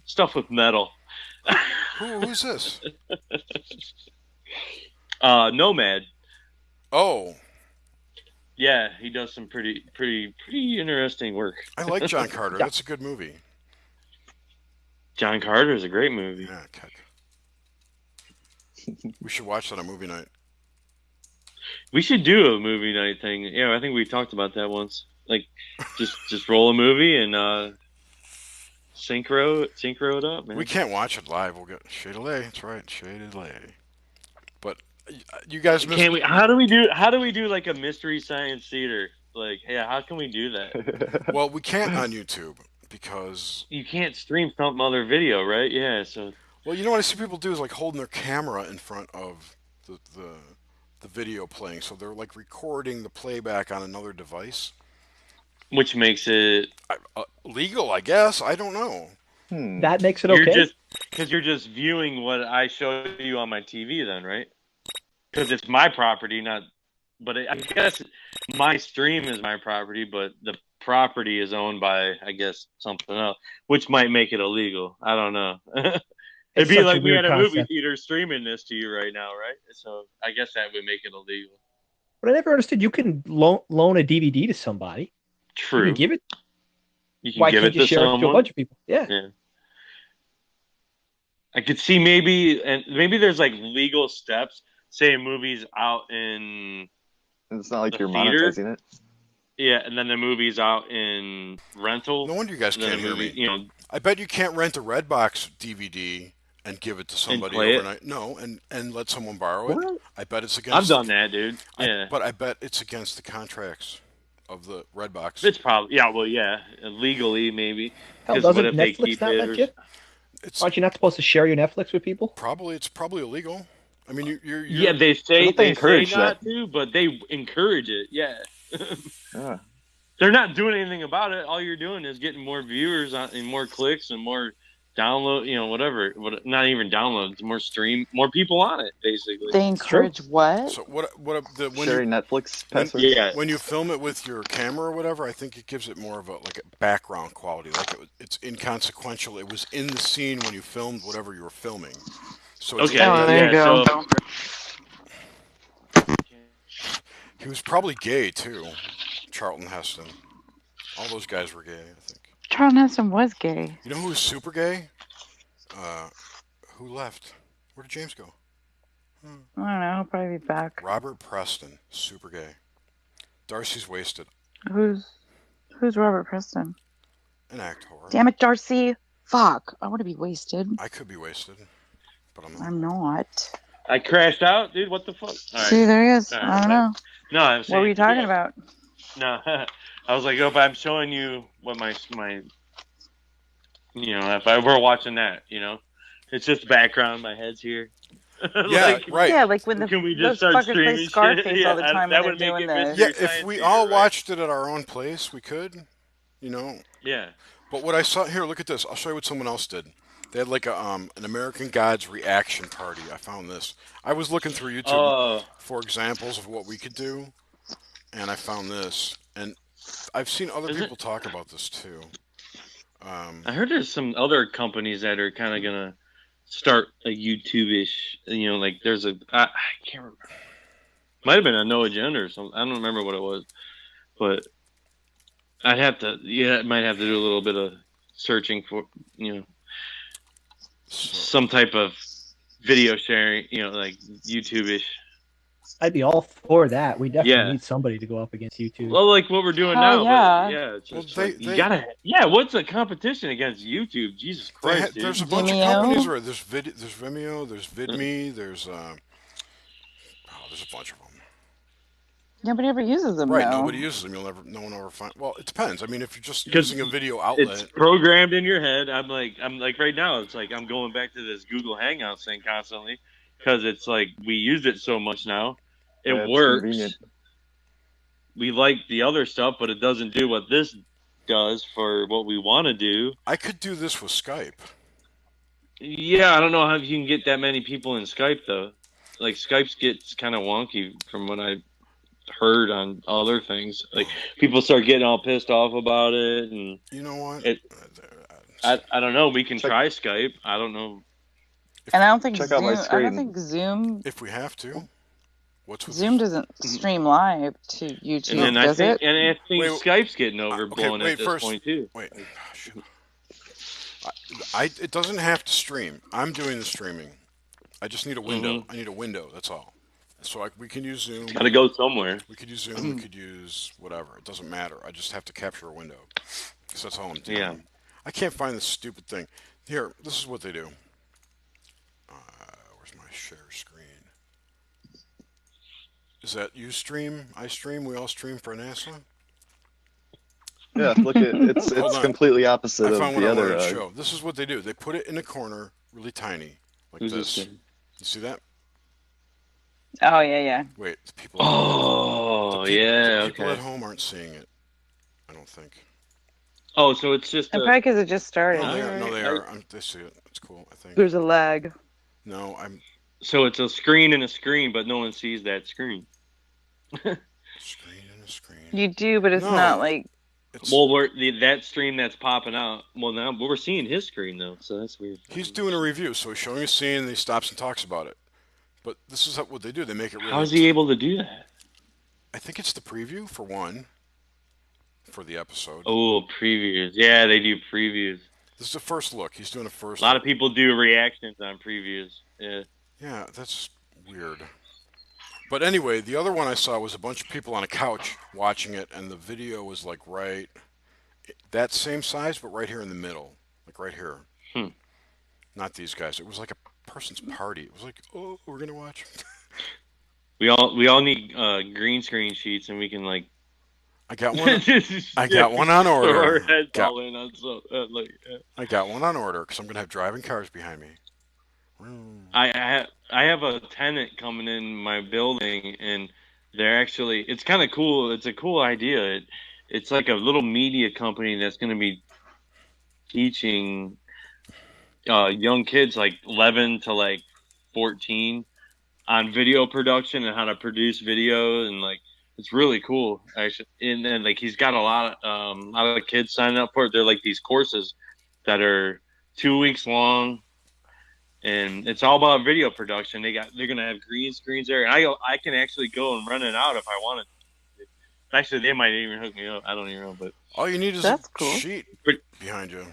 stuff with metal. Who's this? Nomad. Oh, Yeah, he does some pretty interesting work. I like John Carter. Yeah. That's a good movie. John Carter is a great movie. Yeah, Keck. We should watch that on movie night. We should do a movie night thing. Yeah, I think we talked about that once. Like, just roll a movie and synchro it up, man. We can't watch it live. We'll get shade of lay. That's right, shade of lay. But you guys missed. Can't we? How do we do like a mystery science theater? Like, yeah, how can we do that? Well, we can't on YouTube because You can't stream some other video, right? Yeah, so well, you know what I see people do is like holding their camera in front of the video playing, so they're like recording the playback on another device. which makes it Legal, I guess. I don't know. That makes it okay. You're just viewing what I show you on my TV, then, right? Because it's my property, not. But I guess my stream is my property, but the property is owned by, I guess, something else, which might make it illegal. I don't know. It'd be such a like we weird had a movie concept. theater streaming this to you right now, right? So I guess that would make it illegal. But I never understood you can loan a DVD to somebody. True. You can give it. You can Why give can't it you to share it to a someone. bunch of people? Yeah. I could see maybe there's like legal steps. Say a movie's out in. It's not like the you're theater. monetizing it. Yeah, and then the movie's out in rental. No wonder you guys and then can't the hear movie, me. You know, I bet you can't rent a Redbox DVD and give it to somebody play it? overnight. No, and let someone borrow it. What? I bet it's against. I've done that, dude. Yeah, But I bet it's against the contracts of the Redbox. it's probably legally maybe. Hell, 'Cause doesn't what if they Netflix keep not it let or- you? It's Aren't you not supposed to share your Netflix with people? It's probably illegal. I mean, you're Yeah, they But say they encourage not to, but they encourage it. Yeah. Yeah. They're not doing anything about it. All you're doing is getting more viewers and more clicks and more download. Whatever. Not even downloads. More people on it. Basically. They It's true. encourage what? So when Sharing you Netflix when passwords. Yeah. when you film it with your camera or whatever, I think it gives it more of a background quality. Like it's inconsequential. It was in the scene when you filmed whatever you were filming. So it's Okay. Oh, there you go. So. he was probably gay too. Charlton Heston. All those guys were gay, I think. Charlton Heston was gay. You know who was super gay? Who left? Where did James go? I don't know. He'll probably be back. Robert Preston, super gay. Darcy's wasted. Who's Robert Preston? An actor. Damn it, Darcy! Fuck! I want to be wasted. I could be wasted, but I'm not. I'm not. I crashed out, dude. What the fuck? All right. See, there he is. All right, I don't know. No, I'm saying. What were you talking about? No, I was like, if I'm showing you what my, if I were watching that, it's just background. My head's here. Yeah, right. Yeah, like when Can we those just start fuckers play streaming Scarface shit? all the Yeah, time that when would they're make doing it this. Yeah, Mystery if Science we Theater, all right? watched it at our own place, we could. Yeah. But what I saw here, look at this. I'll show you what someone else did. They had like an American Gods reaction party. I found this. I was looking through YouTube for examples of what we could do, and I found this. And I've seen other people talk about this too. I heard there's some other companies that are kind of gonna start a YouTube-ish. Like there's I can't remember. Might have been a No Agenda or something. I don't remember what it was, but I'd have to. Yeah, might have to do a little bit of searching for some type of video sharing. Like YouTube-ish. I'd be all for that. We definitely Yeah. need somebody to go up against YouTube. Well, like what we're doing Hell now. yeah. But yeah, it's just Well, you gotta. Yeah, what's the competition against YouTube? Jesus Christ, dude. There's a bunch Vimeo? of companies where there's Vimeo, there's VidMe, there's a bunch of them. Nobody ever uses them, Right, though. nobody uses them. No one ever find. Well, it depends. I mean, if you're just Because using a video It's outlet, programmed in your head. I'm like right now. It's like I'm going back to this Google Hangouts thing constantly because it's like we use it so much now. It Yeah, it's works. convenient. We like the other stuff, but it doesn't do what this does for what we want to do. I could do this with Skype. Yeah, I don't know how you can get that many people in Skype though. Like Skype gets kind of wonky from what I heard on other things. Like people start getting all pissed off about it, and You know what? I don't know. We can try Skype. I don't know. And I don't think Check out my Zoom. I screen. don't think Zoom. If we have to, what's with Zoom doesn't stream live to YouTube, And then I does think, it? and I think Wait, Skype's getting overblown wait, at this first- point too. Wait, it doesn't have to stream. I'm doing the streaming. I just need a window. I need a window. That's all. So we can use Zoom. Got to go somewhere. We could use Zoom. We could use whatever. It doesn't matter. I just have to capture a window. Because that's all I'm doing. Yeah. I can't find this stupid thing. Here, this is what they do. Where's my share screen? Is that you stream? I stream? We all stream for NASA? Yeah, look at it's Hold on. completely opposite I of found what the I other. wanted to show. This is what they do. They put it in a corner, really tiny, like Who's this. this thing? You see that? Oh yeah, yeah. Wait, the people. Oh, yeah, The people okay. at home aren't seeing it. I don't think. Oh, so it's just And probably because it just started. No, they are. Alright. No, they are. They see it. It's cool. I think. There's a lag. No, I'm so it's a screen and a screen, but no one sees that screen. screen and a screen. You do, but it's No. not like. It's, Well, that stream that's popping out. Well, now we're seeing his screen though, so that's weird. he's doing a review, so he's showing a scene, and he stops and talks about it. But this is what they do. They make it really. How is he able to do that? I think it's the preview for one. For the episode. Oh, previews. Yeah, they do previews. This is the first look. He's doing a first. A lot look. of people do reactions on previews. Yeah. Yeah, that's weird. But anyway, the other one I saw was a bunch of people on a couch watching it, and the video was like that same size, but right here in the middle, like right here. Not these guys. It was like a person's party. It was like, oh, we're gonna watch. We all need green screen sheets, and we can like. I got one. I got one on order. Throw our heads all in on I got one on order because I'm gonna have driving cars behind me. I have a tenant coming in my building, and they're actually. It's kind of cool. It's a cool idea. it's like a little media company that's going to be teaching young kids like 11 to like 14 on video production and how to produce video, and like it's really cool actually. And then like he's got a lot of kids signing up for it. They're like these courses that are 2 weeks long, and it's all about video production. They're gonna have green screens there, and I can actually go and run it out if I wanted. Actually, they might even hook me up. I don't even know, but All you need is That's a cool. sheet behind you.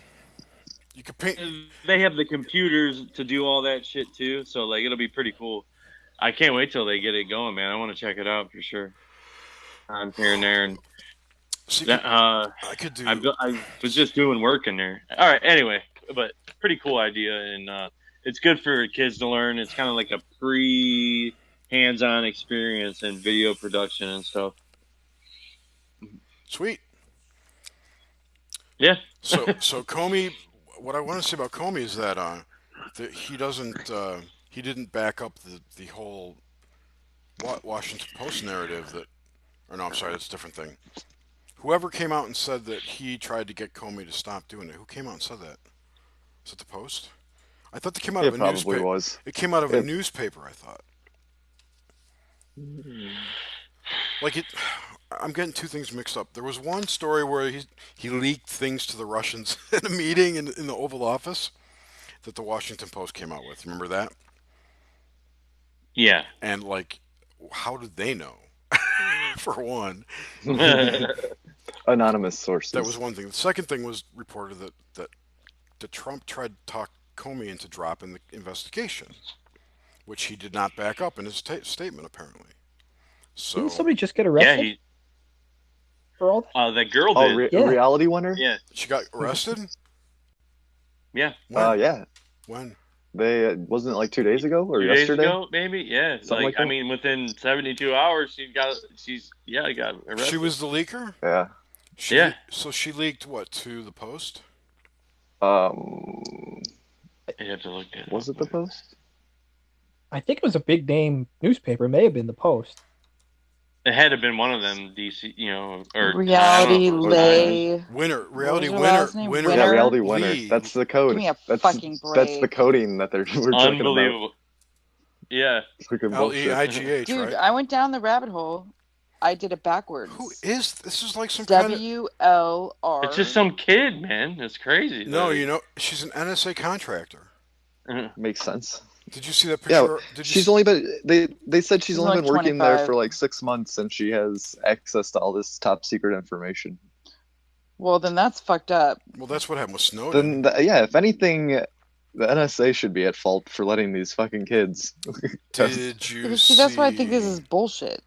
You can paint. they have the computers to do all that shit too. So like it'll be pretty cool. I can't wait till they get it going, man. I want to check it out for sure. On here and there, and that, I could do. I was just doing work in there. All right, anyway, but pretty cool idea, and it's good for kids to learn. It's kind of like a hands-on experience in video production and stuff. Sweet. Yeah. So Comey, what I want to say about Comey is that he doesn't he didn't back up the whole Washington Post narrative that, or no, I'm sorry, that's a different thing. Whoever came out and said that he tried to get Comey to stop doing it, who came out and said that? Is it the Post? I thought they came out of a newspaper. Was. It came out of a newspaper, I thought. Like it, I'm getting two things mixed up. There was one story where he leaked things to the Russians in a meeting in the Oval Office that the Washington Post came out with. Remember that? Yeah. And like, how did they know? For one. Anonymous sources. That was one thing. The second thing was reported that Trump tried to talk Comey into dropping the investigation, which he did not back up in his statement, apparently. So didn't somebody just get arrested? For all that? That girl did. Reality winner? Yeah. She got arrested? Yeah. Yeah. When? They wasn't it like 2 days ago or 2 days yesterday? ago, maybe. Yeah. Something like that? I mean, within 72 hours, she got arrested. She was the leaker? Yeah. So she leaked what to the Post? You have to look at. Was it the Post? I think it was a big name newspaper. It may have been the Post. It had to have been one of them, DC, or Reality Winner. Yeah, Reality Winner. Lee. That's the code. Give me a that's, fucking break. That's the coding that we're talking about. Unbelievable. Yeah. Leigh, dude, right? I went down the rabbit hole. I did it backwards. Who is this? Is like some kind of WLR. It's just some kid, man. It's crazy. No, she's an NSA contractor. Makes sense. Did you see that picture? Yeah, she's only been. They said she's only been working 25. there for like 6 months, and she has access to all this top secret information. Well, then that's fucked up. Well, that's what happened with Snowden. Then, if anything, the NSA should be at fault for letting these fucking kids. Did you see? That's why I think this is bullshit.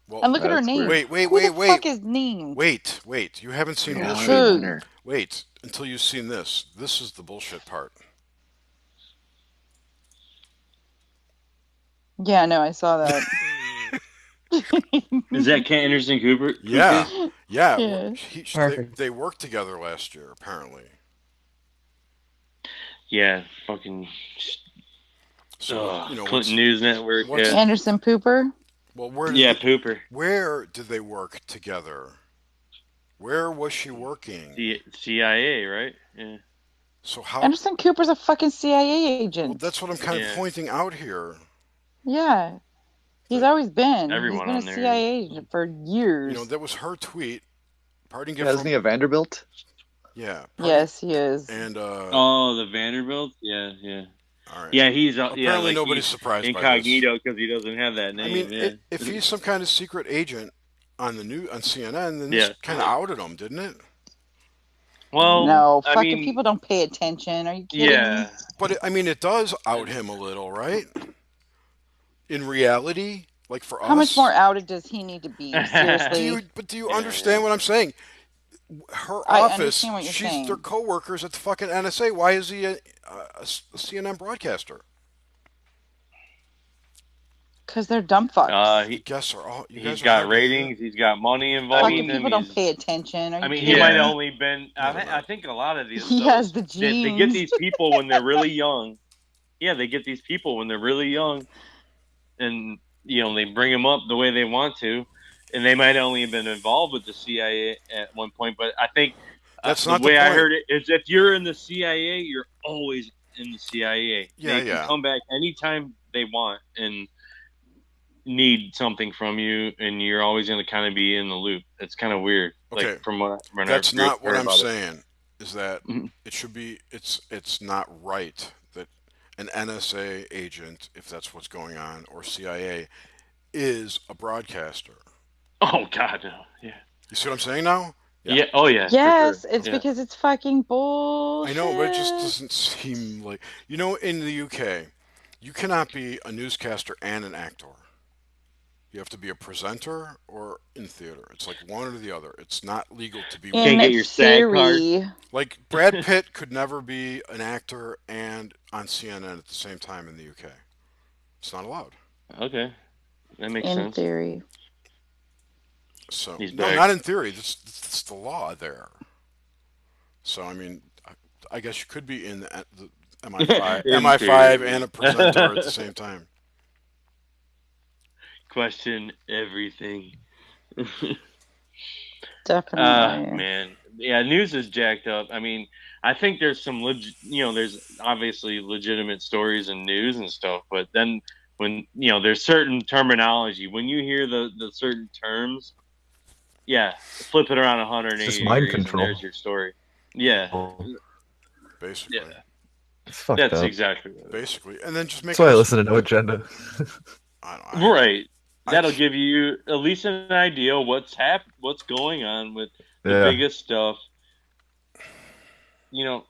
Well, and look at her name. Wait. Who the fuck is name? Wait. You haven't seen bullshit. Sure. Wait until you've seen this. This is the bullshit part. Yeah, no, I saw that. Is that Kent Anderson Cooper? Yeah. Perfect. They worked together last year, apparently. Yeah, fucking. So Clinton News Network. Yeah. Anderson Pooper. Well, Pooper. Where did they work together? Where was she working? CIA, right? Yeah. So how? Anderson Cooper's a fucking CIA agent. Well, that's what I'm kind of pointing out here. Yeah, he's always been. Everyone he's been a CIA agent for years. That was her tweet. Pardon, isn't he a Vanderbilt? Yeah. Yes, he is. And the Vanderbilt. Yeah. All right. Yeah, he's apparently nobody's surprised incognito because he doesn't have that name. I mean, if he's some kind of secret agent on CNN, then this kind of outed him, didn't it? Well, no, fucking people don't pay attention. Are you kidding me? But it does out him a little, right? In reality, like for us. How much more outed does he need to be? Seriously. Do you understand what I'm saying? Her office, she's their co-workers at the fucking NSA. Why is he a CNN broadcaster? Because they're dumb fucks. He's got ratings. He's got money involved. Fucking people don't pay attention. He might have only been. I think a lot of these. He has the genes. They get these people when they're really young. Yeah, they get these people when they're really young, and they bring them up the way they want to, and they might only have been involved with the CIA at one point. But I think That's the not the way I point. heard it is, if you're in the CIA, you're always in the CIA. Yeah, They can come back anytime they want and need something from you, and you're always going to kind of be in the loop. It's kind of weird. Okay, Like from what that's not what I'm about saying. Is that it should be? It's not right that an NSA agent, if that's what's going on, or CIA, is a broadcaster. Oh God, no. Yeah. You see what I'm saying now? Yeah. Oh yeah. Yes, for sure. it's because it's fucking bullshit. I know, but it just doesn't seem like in the UK, you cannot be a newscaster and an actor. You have to be a presenter or in theater. It's like one or the other. It's not legal to be in Can't get your SAG card. Like Brad Pitt could never be an actor and on CNN at the same time in the UK. It's not allowed. Okay, that makes in sense. theory. So He's no, back. not in theory. That's the law there. So I mean, I guess you could be in the MI5, In MI5 theory. and a presenter at the same time. Question everything. Definitely. Man, yeah, news is jacked up. I mean, I think there's some there's obviously legitimate stories and news and stuff, but then when there's certain terminology, when you hear the certain terms, yeah, flip it around 180 It's just mind degrees control. and there's your story. Yeah, Basically. yeah, It's fucked that's up. exactly what it is. Basically, and then just make. That's why I listen to No Agenda. Right. That'll give you at least an idea what's going on with the Yeah. biggest stuff. No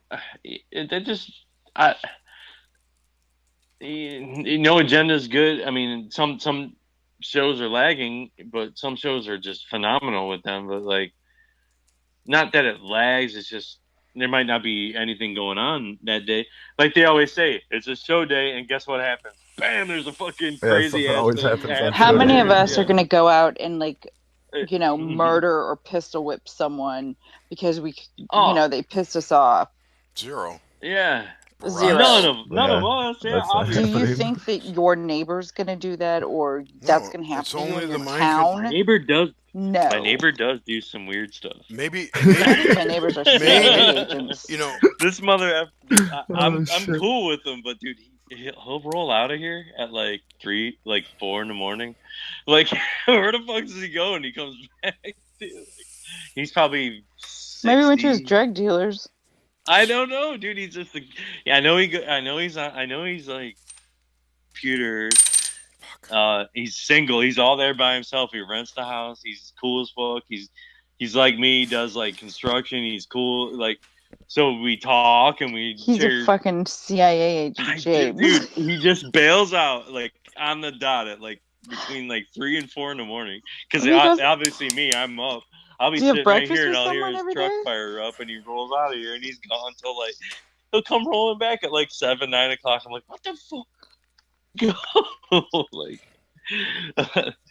agenda is good. I mean, some shows are lagging, but some shows are just phenomenal with them. But like, not that it lags. It's just there might not be anything going on that day. Like they always say, it's a show day, and guess what happens? Bam! There's a fucking crazy ass always thing happens on happening. How show many day. of us Yeah. are going to go out and Mhm. murder or pistol whip someone because Oh. they pissed us off? Zero. Yeah. Zero. None of us. Yeah, That's not obviously. Do you happening. think that your neighbor's going to do that, or that's going to happen it's to you only in the your mind town? My neighbor does. No. My neighbor does do some weird stuff. Maybe I think my neighbors are CIA agents. This mother. I'm shit. cool with him, but dude, he'll roll out of here at like 4 in the morning. Like, where the fuck does he go? And he comes back. Dude. Like, he's probably 60. Maybe went to his drug dealers. I don't know, dude. He's just I know he's like computer. He's single. He's all there by himself. He rents the house. He's cool as fuck. He's like me. He does like construction. He's cool. Like, so we talk and we. He's a fucking CIA agent, James. Dude, he just bails out like on the dot at like between like 3 and 4 in the morning. Because obviously me, I'm up. I'll be sitting right here and I'll hear his truck fire up, and he rolls out of here and he's gone until like he'll come rolling back at like 7, 9 o'clock. I'm like, what the fuck? Go like,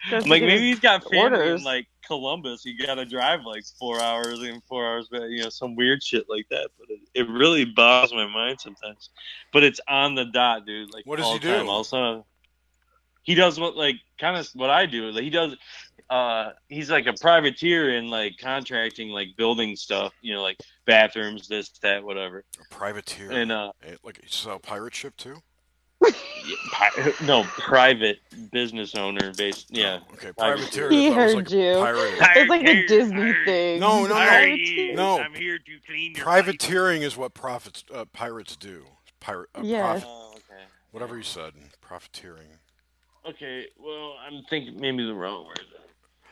I'm like maybe he's got family in like Columbus. You gotta drive like 4 hours and 4 hours back, some weird shit like that. But it really boggles my mind sometimes. But it's on the dot, dude. Like, what does all he the time. do? Also, he does what I do. Like, he does. He's like a privateer in like contracting, like building stuff. Like bathrooms, this, that, whatever. A privateer. And like you sell a pirate ship too? No, private business owner based. Yeah. Oh, okay, privateer. He heard like you. It's like a Disney thing. No. I'm here to clean your privateering is what pirates do. Yes. Whatever you said. Profiteering. Okay, well, I'm thinking maybe the wrong word.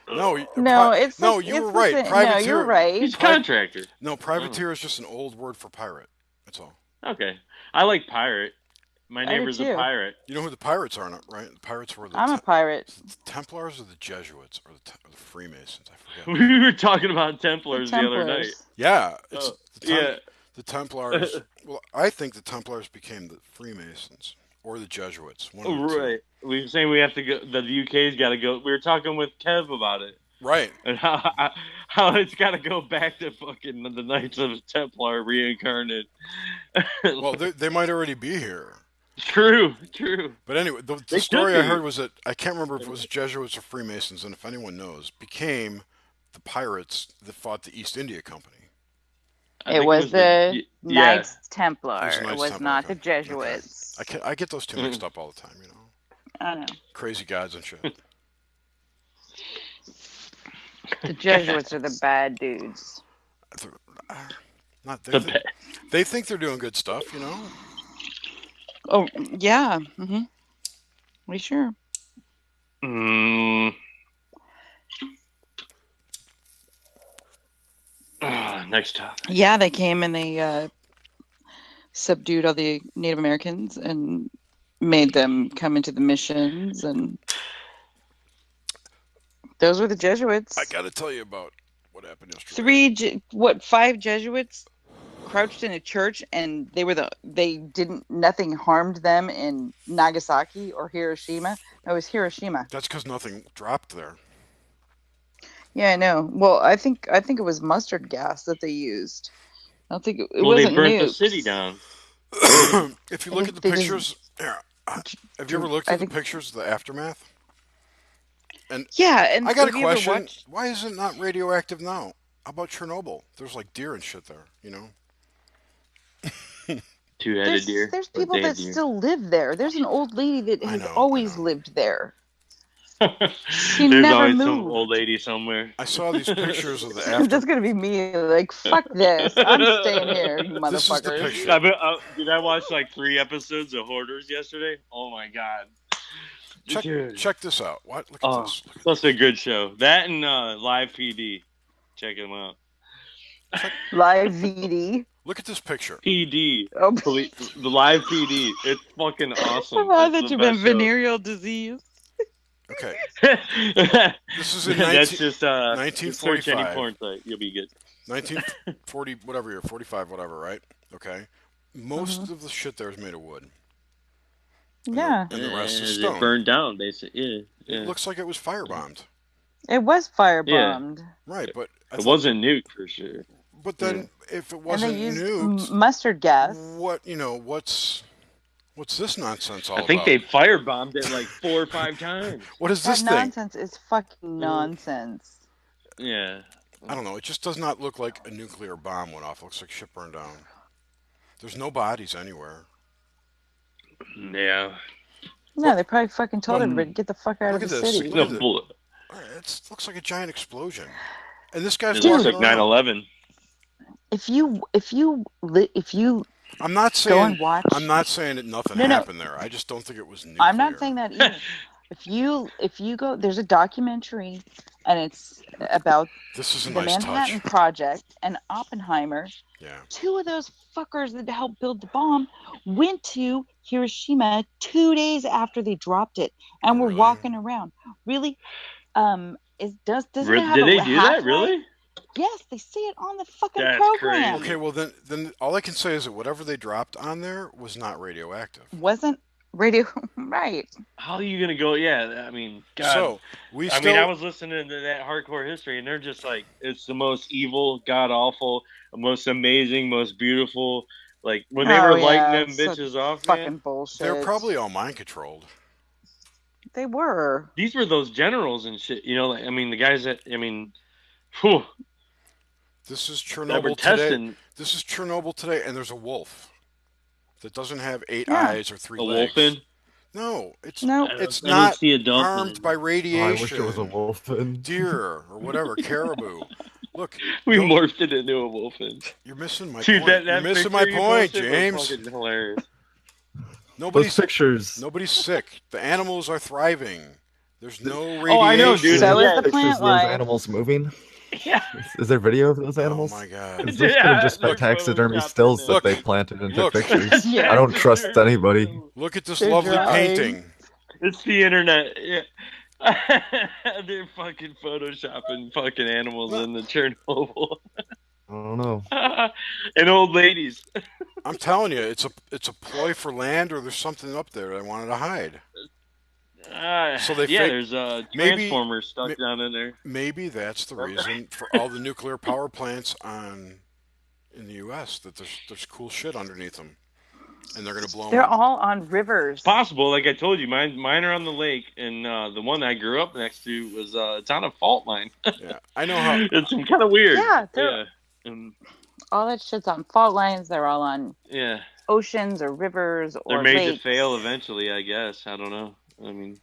You were right. Privateer. No, you're right. He's a contractor. No, privateer is just an old word for pirate. That's all. Okay, I like pirate. My neighbor's a pirate. You know who the pirates are, right? The pirates were I'm a pirate. The Templars or the Jesuits or the Freemasons? I forget. We were talking about Templars the other night. Yeah, the the Templars. Well, I think the Templars became the Freemasons or the Jesuits. One of the right. We were saying we have to go. The UK's got to go. We were talking with Kev about it. Right. And how it's got to go back to fucking the Knights of Templar reincarnate. Well, they might already be here. True, true. But anyway, the They could story I heard be. was that I can't remember if it was Jesuits or Freemasons, and if anyone knows, became the pirates that fought the East India Company. I It think it was was the the yeah. Knights It was Templar. the It Knights was Templar. not Okay. the Jesuits. I get those two mixed up all the time. I know. Crazy gods and shit. The Jesuits are the bad dudes. Not The they think they're doing good stuff. Oh, yeah. We sure. Next topic. Yeah, they came and they subdued all the Native Americans and made them come into the missions, and those were the Jesuits. I got to tell you about what happened yesterday. 5 Jesuits crouched in a church, and nothing harmed them in Nagasaki or Hiroshima. No, it was Hiroshima. That's because nothing dropped there. Yeah, I know. Well, I think it was mustard gas that they used. I don't think it Well, wasn't they burnt the nukes. city down. If you look at the pictures, have you ever looked at the pictures of the aftermath? And yeah, and I got a have you ever question. watched- Why is it not radioactive now? How about Chernobyl? There's like deer and shit there, Two-headed deer. There's people that still live there. There's an old lady that has always lived there. She There's never always moved. some old lady somewhere. I saw these pictures of the after. That's gonna be me. Like, fuck this. I'm staying here, you motherfuckers. This is the picture. Did I watch like 3 episodes of Hoarders yesterday? Oh my god. Check this out. What? Look at this. That's a good show. That and Live PD. Check them out. Live VD. Look at this picture. PD. Oh. The Live PD. It's fucking awesome. I thought you meant venereal disease. Okay. This is in That's just 1945. Search any porn site. You'll be good. 1940, whatever year, 45, whatever, right? Okay. Most of the shit there is made of wood. Yeah. And the rest is stone. It burned down, basically. Yeah. It looks like it was firebombed. It was firebombed. Yeah. Right, but it wasn't nuked for sure. But then, if it wasn't and they used nuked, mustard gas. What's this nonsense all about? I think they firebombed it like 4 or 5 times. What is this thing? Nonsense is fucking nonsense. Yeah. I don't know. It just does not look like a nuclear bomb went off. It looks like shit burned down. There's no bodies anywhere. Yeah. No, they probably fucking told everybody to get the fuck out of the city. It looks like a giant explosion. And this guy's it looks like 9/11. If you I'm not saying go and watch. I'm not saying that nothing happened there. I just don't think it was nuclear. I'm not saying that either. If you go, there's a documentary, and it's about the Manhattan Project and Oppenheimer. Yeah. 2 of those fuckers that helped build the bomb went to Hiroshima 2 days after they dropped it, and were walking around. Really? Doesn't it have Did they do that? Really? Yes, they see it on the fucking That's program. crazy. Okay, well then all I can say is that whatever they dropped on there was not radioactive. Wasn't radio right? How are you gonna go? Yeah, I mean, God. So I was listening to that hardcore history, and they're just like, it's the most evil, god awful, most amazing, most beautiful. Like when they were lighting them bitches off, fucking man, bullshit. They're probably all mind controlled. They were. These were those generals and shit. Like, I mean, the guys that whew. This is Chernobyl today. This is Chernobyl today, and there's a wolf that doesn't have 8 eyes or 3 legs. Wolfen? No, it's I not see a dolphin. harmed by radiation. I wish it was a wolfen. Deer or whatever, caribou. Look, we morphed it into a wolfen. You're missing my Dude, point. That You're missing my point, James. Hilarious. Nobody's pictures. Nobody's sick. The animals are thriving. There's no radiation. Oh, I know, dude. So is the Pictures plant of life. those animals moving. Yeah. Is there video of those animals? Oh my god. Those could have just been taxidermy stills that they planted and took pictures. I don't trust anybody. Look at this lovely painting. It's the internet. Yeah. They're fucking photoshopping fucking animals in the Chernobyl. I don't know. And old ladies. I'm telling you, it's a ploy for land, or there's something up there they wanted to hide. So they there's transformers stuck down in there. Maybe that's the reason for all the nuclear power plants in the U.S. that there's cool shit underneath them. and they're going to blow them They're up. all on rivers. It's possible. Like I told you, mine are on the lake, and the one I grew up next to was it's on a fault line. Yeah, I know how. It's kind of weird. Yeah, yeah. And, all that shit's on fault lines. They're all on yeah. oceans or rivers or They're made lakes. to fail eventually, I guess. I don't know. I mean,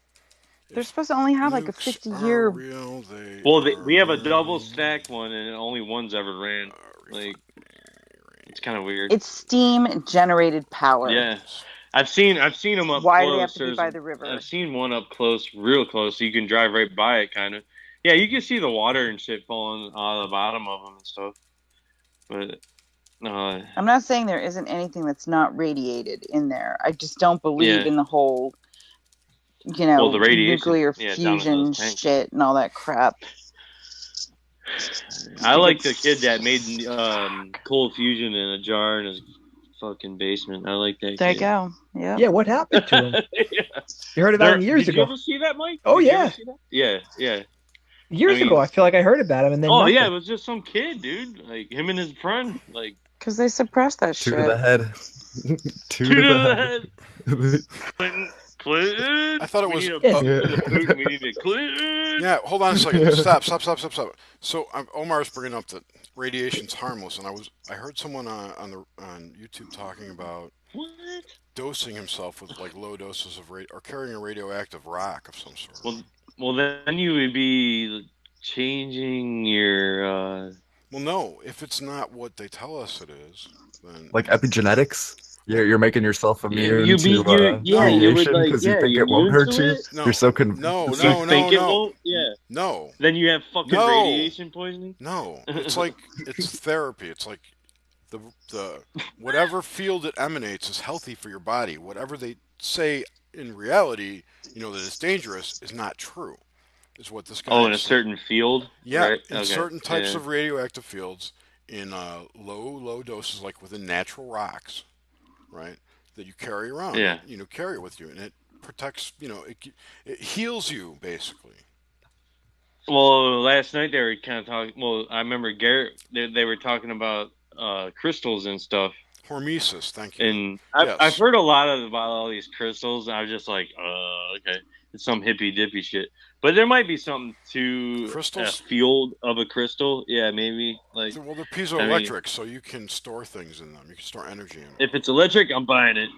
they're supposed to only have like a 50-year. Real, we have a double stack one, and only one's ever ran. Like, it's kind of weird. It's steam generated power. Yeah, I've seen them up Why close. do they have to be by the river? I've seen one up close, real close, so you can drive right by it, kind of. Yeah, you can see the water and shit falling out of the bottom of them and stuff. But I'm not saying there isn't anything that's not radiated in there. I just don't believe in the whole, the nuclear fusion shit and all that crap. I like the kid that made cold fusion in a jar in his fucking basement. I like that. There kid. you go. Yeah. Yeah. What happened to him? Yeah. You heard about him years ago. Did you ever see that, Mike? Oh yeah. Yeah. Years ago, I feel like I heard about him, and then. Oh nothing. yeah, it was just some kid, dude. Like him and his friend, like. Because they suppressed that shit. To the head. to the head. Clinton. I thought it was. We need to Clinton. Yeah, hold on a second. Stop. So Omar's bringing up that radiation's harmless, and I heard someone on YouTube talking about dosing himself with like low doses of or carrying a radioactive rock of some sort. Well, then you would be changing your. Well, no. If it's not what they tell us it is, then like epigenetics. You're making yourself immune to radiation because you think it won't hurt you. No, you're so convinced. No. It won't? Yeah. No. Then you have fucking radiation poisoning? No. It's like it's therapy. It's like the whatever field it emanates is healthy for your body. Whatever they say in reality, that it's dangerous is not true. Is what this guy. Oh, in a certain field. Yeah, right? in certain types of radioactive fields, in low doses, like within natural rocks. Right, that you carry around. Yeah. Carry it with you, and it protects. It heals you basically. Well, last night they were kind of talking. Well, I remember Garrett. They were talking about crystals and stuff. Hormesis, thank you. And I've heard a lot about all these crystals. And I was just like, okay, it's some hippy dippy shit. But there might be something to crystals? A field of a crystal. Yeah, maybe. Like, well, they're piezoelectric, so you can store things in them. You can store energy in them. If it's electric, I'm buying it.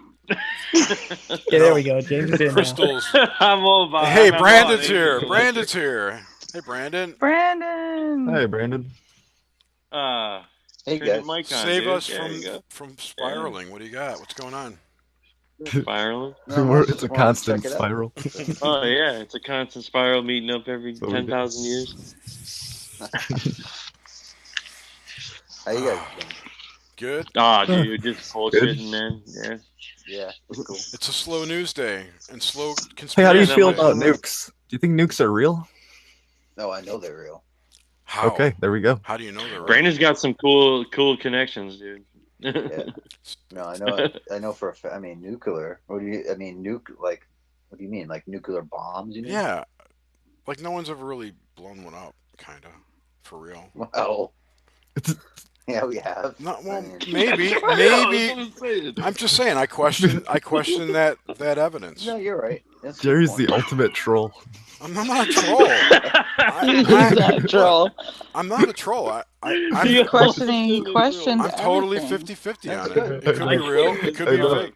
Yeah, there we go. James is in crystals. I'm all about. Hey, Brandon's here. Brandon's here. Hey, Brandon. Hey, Brandon. Hey guys. Save us from spiraling. What do you got? What's going on? Spiraling? It's a constant spiral. Oh yeah, it's a constant spiral meeting up every 10,000 years. How you guys doing? Good. Ah, dude, just bullshitting, man. Yeah. Yeah, it's cool. It's a slow news day and slow conspiracy. Hey, how do you feel about nukes? Do you think nukes are real? No, I know they're real. How? Okay, there we go. How do you know they're real? Brandon's got some cool connections, dude. Yeah. No, I know for a fact. I mean, nuclear. What do you? I mean, Like, what do you mean? Like nuclear bombs? You mean? Yeah. Like no one's ever really blown one up, kind of, for real. Well. Yeah, we have. Not well, maybe. I'm just saying. I question that evidence. No, you're right. That's Jerry's the ultimate troll. I'm not a troll. I'm not a troll. I'm questioning questions. I'm totally 50-50 on it. It could be real. It could be fake.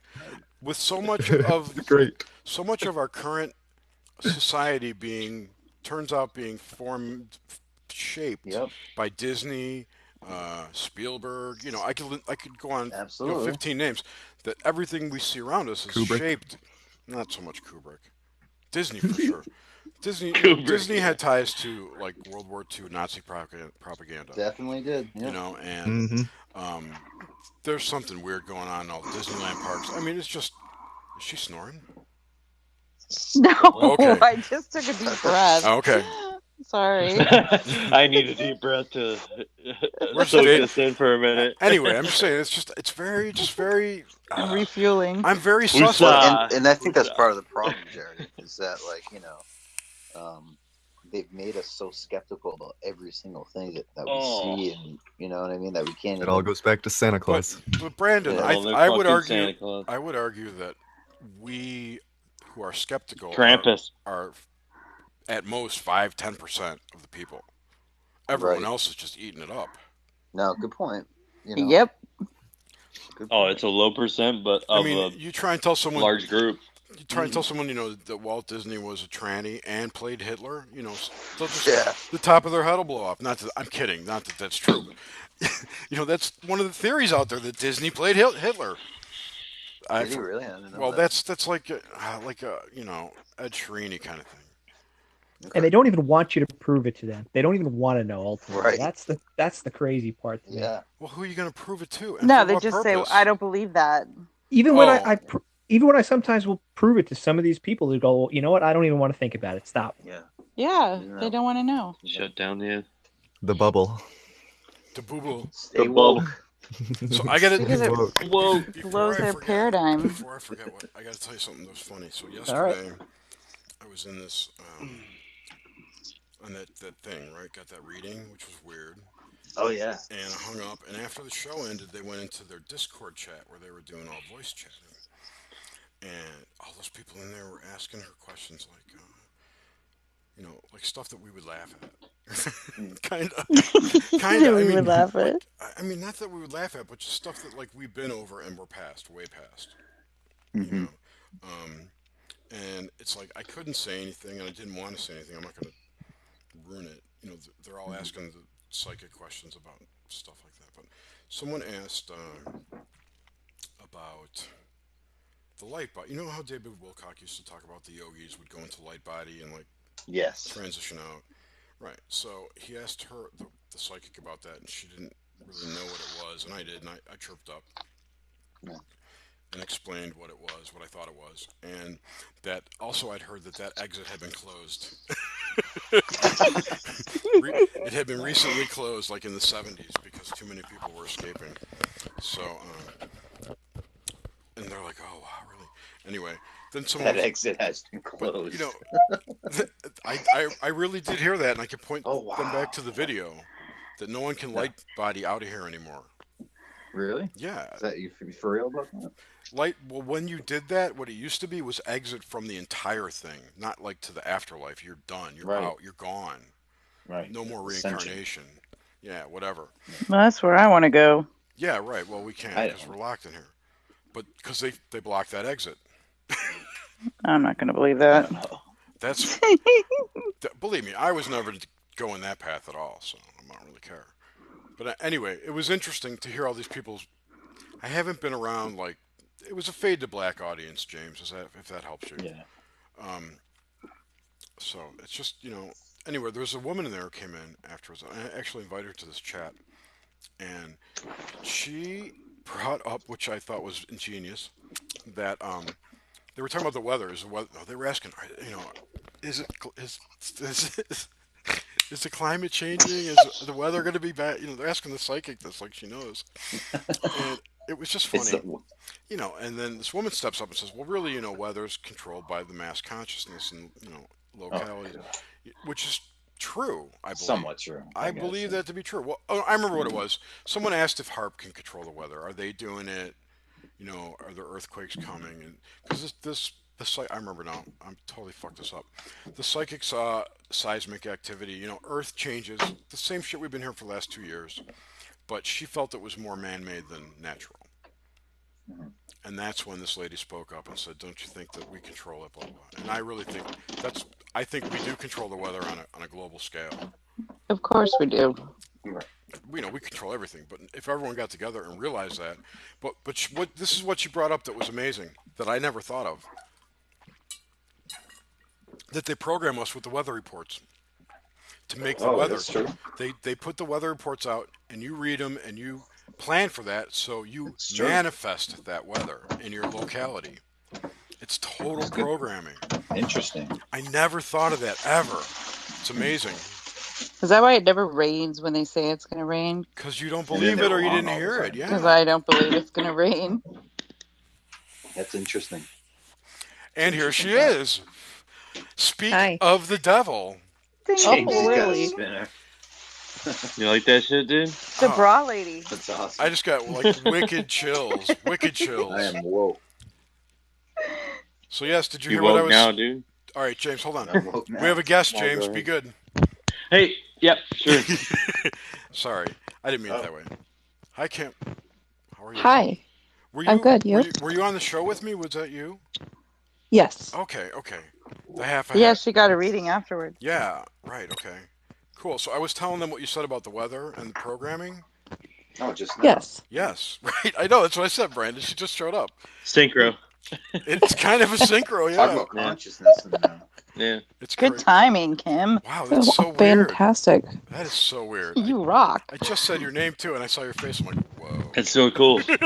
With so much of our current society turns out being shaped by Disney, Spielberg. I could go on 15 names. That everything we see around us is shaped. Not so much Kubrick. Disney for sure. Disney had ties to like World War II Nazi propaganda. Definitely did. Yeah. And there's something weird going on in all the Disneyland parks. I mean, it's just. Is she snoring? No, okay. I just took a deep breath. Okay. Sorry. I need a deep breath to soak this in for a minute. Anyway, I'm just saying it's very I'm refueling. I'm very suspect. And I think that's part of the problem, Jerry, is that they've made us so skeptical about every single thing that we Oh. see, and you know what I mean, that we can't It all even. goes back to Santa Claus. But Brandon, Yeah. They're I would fucking argue Santa Claus. that we who are skeptical Krampus. are at most 5-10% of the people. Everyone Right. else is just eating it up. No, good point. You know. Yep. Good Oh, point. it's a low percent, but I of mean, a you try and tell someone large group. you try and tell someone, that Walt Disney was a tranny and played Hitler, they'll just Yeah. the top of their head will blow off. Not that I'm kidding, not that that's true, but that's one of the theories out there that Disney played Hitler. Did he really? I didn't know Well, that. that's like a Ed Sheeran kind of thing. And they don't even want you to prove it to them. They don't even want to know. Ultimately, Right. that's the crazy part to me. Yeah. Well, who are you going to prove it to? And No, for they what just say, purpose? "I don't believe that." Even when Oh. even when I sometimes will prove it to some of these people who go, you know what? I don't even want to think about it. Stop. Yeah. Yeah, No. they don't want to know. Shut down The bubble. The boo-boo. Stay the woke. bubble. So I got Because it Whoa. blows their paradigm. Before I forget, I got to tell you something that was funny. So yesterday, All right. I was in this on that thing, right? Got that reading, which was weird. Oh yeah. And I hung up. And after the show ended, they went into their Discord chat where they were doing all voice chatting. And all those people in there were asking her questions like, like stuff that we would laugh at. kind of. We would laugh at. I mean, not that we would laugh at, but just stuff that like we've been over and we're past, way past. Mm-hmm. And it's like I couldn't say anything, and I didn't want to say anything. I'm not going to ruin it. They're all asking the psychic questions about stuff like that. But someone asked about the light body. You know how David Wilcock used to talk about the yogis would go into light body and like Yes. transition out, right? So he asked her, the psychic, about that, and she didn't really know what it was, and I did, and I chirped up. Yeah. And explained what it was, what I thought it was, and that also I'd heard that exit had been closed. It had been recently closed, like in the 70s, because too many people were escaping. So, and they're like, "Oh, wow, really?" Anyway, then someone That exit has been closed. I really did hear that, and I could point Oh, them wow. back to the video that no one can light body out of here anymore. Really? Yeah. Is that you for real about that? Well, when you did that, what it used to be was exit from the entire thing, not like to the afterlife. You're done. You're Right. out. You're gone. Right. No more Ascension. reincarnation. Yeah, whatever. Well, that's where I want to go. Yeah, right. Well, we can't I because don't. we're locked in here. But because they blocked that exit. I'm not going to believe that. That's believe me, I was never going that path at all, so I don't really care. But anyway, it was interesting to hear all these people's. I haven't been around like it was a fade to black audience, James. If that helps you? Yeah. So it's just Anyway, there was a woman in there who came in afterwards. I actually invited her to this chat, and she brought up, which I thought was ingenious, that they were talking about the weather. They were asking, is the climate changing? Is the weather going to be bad? They're asking the psychic this like she knows, and it was just funny. And then this woman steps up and says, "Well, really, weather's controlled by the mass consciousness and locality." Which is true, I believe. Somewhat true. I believe that to be true. Well, I remember what it was. Someone asked if HARP can control the weather. Are they doing it? Are there earthquakes coming? And because I remember now. I'm totally fucked this up. The psychic saw seismic activity. Earth changes. The same shit we've been hearing for the last 2 years. But she felt it was more man-made than natural. Mm-hmm. And that's when this lady spoke up and said, "Don't you think that we control it?" Blah, blah. And I really think I think we do control the weather on a global scale. Of course we do. We control everything, but if everyone got together and realized that, this is what you brought up that was amazing that I never thought of. That they program us with the weather reports to make the weather. That's true. They put the weather reports out, and you read them, and you plan for that, so you manifest that weather in your locality. It's total programming. Interesting. I never thought of that ever. It's amazing. Is that why it never rains when they say it's going to rain? Because you don't believe it or you didn't hear it. Yeah. Because I don't believe it's going to rain. That's interesting. And here she is. Speak of the devil. Ding, James ding, has got a ding. spinner. You like that shit, dude? The bra lady. That's awesome. I just got like wicked chills. Wicked chills. I am woke. So yes, did you You hear what I woke was? now, dude? All right, James, hold on. I'm woke now. We have a guest, No, James. go Be ahead. good. Hey, yep, sure. Sorry, I didn't mean it that way. Hi, Kim. How are you? Hi. Were I'm good. You? Were you on the show with me? Was that you? Yes. Okay. The half a Yeah, hat. she got a reading afterwards. Yeah. Right. Okay. Cool. So I was telling them what you said about the weather and the programming. Oh, just now. Yes. Yes. Right. I know. That's what I said, Brandon. She just showed up. Synchro. It's kind of a synchro. Yeah. Talk about consciousness and Yeah. It's Good timing, Kim. Wow, that's so weird. Fantastic. That is so weird. You rock. I just said your name too, and I saw your face. I'm like, whoa. It's so cool. You've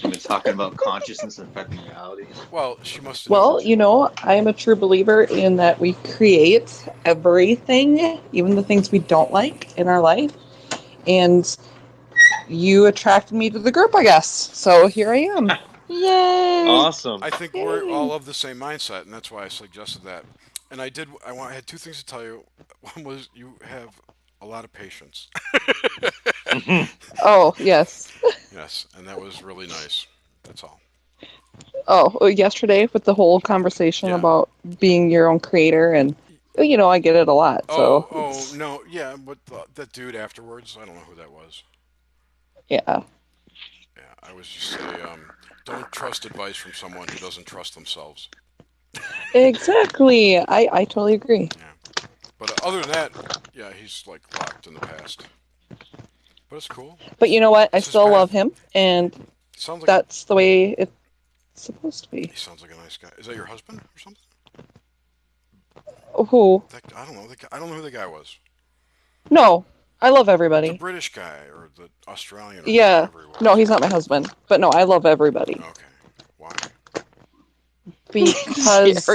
been talking about consciousness affecting reality. Well, she must have. Well, you know, I am a true believer in that we create everything, even the things we don't like in our life. And you attracted me to the group, I guess. So here I am. Yay! Awesome. I think we're all of the same mindset, and that's why I suggested that. And I did. I had two things to tell you. One was you have a lot of patience. Oh, yes. Yes, and that was really nice. That's all. Oh, yesterday with the whole conversation about being your own creator, and you know, I get it a lot. So Oh no, yeah, but that dude afterwards, I don't know who that was. yeah. Yeah, I was just say, don't trust advice from someone who doesn't trust themselves. Exactly. I totally agree. Yeah, but other than that, yeah, he's like locked in the past. But it's cool. But you know what? I It's his still path. love him, and Sounds like that's the way it's supposed to be. He sounds like a nice guy. Is that your husband or something? Who? I don't know. I don't know who the guy was. No, I love The everybody. British guy or the Australian or Yeah. whatever he was. No, he's not my husband. But no, I love everybody. Okay. Why? Because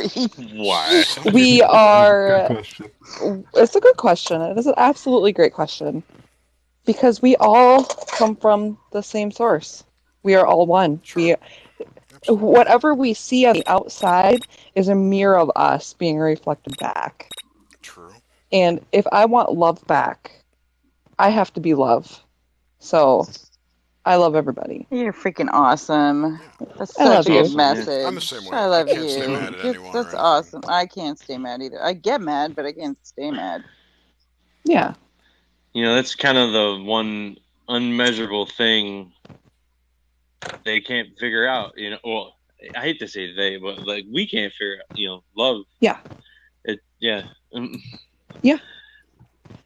Why? we are. Good question. It's a good question. It is an absolutely great question. Because we all come from the same source. We are all one. Whatever we see on the outside is a mirror of us being reflected back. True. And if I want love back, I have to be love. So I love everybody. You're freaking awesome. That's I love such a you. good message. I'm the same way. I love I can't you. stay mad at anyone or That's anything. awesome. I can't stay mad either. I get mad, but I can't stay mad. Yeah. You know, that's kind of the one unmeasurable thing they can't figure out. You know, well, I hate to say they, but like we can't figure out. You know, love. Yeah. Yeah. Yeah.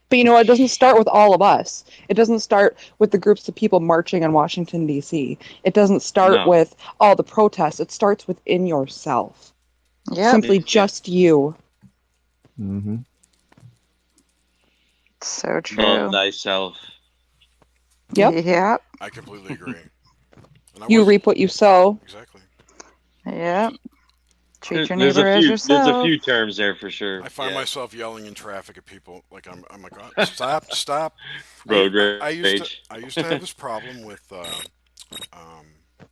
But you know, it doesn't start with all of us. It doesn't start with the groups of people marching in Washington, D.C. It doesn't start with all the protests. It starts within yourself. Yeah. Simply just you. Mm-hmm. So true. Love thyself. Yep. Yep. I completely agree. You reap what you sow. Exactly. Yep. Treat your There's neighbor as There's a yourself. few terms there for sure. I find myself yelling in traffic at people like I'm like, oh, stop. Road I used to have rage. this problem with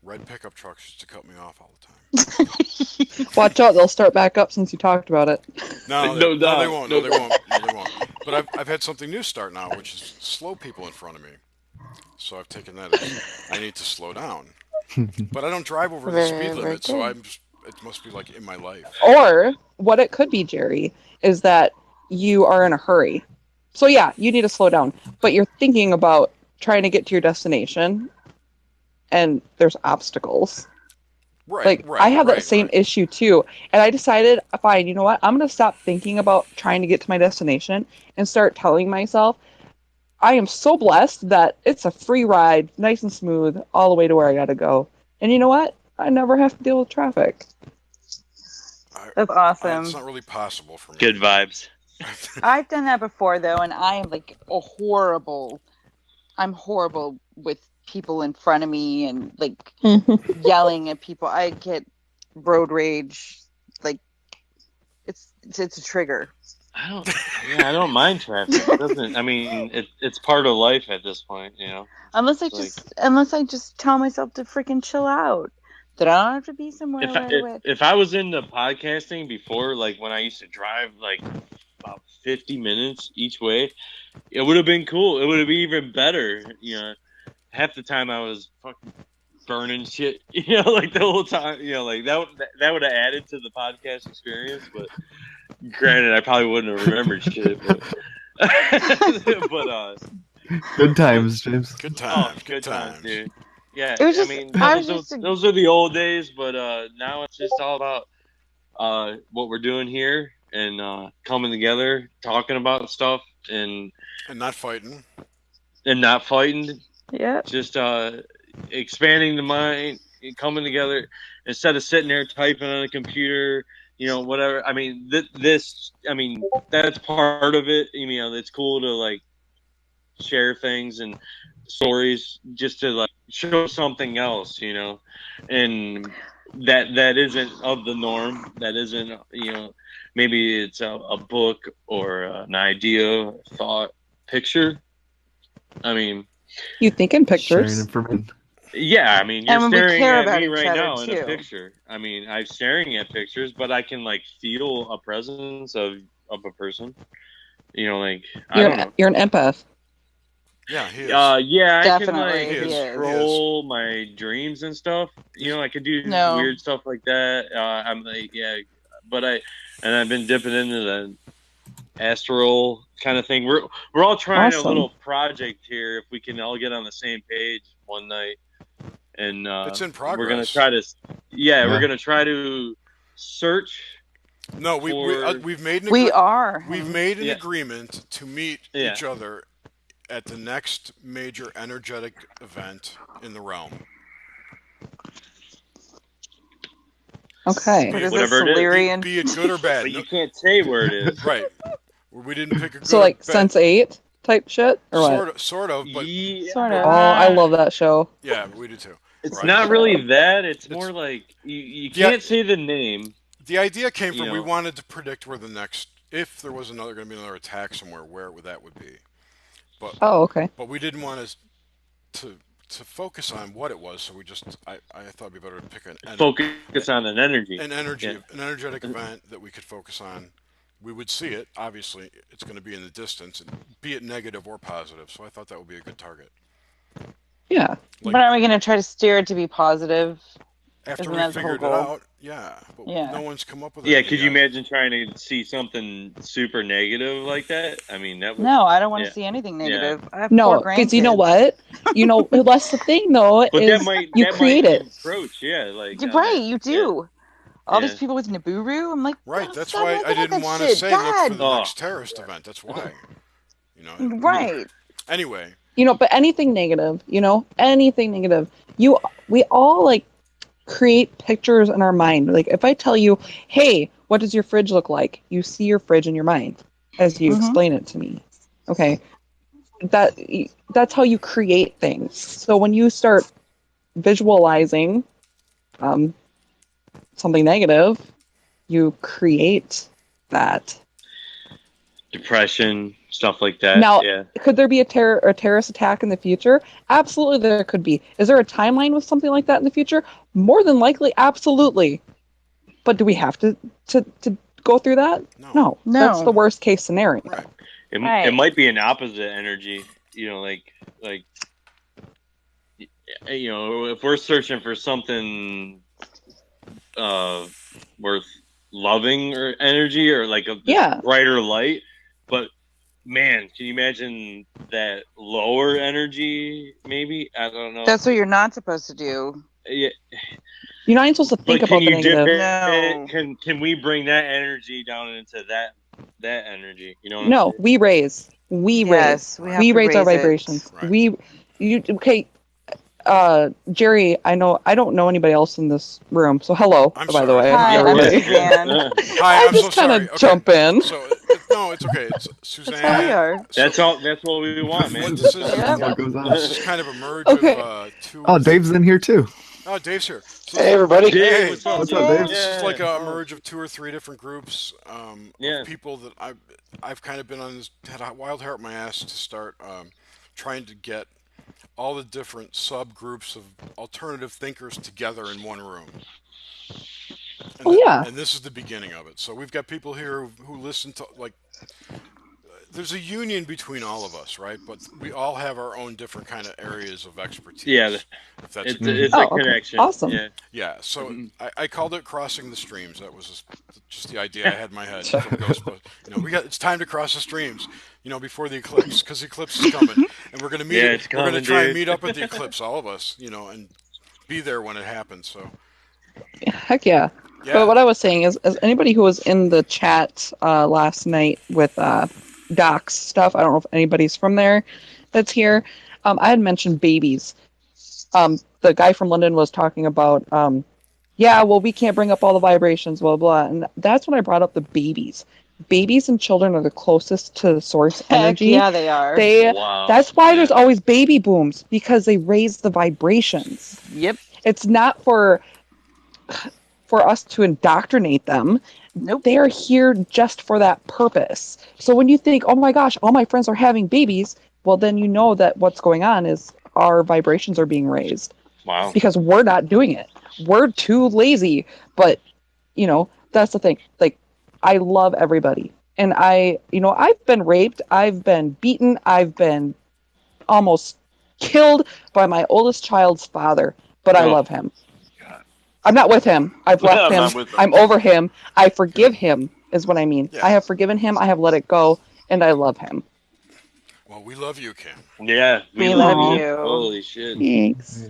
red pickup trucks used to cut me off all the time. Watch out, they'll start back up since you talked about it. No, No they doubt. won't. No No, they won't. No, they won't. But I've had something new start now, which is slow people in front of me. So I've taken that as I need to slow down. But I don't drive over the speed Very limit, so good. it must be like in my life. Or what it could be, Jerry, is that you are in a hurry. So yeah, you need to slow down, but you're thinking about trying to get to your destination and there's obstacles. Right, I have that same issue too. And I decided, fine, you know what? I'm going to stop thinking about trying to get to my destination and start telling myself, I am so blessed that it's a free ride, nice and smooth, all the way to where I got to go. And you know what? I never have to deal with traffic. That's awesome. It's not really possible for me. Good vibes. I've done that before though, and I am like I'm horrible with people in front of me and like yelling at people. I get road rage. Like it's a trigger. I don't mind traffic. It doesn't. I mean, it's part of life at this point. You know. Unless I just tell myself to freaking chill out. That I don't have to be somewhere right away. If I was into podcasting before, like when I used to drive like about 50 minutes each way, it would have been cool. It would have been even better. You know, half the time I was fucking burning shit. You know, like the whole time. You know, like that would have added to the podcast experience. But granted, I probably wouldn't have remembered shit. But but Good times, James. Good oh, times. good times, dude. Yeah, It was I just, mean, I was just, those are the old days, but now it's just all about what we're doing here and coming together, talking about stuff, and not fighting. And not fighting. Yeah. Just expanding the mind, coming together instead of sitting there typing on a computer. You know, whatever. I mean, I mean, that's part of it. You know, it's cool to like share things and stories just to like show something else, you know, and that isn't of the norm. That isn't, you know, maybe it's a book or an idea, thought, picture. I mean, You think in Sharing pictures? information. yeah, I mean, you're and when we staring care at about me each right other now in a too. picture. I mean, I'm staring at pictures, but I can like feel a presence of a person. You know, like I don't know. You're an empath. Yeah, he is. Yeah, I can Definitely, like he is. control my dreams and stuff. You know, I could do No. weird stuff like that. I'm like, yeah, but I've been dipping into the astral kind of thing. We're all trying Awesome. a little project here. If we can all get on the same page one night, and it's in we're gonna progress. try to, Yeah. we're gonna try to search. No, for- we've made an We are. We've made an Yeah. agreement to meet Yeah. each other at the next major energetic event in the realm. Okay. What is Whatever this, it is. Solarian? Be it good or bad. But you can't say where it is. Right. We didn't pick a good So or like bad. Sense 8 type shit or what? Sort of, but Yeah. Sort Oh, of. I love that show. yeah, we do too. It's Right. not really that. It's more like you can't say the name. The idea came from You we know. wanted to predict where the next, if there was going to be another attack somewhere, where that would be. But Oh, okay. but we didn't want to focus on what it was, so we just I thought it'd be better to pick Focus on an energy. an Yeah. energetic event that we could focus on. We would see it. Obviously, it's going to be in the distance, and be it negative or positive. So I thought that would be a good target. Yeah. Like, But are we going to try to steer it to be positive? after Isn't we that the whole figured it goal? out, yeah. But Yeah. no one's come up with Yeah, anything could you yet. imagine trying to see something super negative like that? I mean, that would. No, I don't want Yeah. to see anything negative. I have No, 4 because you know grandkids. what? You know, that's the thing though, But is you create it. encroach, yeah, like You're on right, that. you do. All these Yeah. people with Nibiru, I'm like, Right, "Oh, that's stop why looking I at didn't that want to shit. say look for God. the Oh. next terrorist event. That's why. You know. Right. Anyway, You know, but anything negative, you know, anything negative. We all like create pictures in our mind. Like if I tell you, "Hey, what does your fridge look like?" You see your fridge in your mind as you explain it to me. Okay? That's how you create things. So when you start visualizing something negative, you create that. Depression, stuff like that. Now, Yeah. could there be a terrorist attack in the future? Absolutely, there could be. Is there a timeline with something like that in the future? More than likely, absolutely. But do we have to go through that? No. That's the worst case scenario. Right. It might be an opposite energy. You know, like you know, if we're searching for something worth loving or energy or like a brighter light, but man, can you imagine that lower energy? Maybe I don't know. That's what you're not supposed to do. Yeah. You're not even supposed to think But about can the you dip negative. it? Can we bring that energy down into that energy? You know what I'm No, saying? we raise. We Yes, raise. we have We to raise our raise it. vibrations. Right. Okay. Jerry, I don't know anybody else in this room, so hello. I'm by the sorry. way, Hi, I'm everybody. Suzanne. Hi, I'm so just kind sorry. of jump in. So no, it's okay. It's Suzanne. That's how we are. That's all. That's what we want, man. What this is, Yep. What goes on? this is kind of a merge Okay. of two. Oh, Dave's in here too. Oh, Dave's here. So Hey, everybody. Dave, Hey, what's up? What's up, Dave? This is like a Yeah. merge of 2 or 3 different groups Yeah. of people that I've kind of been on this, had a wild hair up my ass to start trying to get all the different subgroups of alternative thinkers together in one room. Yeah. And this is the beginning of it. So we've got people here who listen to, like, there's a union between all of us, right? But we all have our own different kind of areas of expertise. Yeah, if that's it's a connection. Awesome. Yeah. Yeah. So I called it crossing the streams. That was just the idea I had in my head from Ghostbusters. It's time to cross the streams. Before the eclipse, because the eclipse is coming, and we're gonna meet. Yeah, it's we're gonna coming, try and dude. meet up at the eclipse, all of us. And be there when it happens. So. Heck yeah. Yeah. But what I was saying is, as anybody who was in the chat last night with Doc's stuff, I don't know if anybody's from there that's here. I had mentioned babies. The guy from London was talking about, we can't bring up all the vibrations, blah, blah. And that's when I brought up the babies. Babies and children are the closest to the source energy. Yeah, they are. That's why there's always baby booms, because they raise the vibrations. Yep. It's not for us to indoctrinate them. Nope. They are here just for that purpose. So when you think, oh my gosh, all my friends are having babies, well, then you know that what's going on is our vibrations are being raised. Wow. Because we're not doing it. We're too lazy. But, that's the thing. Like, I love everybody. And I've been raped. I've been beaten. I've been almost killed by my oldest child's father. But I love him. I'm not with him. I've left him. I'm over him. I forgive him, is what I mean. Yeah. I have forgiven him. I have let it go. And I love him. Well, we love you, Kim. Yeah, we love you. Holy shit. Thanks.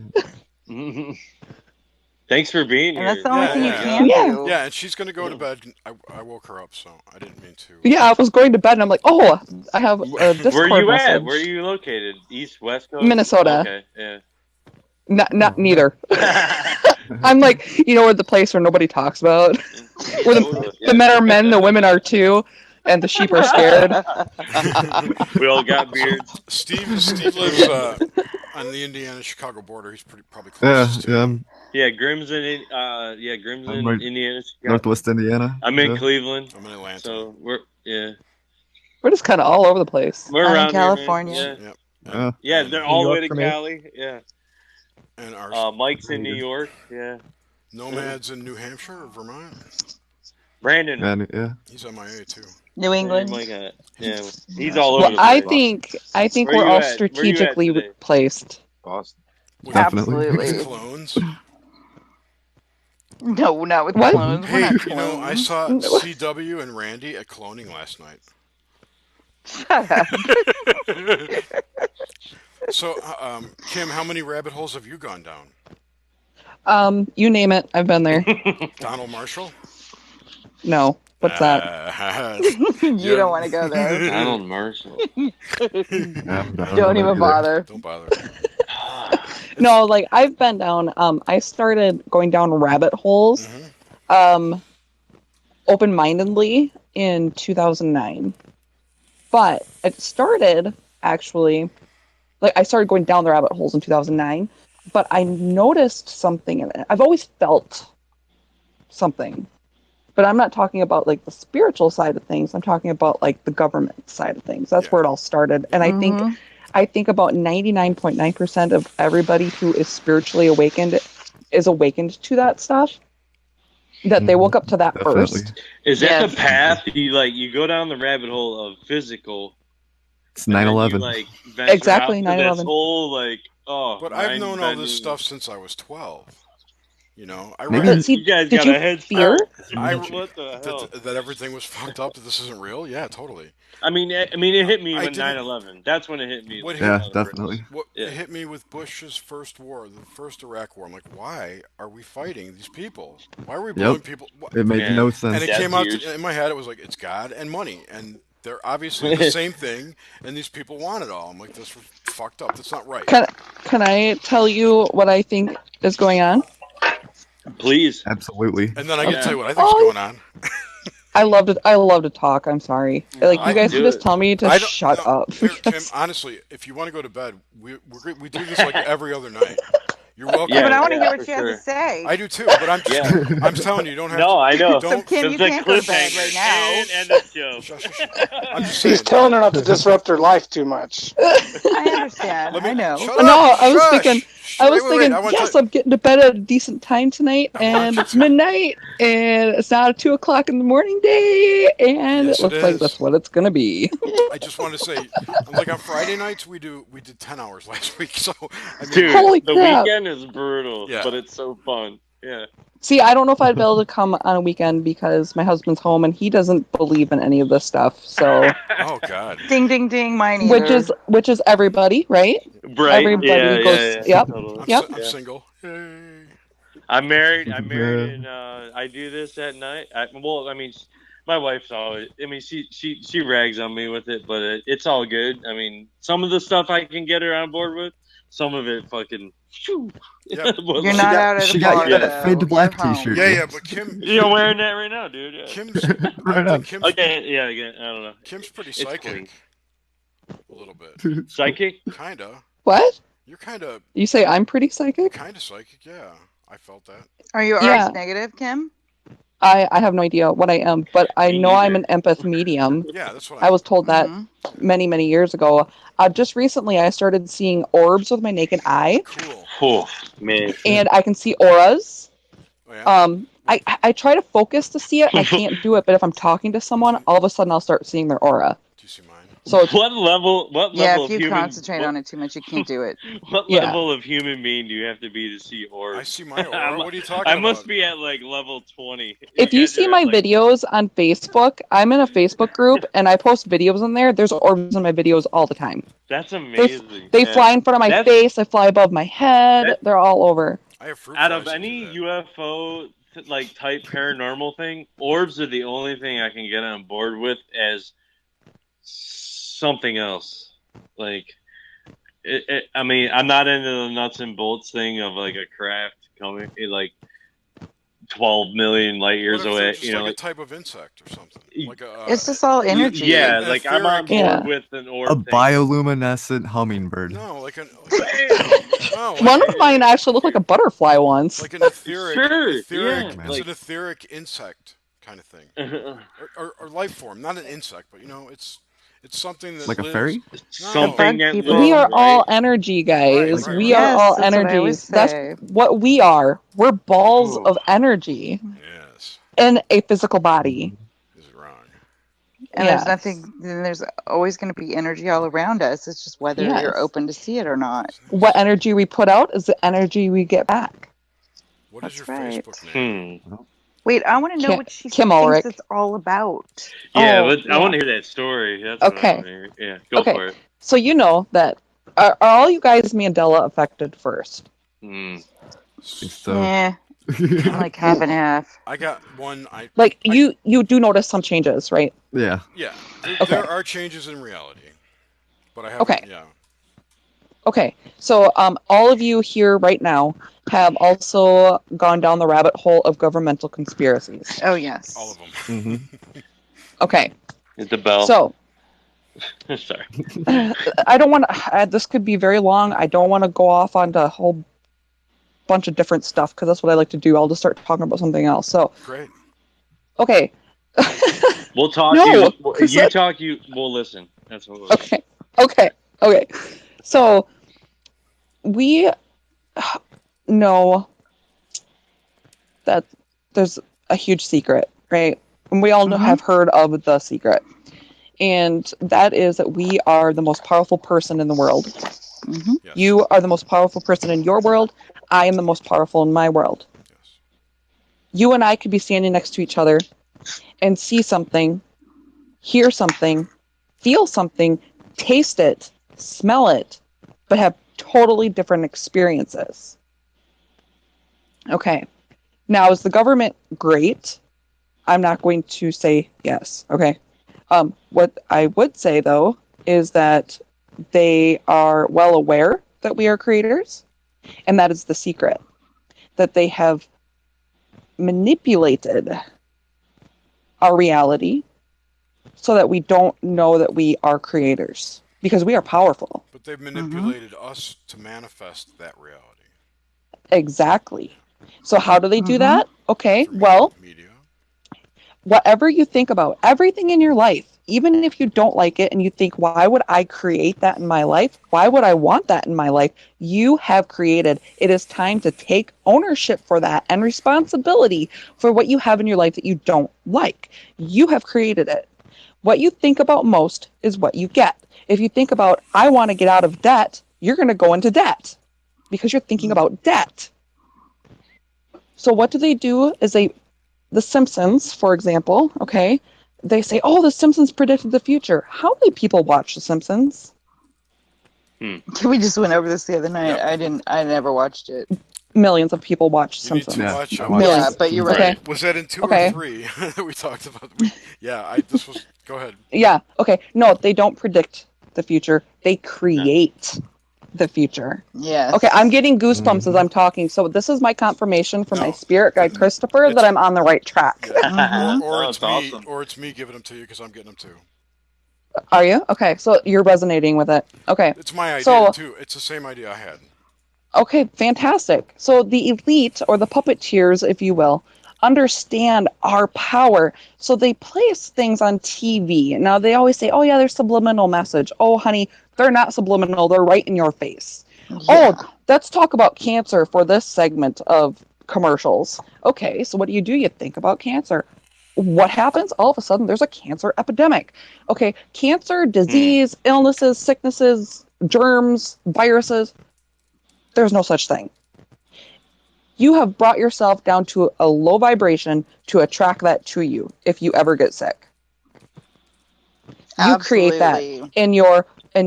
Thanks for being And here. that's the only thing you can do. Yeah, and she's going to go to bed. I woke her up, so I didn't mean to. Yeah, I was going to bed, and I'm like, oh, I have a Discord Where are you message. at? Where are you located? East, West Coast? Minnesota. Okay, yeah. Not neither. I'm like, where the place where nobody talks about, where the men are men, the women are too, and the sheep are scared. We all got beards. Steve lives on the Indiana-Chicago border. He's probably close. Yeah, Grimm's in right Indiana. Chicago. Northwest Indiana. I'm in Cleveland. I'm in Atlanta. So we're just kind of all over the place. We're I'm around in California. Here, yeah, they're all the way to Cali. Yeah. And ours. Mike's in New York. Yeah. Nomad's in New Hampshire or Vermont. Brandon. Yeah. He's MIA too. New England. He's all over the place. I think we're all strategically placed. Boston. Absolutely. With clones. No, not with What? clones. Hey, We're not clones. I saw CW and Randy at cloning last night. Shut up. So, Kim, how many rabbit holes have you gone down? You name it, I've been there. Donald Marshall? No. What's that? You don't want to go there. Donald Marshall. Don't even bother. Don't bother. No, like I've been down. I started going down rabbit holes, open-mindedly in 2009. But it started actually, like I started going down the rabbit holes in 2009. But I noticed something in it. I've always felt something. But I'm not talking about like the spiritual side of things. I'm talking about like the government side of things. That's where it all started. And I think about 99.9% of everybody who is spiritually awakened is awakened to that stuff. That they woke up to that first. Is that the path? You go down the rabbit hole of physical. It's 9/11. Exactly, 9/11. This whole But I've known all this stuff since I was 12. You guys got a head start. What the hell? That everything was fucked up. That this isn't real. Yeah, totally. I mean, it hit me when 9/11. That's when it hit me. Definitely. It hit me with Bush's first war, the first Iraq war. I'm like, why are we fighting these people? Why are we blowing people? It made no sense. And it came out in my head. It was like, it's God and money, and they're obviously the same thing. And these people want it all. I'm like, this was fucked up. That's not right. Can I tell you what I think is going on? Please. Absolutely. And then I can tell you what I think's going on. I love to talk. I'm sorry. Like you guys can just tell me to shut up. Kim, honestly, if you want to go to bed, we do this like every other night. You're welcome. Yeah, but I want to hear for what she has to sure. say. I do too, but I'm just, Yeah. I'm telling you don't have No, to. I know. So Don't. Kim, you It's a can't go to bed cliffhanger. right now. And end of show. Shush, shush, shush. I'm just He's saying. telling her not to disrupt her life too much. I understand. Let me I know. shut No, up. I was Shush. thinking. I was Wait. thinking. I want Yes, to. I'm getting to bed at a decent time tonight, I want and you it's to. midnight, and it's not a 2:00 in the morning day, and Yes, it it looks like is. that's what it's gonna be. I just want to say, like on Friday nights, we did 10 hours last week. So I mean, Dude, Holy the crap! weekend is brutal, Yeah. but it's so fun. Yeah. See, I don't know if I'd be able to come on a weekend because my husband's home and he doesn't believe in any of this stuff. So, oh God. Ding, ding, ding. Mine either. which is everybody, right? Right? Everybody goes. Yeah. Yep. Totally. Yep. I'm single. Yay. I'm married, and Yeah. I do this at night. I mean, my wife's always. I mean, she rags on me with it, but it's all good. I mean, some of the stuff I can get her on board with. Some of it, fucking. Shoo. Yep. But You're like, not out at She a got bar, you that Fade to though. Black You're home. T-shirt. Yeah, but Kim. you're wearing that right now, dude. Yeah. Kim's. Right I on. think Kim's. Okay, yeah, again, I don't know. Kim's pretty It's psychic. clean. A little bit. Psychic? Kinda. What? You're kinda. You say I'm pretty psychic? Kinda psychic. Yeah, I felt that. Are you Yeah. Rx negative, Kim? I have no idea what I am, but I Me know I'm neither. an empath medium. Yeah, that's what I was told that Mhm. many, many years ago. Just recently, I started seeing orbs with my naked eye, Cool. Oh, man. and I can see auras. Oh, yeah. I try to focus to see it, and I can't do it. But if I'm talking to someone, all of a sudden I'll start seeing their aura. Do you see mine? So it's, What level Yeah, of if you human concentrate on it too much, you can't do it. what Yeah. level of human being do you have to be to see orbs? I see my aura. What are you talking I about? must be at like level 20. if you guys see are my at, like, videos on Facebook, I'm in a Facebook group, and I post videos in there. There's orbs in my videos all the time. That's amazing. They yeah. fly in front of my face. They fly above my head. that- They're all over. I have fruit Out of flies that do any that. UFO like type paranormal thing, orbs are the only thing I can get on board with as something else. Like, I mean, I'm not into the nuts and bolts thing of like a craft coming like 12 million light years What if away. they're just You know, like a type of insect or something? Like a. It's just all energy. yeah, An like I'm on etheric- board with an orb A thing. bioluminescent hummingbird. No, like an. No, like One of mine actually looked like a butterfly once. Like an etheric. Sure, etheric. yeah, It's like- an etheric insect kind of thing, or life form, not an insect, but it's something that Like a lives. fairy? No. Something that people. We are lives, all right? energy, guys. Right, We right. are Yes, all that's what I always energies. That's say. what we are. We're balls Ooh. of energy Yes, in a physical body. is it wrong? And Yes. there's always going to be energy all around us. It's just whether Yes. you're open to see it or not. What energy we put out is the energy we get back. What is That's your right. Facebook name? Wait, I want to know Kim- what she Kim thinks Ulrich. it's all about. Yeah, Oh, but I yeah. want to hear that story. That's what I Okay. want to hear. Yeah, go Okay. for it. So you know that are all you guys Mandela affected first? Mm. So Yeah, I'm like half and half. I got one. Like you do notice some changes, right? yeah. Yeah, Okay. there are changes in reality, but I haven't. Okay. Yeah. Okay, so all of you here right now have also gone down the rabbit hole of governmental conspiracies. Oh yes. All of them. Mm-hmm. Okay, Hit the bell. so Sorry. I don't want to. This could be very long. I don't want to go off onto a whole bunch of different stuff because that's what I like to do. I'll just start talking about something else. So, Great. okay, We'll talk. No, you talk. We'll listen. That's what we'll do. okay. So we know that there's a huge secret, right? And we all have heard of the secret. And that is that we are the most powerful person in the world. Mm-hmm. Yes. You are the most powerful person in your world. I am the most powerful in my world. Yes. You and I could be standing next to each other and see something, hear something, feel something, taste it, smell it, but have totally different experiences. Okay. Now, is the government great? I'm not going to say yes. Okay. What I would say, though, is that they are well aware that we are creators, and that is the secret. That they have manipulated our reality so that we don't know that we are creators, because we are powerful. But they've manipulated us to manifest that reality. Exactly. So how do they do Mhm. that? Okay, well, whatever you think about, everything in your life, even if you don't like it and you think, why would I create that in my life? Why would I want that in my life? You have created. It is time to take ownership for that and responsibility for what you have in your life that you don't like. You have created it. What you think about most is what you get. If you think about, I want to get out of debt, you're going to go into debt because you're thinking about debt. So what do? Is the Simpsons, for example, okay, they say, oh, The Simpsons predicted the future. How many people watch The Simpsons? We just went over this the other night. I never watched it. Millions of people watch You need Simpsons. to watch Millions. Yeah, but you're Okay. right. Was that in 2 Okay. or 3 that we talked about? This was. Go ahead. Yeah. Okay. No, they don't predict the future. They create the future. Yes. Okay, I'm getting goosebumps as I'm talking. So this is my confirmation from my No, spirit guide Christopher that I'm on the right track. Yeah. Or Oh, it's that's me, awesome. or it's me giving them to you because I'm getting them too. Are you? Okay, so you're resonating with it. Okay. It's my idea So, too. It's the same idea I had. okay, fantastic. So the elite, or the puppeteers, if you will, understand our power. So they place things on TV. Now they always say, oh yeah, there's subliminal message. Oh honey, they're not subliminal, they're right in your face. Yeah. Oh, let's talk about cancer for this segment of commercials. Okay, so what do? You think about cancer. What happens? All of a sudden, there's a cancer epidemic. Okay, cancer, disease, illnesses, sicknesses, germs, viruses. There's no such thing. You have brought yourself down to a low vibration to attract that to you if you ever get sick. You create that Absolutely. in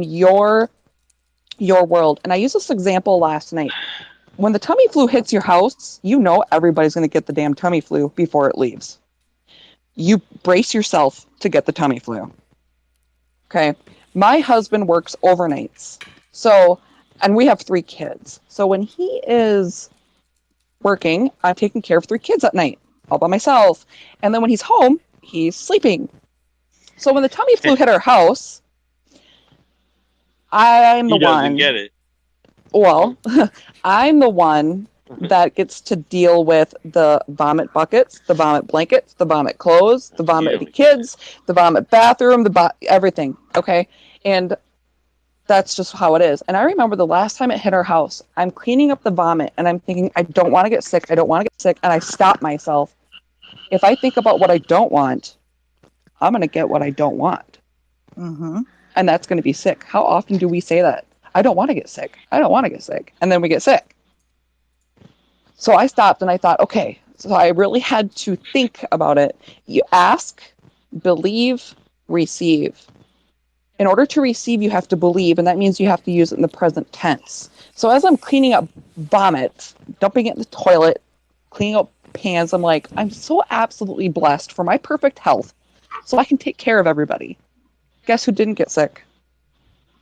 your world. And I used this example last night. When the tummy flu hits your house, you know everybody's going to get the damn tummy flu before it leaves. You brace yourself to get the tummy flu. Okay. My husband works overnights. So, and we have 3 kids. So when he is working, I'm taking care of 3 kids at night, all by myself. And then when he's home, he's sleeping. So when the tummy flu hit our house, I'm the He doesn't one. get it. Well, I'm the one that gets to deal with the vomit buckets, the vomit blankets, the vomit clothes, the vomit kids, the vomit bathroom, everything. Okay. And that's just how it is. And I remember the last time it hit our house, I'm cleaning up the vomit and I'm thinking, I don't want to get sick. I don't want to get sick. And I stop myself. If I think about what I don't want, I'm going to get what I don't want. Mm-hmm. And that's going to be sick. How often do we say that? I don't want to get sick. I don't want to get sick. And then we get sick. So I stopped and I thought, okay, so I really had to think about it. You ask, believe, receive. In order to receive, you have to believe, and that means you have to use it in the present tense. So as I'm cleaning up vomit, dumping it in the toilet, cleaning up pans, I'm like, I'm so absolutely blessed for my perfect health, so I can take care of everybody. Guess who didn't get sick?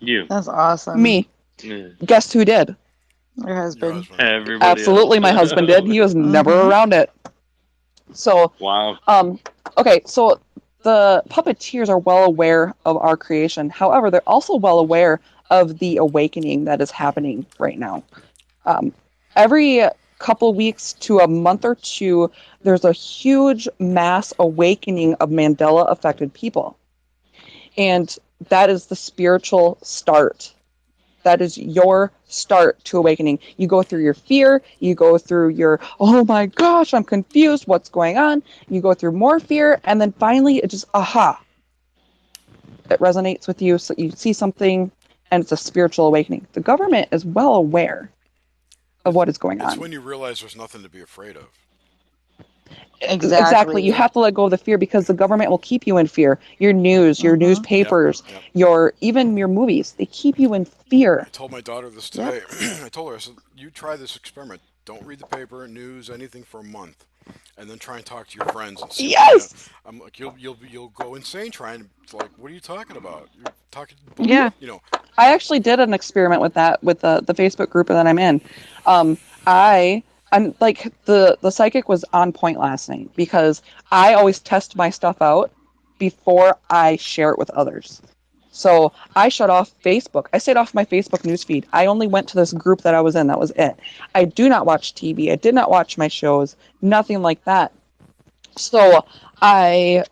You. That's awesome. Me. Yeah. Guess who did? Your husband. Everybody Absolutely, else. my husband did. He was never around it. So, wow. Okay, so the puppeteers are well aware of our creation. However, they're also well aware of the awakening that is happening right now. Every couple weeks to a month or two, there's a huge mass awakening of Mandela affected people. And that is the spiritual start. That is your start to awakening. You go through your fear. You go through your, oh my gosh, I'm confused. What's going on? You go through more fear. And then finally, it just, aha. It resonates with you. So you see something and it's a spiritual awakening. The government is well aware of what is going on. It's when you realize there's nothing to be afraid of. Exactly. You have to let go of the fear because the government will keep you in fear. Your news, your newspapers, even your movies, they keep you in fear. I told my daughter this today. I told her, I said, you try this experiment. Don't read the paper, news, anything for a month, and then try and talk to your friends and see. Yes. I'm like, you'll go insane trying. Like, what are you talking about? You're talking. Yeah. You know. I actually did an experiment with that with the Facebook group that I'm in. I'm like the psychic was on point last night because I always test my stuff out before I share it with others. So I shut off Facebook. I stayed off my Facebook newsfeed. I only went to this group that I was in. That was it. I do not watch TV. I did not watch my shows. Nothing like that. So I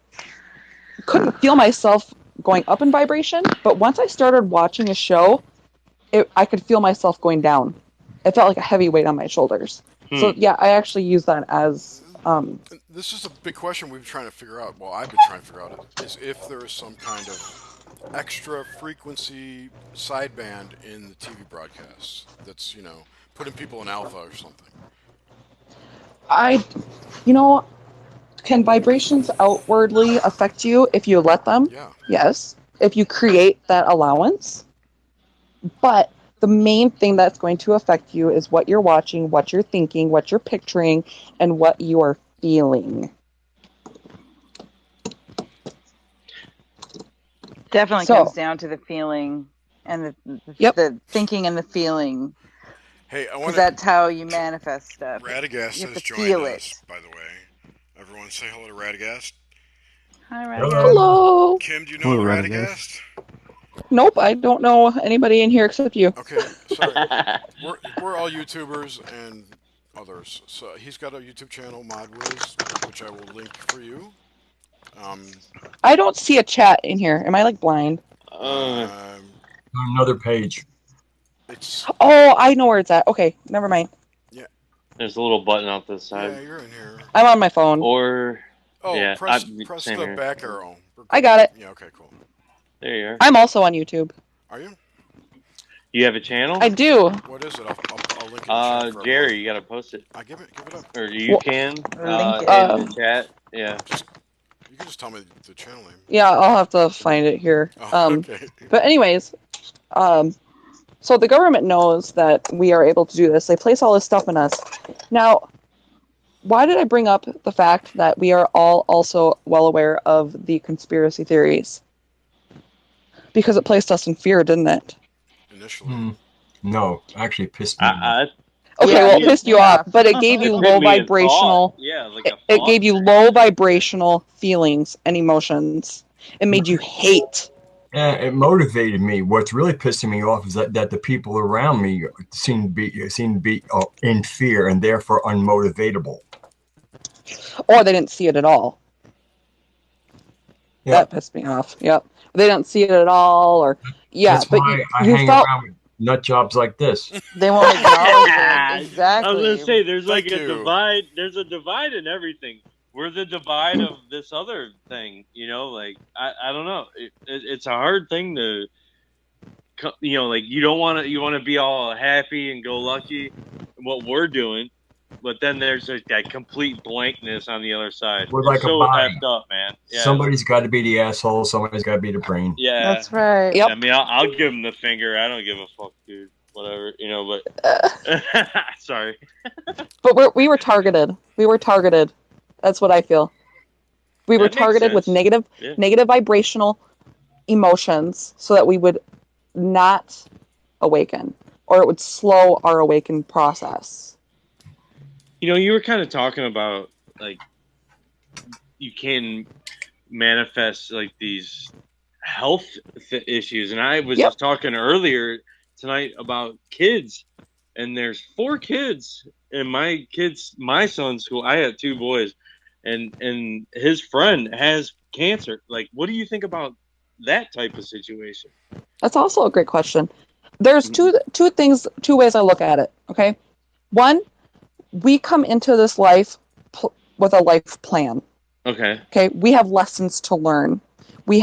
couldn't feel myself going up in vibration. But once I started watching a show, I could feel myself going down. It felt like a heavy weight on my shoulders. So yeah, I actually use that as. This is a big question we've been trying to figure out. Well, I've been trying to figure out is if there is some kind of extra frequency sideband in the TV broadcasts that's putting people in alpha or something. Can vibrations outwardly affect you if you let them? Yeah. Yes. If you create that allowance. But the main thing that's going to affect you is what you're watching, what you're thinking, what you're picturing, and what you are feeling. Definitely comes down to the feeling and the thinking and the feeling. Hey, because that's how you manifest stuff. Radagast You have has to joined feel us, it. by the way. Everyone say hello to Radagast. Hi, Radagast. Hello. Kim, do you know Radagast? Nope, I don't know anybody in here except you. Okay, sorry. we're all YouTubers and others. So he's got a YouTube channel, ModWiz, which I will link for you. I don't see a chat in here. Am I like blind? Another page. Oh, I know where it's at. Okay, never mind. Yeah. There's a little button out this side. Yeah, you're in here. I'm on my phone. Or press same the here. back arrow. I got it. Yeah, okay, cool. There you are. I'm also on YouTube. Are you? You have a channel? I do. What is it? I'll link it in the chat for Jerry, you gotta post it. give it up. Or you can link in the chat. Yeah. You can just tell me the channel name. Yeah, I'll have to find it here. Okay. But anyways, so the government knows that we are able to do this. They place all this stuff in us. Now, why did I bring up the fact that we are all also well aware of the conspiracy theories? Because it placed us in fear, didn't it? Initially. No, actually it pissed me off. Okay, well, it pissed you off, but it gave you low vibrational. It gave you low vibrational feelings and emotions. It made you hate. Yeah, it motivated me. What's really pissing me off is that the people around me seem to be in fear and therefore unmotivatable. Or they didn't see it at all. Yeah. That pissed me off. Yep. They don't see it at all, or That's but why I you hang felt around with nut jobs like this. They won't acknowledge it. Exactly. I was gonna say there's like Thank a you. divide. There's a divide in everything. We're the divide of this other thing. Like I don't know. It's a hard thing to, like you want to be all happy and go lucky, what we're doing, but then there's that complete blankness on the other side. We're It's like a so body. effed up, man. Yeah. Somebody's got to be the asshole. Somebody's got to be the brain. Yeah, That's right. Yep. I mean, I'll give him the finger. I don't give a fuck, dude. Whatever, but sorry. But we were targeted. We were targeted. That's what I feel. We were That makes targeted with sense. negative vibrational emotions so that we would not awaken, or it would slow our awaken process. You were kind of talking about like you can manifest like these health issues, and I was just talking earlier tonight about kids, and there's 4 kids in my son's school. I had 2 boys, and his friend has cancer. Like, what do you think about that type of situation? That's also a great question. There's two ways I look at it. Okay, one, we come into this life with a life plan. Okay, we have lessons to learn. We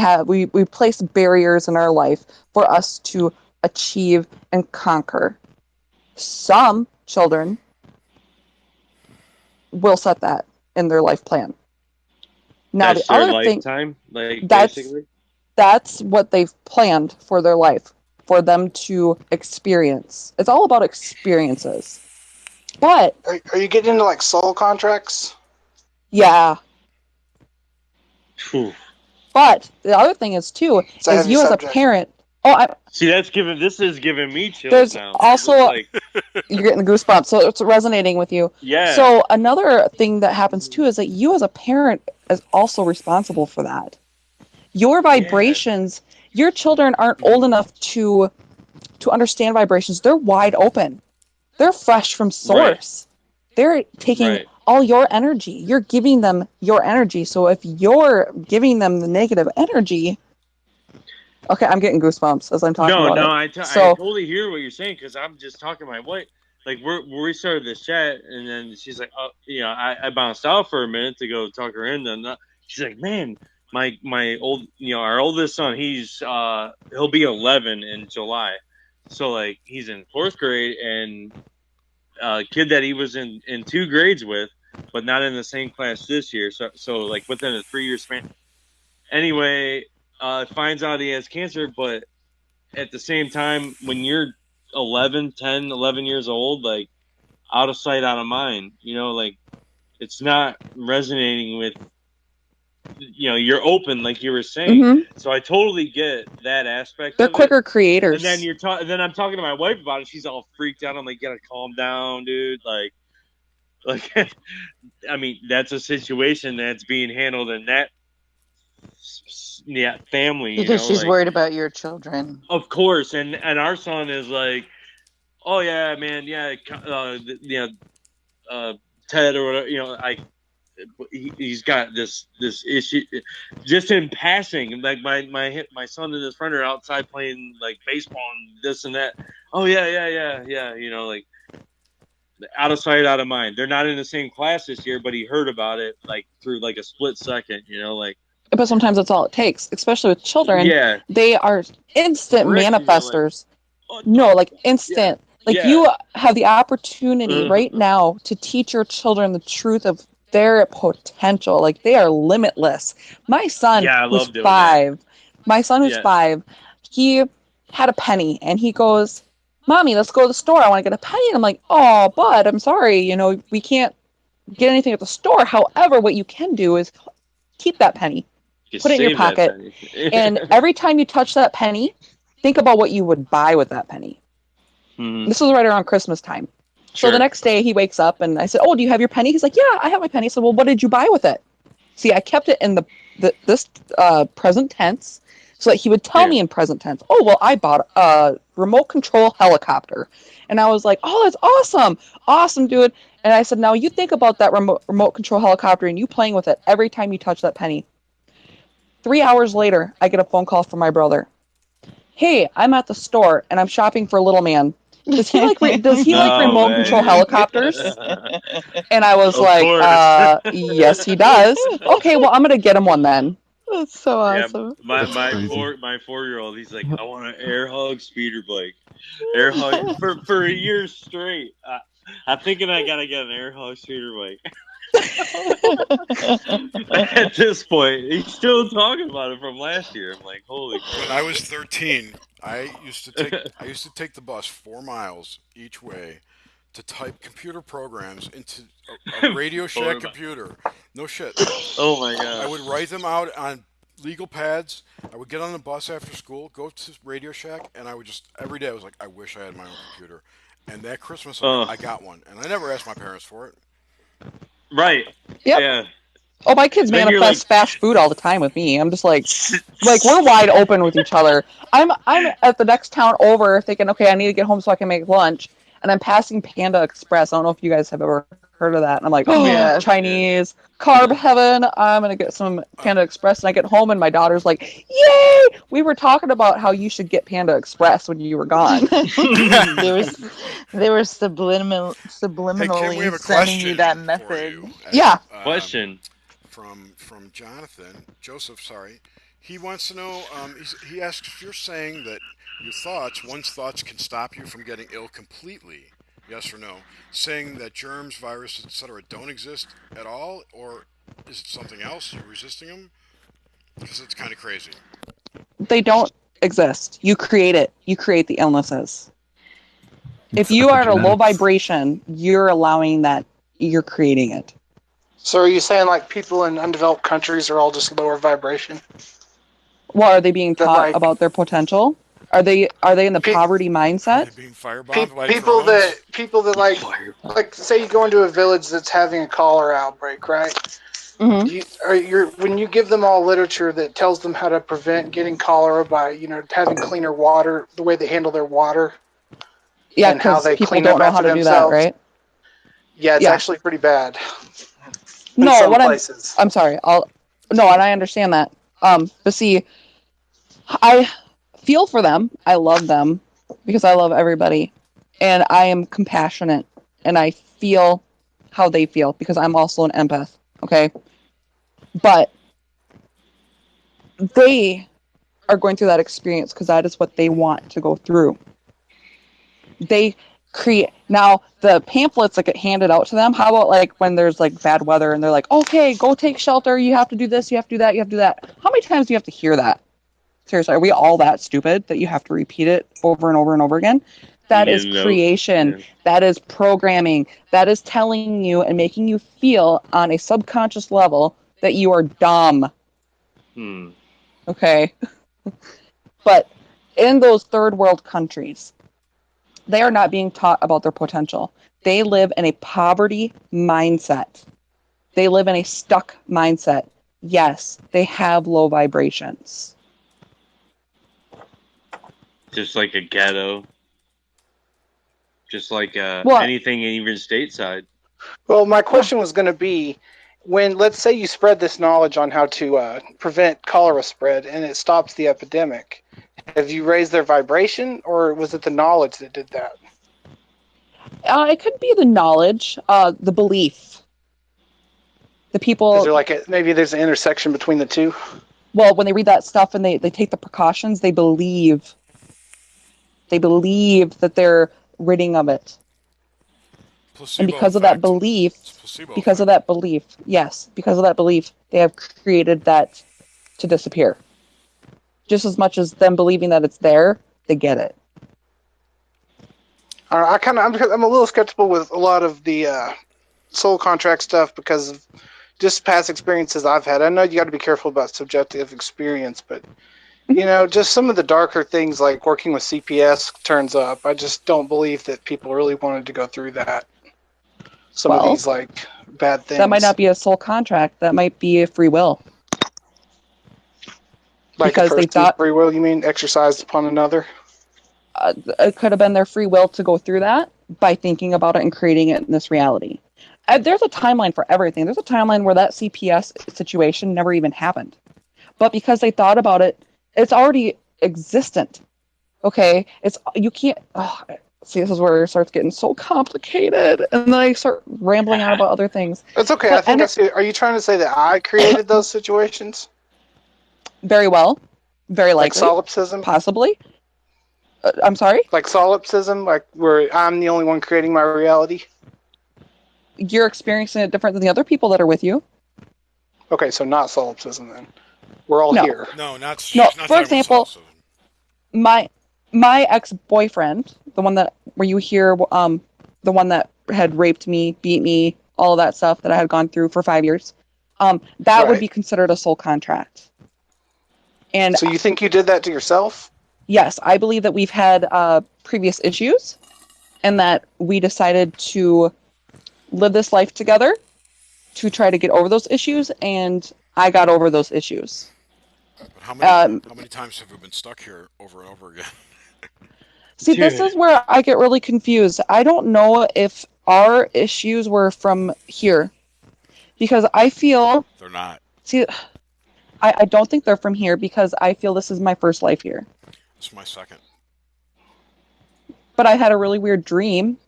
place barriers in our life for us to achieve and conquer. Some children will set that in their life plan. Now That's the their other lifetime, thing, basically. that's what they've planned for their life, for them to experience. It's all about experiences. But Are you getting into like soul contracts? yeah. But the other thing is too, It's a is heavy you subject. as a parent. See, this is giving me chills There's now. also It's you're getting the goosebumps, so it's resonating with you. Yeah. So another thing that happens too is that you as a parent is also responsible for that. Your vibrations Your children aren't old enough to understand vibrations. They're wide open. They're fresh from source. They're taking all your energy. You're giving them your energy. So if you're giving them the negative energy, okay, I'm getting goosebumps as I'm talking about it. I totally hear what you're saying because I'm just talking to my wife. Like we started this chat, and then she's like, "Oh, I bounced out for a minute to go talk her in." And she's like, "Man, my our oldest son, he'll be 11 in July, so like he's in 4th grade, and a kid that he was in 2 grades with, but not in the same class this year. So like within a 3-year span. Anyway, finds out he has cancer, but at the same time, when you're 11 years old, like out of sight, out of mind, like it's not resonating with, you're open, like you were saying. Mhm. So I totally get that aspect They're of quicker it. creators. And then I'm talking to my wife about it. She's all freaked out. I'm like, you gotta calm down, dude. Like, I mean, that's a situation that's being handled in that family, Because she's like, worried about your children. of course. And our son is like, oh yeah, man, yeah, Ted or whatever, he's got this issue just in passing. Like my son and his friend are outside playing like baseball and this and that. Oh yeah, like out of sight, out of mind. They're not in the same class this year, but he heard about it like through like a split second, like. But sometimes that's all it takes, especially with children. Yeah. They are instant Bricks, and you're like, manifestors. No, like instant. Like Yeah. you have the opportunity right now to teach your children the truth of their potential. Like they are limitless. My son, Yeah, I who's love doing 5, my son who's Yeah. 5, he had a penny and he goes, "Mommy, let's go to the store. I want to get a penny." And I'm like, "Oh, bud, I'm sorry. We can't get anything at the store. However, what you can do is keep that penny. Just Put it in your save that pocket. penny. And every time you touch that penny, think about what you would buy with that penny." Mhm. This was right around Christmas time. So Sure. the next day he wakes up and I said, "Oh, do you have your penny?" He's like, "Yeah, I have my penny." I said, "Well, what did you buy with it?" See, I kept it in this present tense so that he would tell me in present tense. "Oh, well, I bought a remote control helicopter." And I was like, "Oh, that's awesome. Awesome, dude." And I said, "Now you think about that remote control helicopter and you playing with it every time you touch that penny." 3 hours later, I get a phone call from my brother. "Hey, I'm at the store and I'm shopping for little man. Does he like No remote way, control dude. helicopters?" And I was Of like, course. "Yes, he does." "Okay, well, I'm gonna get him one then." That's so Yeah, awesome. my That's crazy. 4-year-old, he's like, I want an air hug speeder bike, air hug for a year straight. I'm thinking I gotta get an air hug speeder bike. At this point, he's still talking about it from last year. I'm like, holy crap. When I was 13, I used to take the bus 4 miles each way to type computer programs into a Radio Shack computer. No shit. Oh my god. I would write them out on legal pads. I would get on the bus after school, go to Radio Shack, and I would just every day I was like, I wish I had my own computer. And that Christmas I got one, and I never asked my parents for it. Right. Yep. Yeah. Oh, my kids Then you're manifest fast food all the time with me. I'm just like we're wide open with each other. I'm at the next town over thinking, okay, I need to get home so I can make lunch, and I'm passing Panda Express. I don't know if you guys have ever heard of that. And I'm like, oh, Yeah. Chinese carb heaven. I'm gonna get some Panda Express, and I get home and my daughter's like, yay! We were talking about how you should get Panda Express when you were gone. They were subliminally have a sending you that question message. for you. Yeah. Question. From Joseph, sorry. He wants to know, he asks if you're saying that one's thoughts can stop you from getting ill completely, yes or no? Saying that germs, viruses, etc. don't exist at all, or is it something else? You're resisting them? Because it's kind of crazy. They don't exist. You create it. You create the illnesses. If you are at a low vibration, you're allowing that. You're creating it. So are you saying like people in undeveloped countries are all just lower vibration? Well, are they being taught about their potential? Are they in the poverty mindset? Being firebombed by People drones? that like say you go into a village that's having a cholera outbreak, right? When you give them all literature that tells them how to prevent getting cholera by having cleaner water, the way they handle their water, Yeah, and how because they people clean don't up know how after to do that, themselves. right? Yeah, it's actually pretty bad. In No, some what places. I'm sorry. No, and I understand that. But see, I feel for them. I love them because I love everybody, and I am compassionate, and I feel how they feel because I'm also an empath. Okay, but they are going through that experience because that is what they want to go through. They create now the pamphlets that get handed out to them. How about like when there's like bad weather and they're like, okay, go take shelter. You have to do this. You have to do that. You have to do that. How many times do you have to hear that? Seriously, are we all that stupid that you have to repeat it over and over and over again? That is creation. Yeah. That is programming. That is telling you and making you feel on a subconscious level that you are dumb. Okay. But in those third world countries, they are not being taught about their potential. They live in a poverty mindset. They live in a stuck mindset. Yes, they have low vibrations. Just like a ghetto. Just like anything even stateside. Well, my question was going to be, when, let's say you spread this knowledge on how to prevent cholera spread and it stops the epidemic, have you raised their vibration, or was it the knowledge that did that? It could be the knowledge, the belief. The people... Is there maybe there's an intersection between the two? Well, when they read that stuff and they take the precautions, they believe that they're ridding of it. Placebo and because of that belief, yes, because of that belief, they have created that to disappear. Just as much as them believing that it's there, they get it. I'm a little skeptical with a lot of the soul contract stuff because of just past experiences I've had. I know you got to be careful about subjective experience, but just some of the darker things like working with CPS turns up. I just don't believe that people really wanted to go through that. Some of these bad things. That might not be a soul contract. That might be a free will. Like because a person's free will, you mean exercised upon another? It could have been their free will to go through that by thinking about it and creating it in this reality. There's a timeline for everything. There's a timeline where that CPS situation never even happened. But because they thought about it, it's already existent. Okay? You can't... see, this is where it starts getting so complicated. And then I start rambling on about other things. It's okay. I think I see. Are you trying to say that I created those situations? Very well. Very likely. Like solipsism? Possibly. I'm sorry? Like solipsism? Like where I'm the only one creating my reality? You're experiencing it different than the other people that are with you. Okay, so not solipsism then. We're all here. No, not for example, my ex-boyfriend, the one that where you hear the one that had raped me, beat me, all of that stuff that I had gone through for 5 years, that would be considered a soul contract. And so you think you did that to yourself? Yes, I believe that we've had previous issues and that we decided to live this life together to try to get over those issues, and I got over those issues. But how many times have we been stuck here over and over again? See, this is where I get really confused. I don't know if our issues were from here, because I feel... They're not. See, I don't think they're from here, because I feel this is my first life here. It's my second. But I had a really weird dream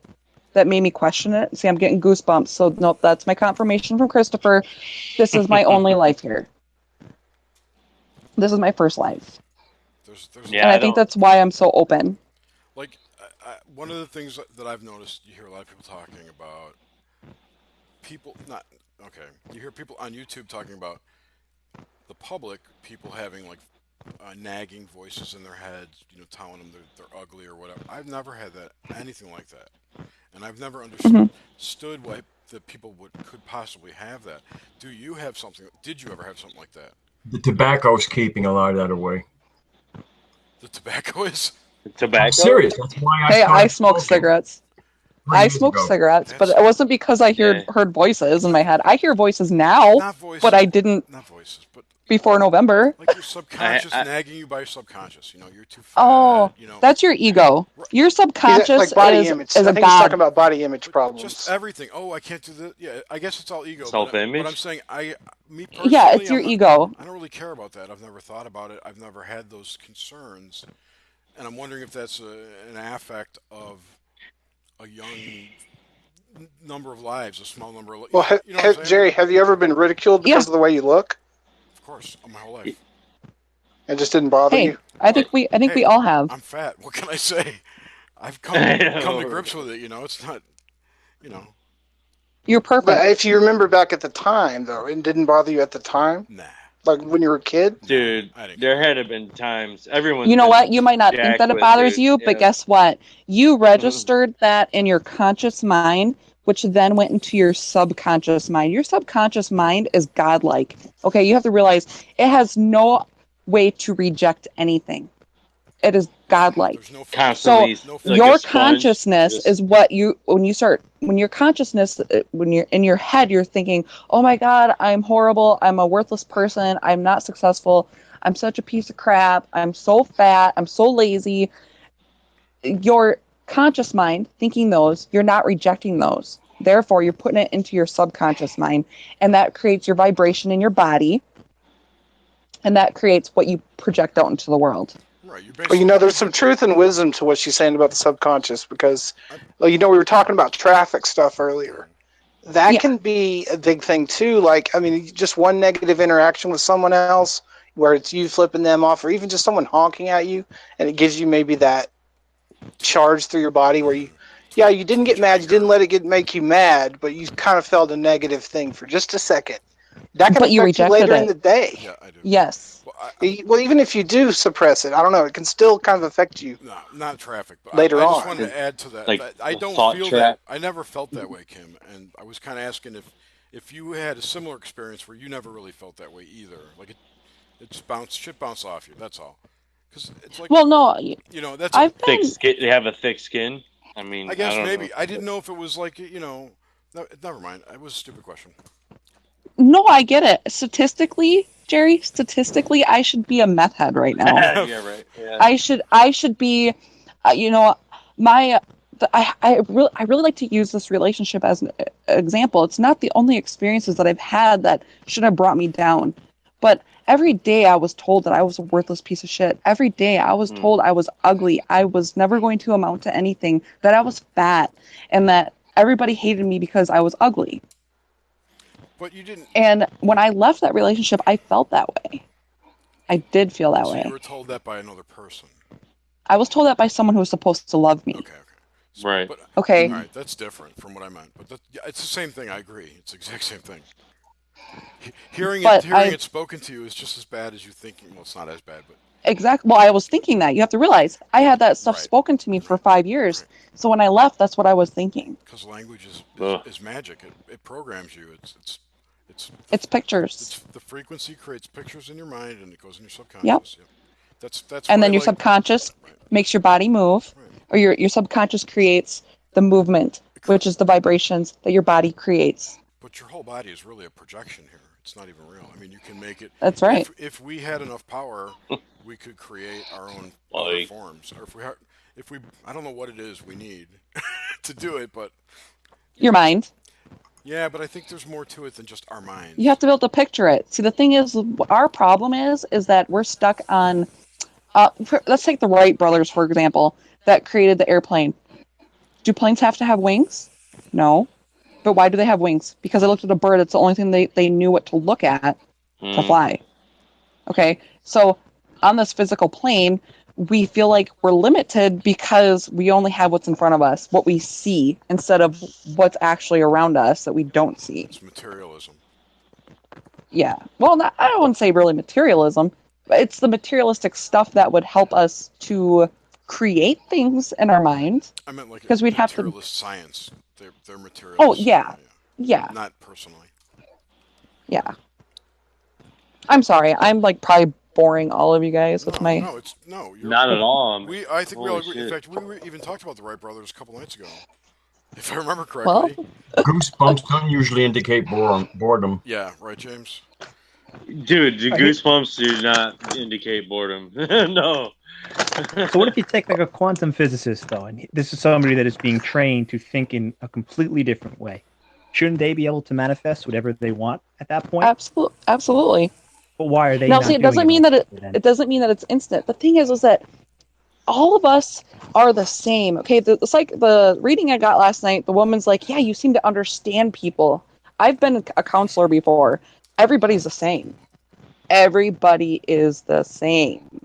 that made me question it. See, I'm getting goosebumps, so nope, that's my confirmation from Christopher. This is my only life here. This is my first life. And I think that's why I'm so open. Like, one of the things that I've noticed, you hear a lot of people talking about you hear people on YouTube talking about the public, people having like nagging voices in their heads, telling them they're ugly or whatever. I've never had anything like that. And I've never understood why the people could possibly have that. Did you ever have something like that? The tobacco's keeping a lot of that away. The tobacco is? Tobacco? I'm serious. That's why I smoke cigarettes. I years smoked ago. cigarettes, but it wasn't because I heard voices in my head. I hear voices now, Not voices, but I didn't not voices, but before November. like your subconscious nagging you by your subconscious. You're too fat. Oh, that's your ego. Your subconscious like body is image. is I a think he's god. talking about body image problems. Just everything. Oh, I can't do this. Yeah, I guess it's all ego. Self-image? But I'm saying, me personally, Yeah, it's your ego. I don't really care about that. I've never thought about it. I've never had those concerns, and I'm wondering if that's an affect of a young number of lives, a small number of. Well, You know what I'm saying? Jerry, have you ever been ridiculed because of the way you look? Of course, my whole life. It just didn't bother Hey, you. I think we all have. I'm fat. What can I say? I've come to grips with it. It's not. You're perfect. But if you remember back at the time, though, it didn't bother you at the time. Nah. Like when you were a kid. Dude, there had to been times. Everyone's You know been what? You might not think jacked that it with, bothers dude. you, Yeah. but guess what? You registered that in your conscious mind, which then went into your subconscious mind. Your subconscious mind is godlike. Okay, you have to realize it has no way to reject anything. It is godlike. Constantly, So like your a sponge, consciousness just- is what when your consciousness, when you're in your head, you're thinking, oh my God, I'm horrible. I'm a worthless person. I'm not successful. I'm such a piece of crap. I'm so fat. I'm so lazy. Your conscious mind thinking those, you're not rejecting those. Therefore, you're putting it into your subconscious mind, and that creates your vibration in your body, and that creates what you project out into the world. Right. Well, there's some truth and wisdom to what she's saying about the subconscious because, we were talking about traffic stuff earlier. That can be a big thing too. Like, just one negative interaction with someone else, where it's you flipping them off, or even just someone honking at you, and it gives you maybe that charge through your body where you didn't get mad, you didn't let it make you mad, but you kind of felt a negative thing for just a second. That can But you affect you rejected later it. in the day. Yeah, I do. Yes. Well, even if you do suppress it, I don't know, it can still kind of affect you. No, not traffic. But Later I just on. wanted to add to that. Like that I a don't thought feel trap. that. I never felt that way, Kim. And I was kind of asking if you had a similar experience where you never really felt that way either. Like it just shit bounced off you. That's all. Because it's like. Well, no. That's I've thick been. skin. They have a thick skin. I mean, I guess don't maybe. know. I didn't know if it was like No, never mind. It was a stupid question. No, I get it. Statistically, Jerry, I should be a meth head right now. Yeah, right. Yeah. I should be, my. I really like to use this relationship as an example. It's not the only experiences that I've had that should have brought me down, but every day I was told that I was a worthless piece of shit. Every day I was told I was ugly. I was never going to amount to anything. That I was fat, and that everybody hated me because I was ugly. But you didn't. And when I left that relationship, I felt that way. I did feel that way. So you were told that by another person. I was told that by someone who was supposed to love me. Okay. Right. But, okay. All right, that's different from what I meant. But it's the same thing. I agree. It's the exact same thing. Hearing it spoken to you is just as bad as you thinking. Well, it's not as bad, but. Exactly. Well, I was thinking that. You have to realize I had that stuff spoken to me for 5 years. Right. So when I left, that's what I was thinking. Because language is magic. It programs you. It's pictures. The frequency creates pictures in your mind, and it goes in your subconscious. Yep. That's. And then your subconscious makes your body move, or your subconscious creates the movement, which is the vibrations that your body creates. But your whole body is really a projection here. It's not even real. I mean, you can make it. That's right. If we had enough power, we could create our own forms. Or if we, I don't know what it is we need to do it, but. Your mind. Yeah, but I think there's more to it than just our minds. You have to be able to picture it. See, the thing is, our problem is that we're stuck on. Let's take the Wright brothers, for example, that created the airplane. Do planes have to have wings? No. But why do they have wings? Because they looked at a bird. It's the only thing they knew what to look at to fly. Okay, so on this physical plane, we feel like we're limited because we only have what's in front of us, what we see, instead of what's actually around us that we don't see. It's materialism. Yeah. Well, I don't want to say really materialism, but it's the materialistic stuff that would help us to create things in our mind. I meant like because we'd have to science. They're materialists. Oh yeah. Not personally. Yeah. I'm sorry. I'm like probably boring all of you guys with my. You're not at all. I think we all agree. Shit. In fact, we even talked about the Wright brothers a couple nights ago. If I remember correctly. Goosebumps don't usually indicate boredom. Yeah, right, James? Dude, the goosebumps do not indicate boredom. No. So what if you take like a quantum physicist though, and this is somebody that is being trained to think in a completely different way? Shouldn't they be able to manifest whatever they want at that point? Absolutely. But why are they Now, not see, it doing doesn't mean that it doesn't mean that it's instant. The thing is that all of us are the same. Okay, it's like the reading I got last night. The woman's like, "Yeah, you seem to understand people." I've been a counselor before. Everybody's the same. Everybody is the same.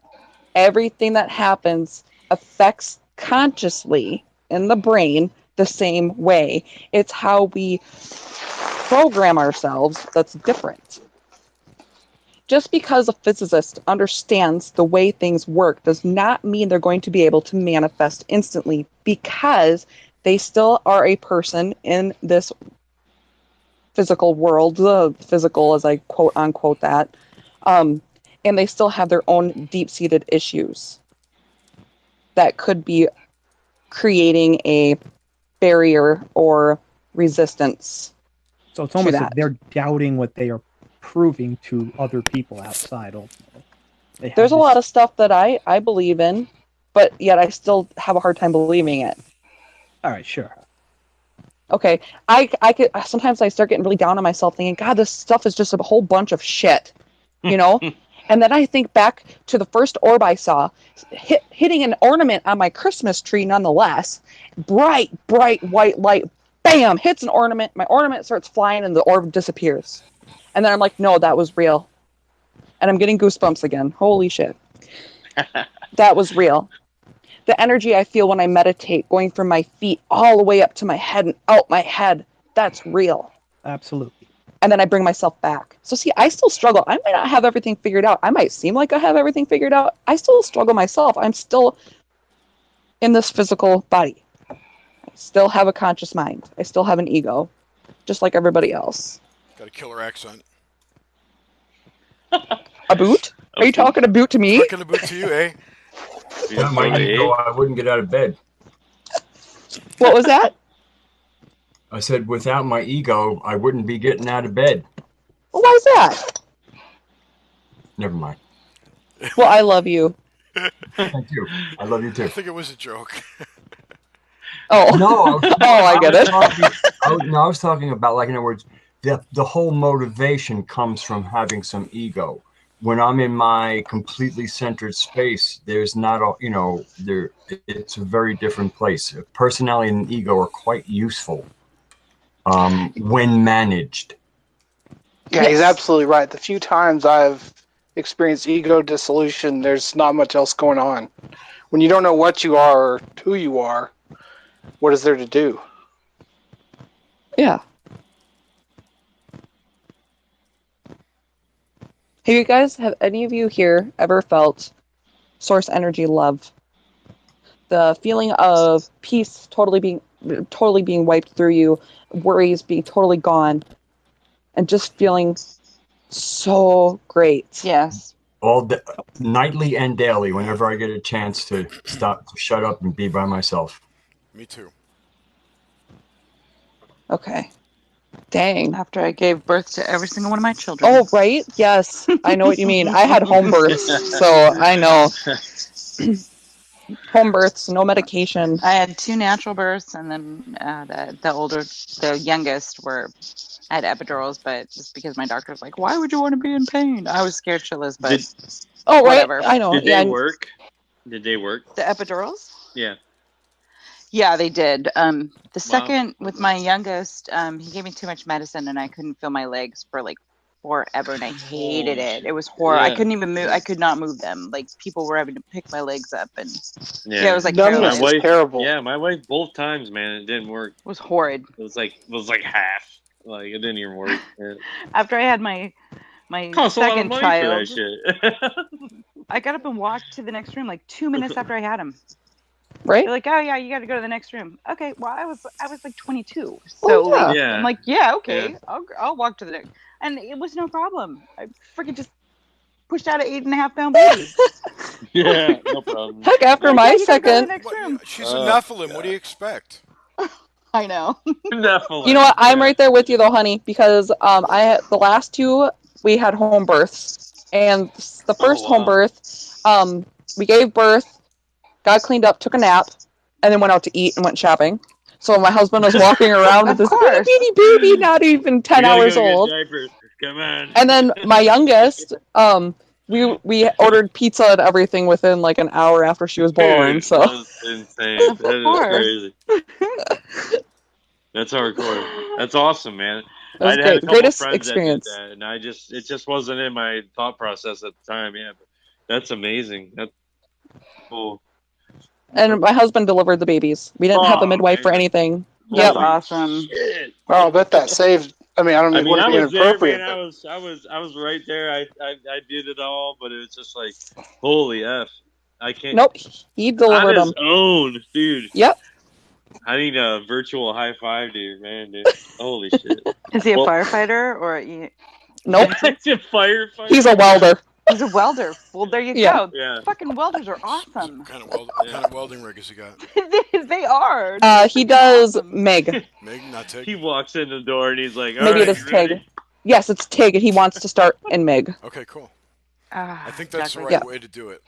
Everything that happens affects consciously in the brain the same way. It's how we program ourselves that's different. Just because a physicist understands the way things work does not mean they're going to be able to manifest instantly, because they still are a person in this physical world, physical as I quote unquote that, and they still have their own deep-seated issues that could be creating a barrier or resistance. So it's almost like they're doubting what they are proving to other people outside ultimately. There's a lot of stuff that I believe in, but yet I still have a hard time believing it. All right, sure. Okay, I could sometimes I start getting really down on myself, thinking, God, this stuff is just a whole bunch of shit, you know. And then I think back to the first orb I saw, hitting an ornament on my Christmas tree. Nonetheless, bright white light, bam, hits an ornament. My ornament starts flying, and the orb disappears. And then I'm like, no, that was real. And I'm getting goosebumps again. Holy shit, that was real. The energy I feel when I meditate, going from my feet all the way up to my head and out my head, that's real. Absolutely. And then I bring myself back. So see, I still struggle. I might not have everything figured out. I might seem like I have everything figured out. I still struggle myself. I'm still in this physical body. I still have a conscious mind. I still have an ego, just like everybody else. Got a killer accent. A boot? Are you talking a boot to me? Talking a boot to you, eh? Without my ego, I wouldn't get out of bed. What was that? I said, without my ego, I wouldn't be getting out of bed. Well, why is that? Never mind. Well, I love you. Thank you. I love you too. I think it was a joke. Oh, no. I get it. I was talking about, like, in other words, the whole motivation comes from having some ego. When I'm in my completely centered space, there's not a, it's a very different place. Personality and ego are quite useful when managed. Yeah, he's absolutely right. The few times I've experienced ego dissolution, there's not much else going on. When you don't know what you are or who you are, what is there to do? Yeah. Have any of you here ever felt source energy love? The feeling of peace totally being wiped through you, worries being totally gone, and just feeling so great. Yes. All nightly and daily, whenever I get a chance to shut up and be by myself. Me too. Okay. Dang. After I gave birth to every single one of my children. Oh, right? Yes. I know what you mean. I had home births, so I know. Home births, no medication. I had 2 natural births, and then the youngest I had epidurals, but just because my doctor was like, why would you want to be in pain? I was scared shitless, but whatever. I know. Did they work? Did they work? The epidurals? Yeah. Yeah, they did. The second with my youngest, he gave me too much medicine, and I couldn't feel my legs for like forever, and I hated it. It was horrible. Yeah. I couldn't even move. I could not move them. Like people were having to pick my legs up, and yeah, it was like my wife. Terrible. Yeah, my wife both times, man, it didn't work. It was horrid. It was like half. Like it didn't even work. Yeah. After I had my Costs a lot of second money child, for that shit. I got up and walked to the next room like 2 minutes after I had him. Right? They're like, oh yeah, you got to go to the next room. Okay, well I was like 22, so I'm like, yeah, okay, yeah. I'll walk to the next, and it was no problem. I freaking just pushed out an 8.5-pound baby. Yeah, no problem. Heck, after my second, She's a Nephilim. What do you expect? I know. Definitely. You know what? I'm Yeah. right there with you though, honey, because I had the last two we had home births, and the first home wow. birth, we gave birth, got cleaned up, took a nap, and then went out to eat and went shopping. So my husband was walking around with Of this course. baby, not even 10 We gotta hours go get old. diapers. Come on. And then my youngest, we ordered pizza and everything within like an hour after she was born. Dude, So that's insane. Of That is course. crazy. That's hardcore. That's awesome, man. it was I had great. a The couple greatest friends that did experience. that, and it just wasn't in my thought process at the time. Yeah, but that's amazing. That's cool. And my husband delivered the babies. We didn't have a Oh midwife or man, anything. That's Yep. holy awesome. shit! Oh, I bet that saved. I mean, I don't I mean mean, want I to be was there, inappropriate, man. but I was right there. I did it all, but it was just like, holy f! I can't Nope. He on delivered his them. own, dude. Yep. I need a virtual high five, dude, man, dude. Holy shit! Is he a Well, firefighter or Nope. it's a firefighter. He's a welder. he's a welder? Well, there you Yeah. go. Yeah. Fucking welders are What awesome. kind of welding rig has he got? They are. He Freaking does awesome. MIG. Mig, not He TIG? walks in the door and he's like, "All Maybe it right, is you TIG. ready?" Yes, it's TIG, and he wants to start in MIG. Okay, cool. Ah, I think that's exactly. the Yeah. right way to do it.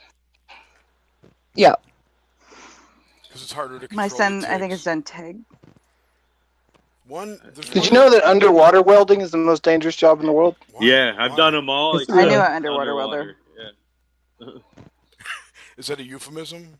Yeah. Because it's harder to control My son, the I think, TIGs. has done TIG. There's did one you know that underwater welding is the most dangerous job in the world? Why? Yeah, I've Why? done them all Is it I except knew really? an underwater welder. Yeah. Is that a euphemism?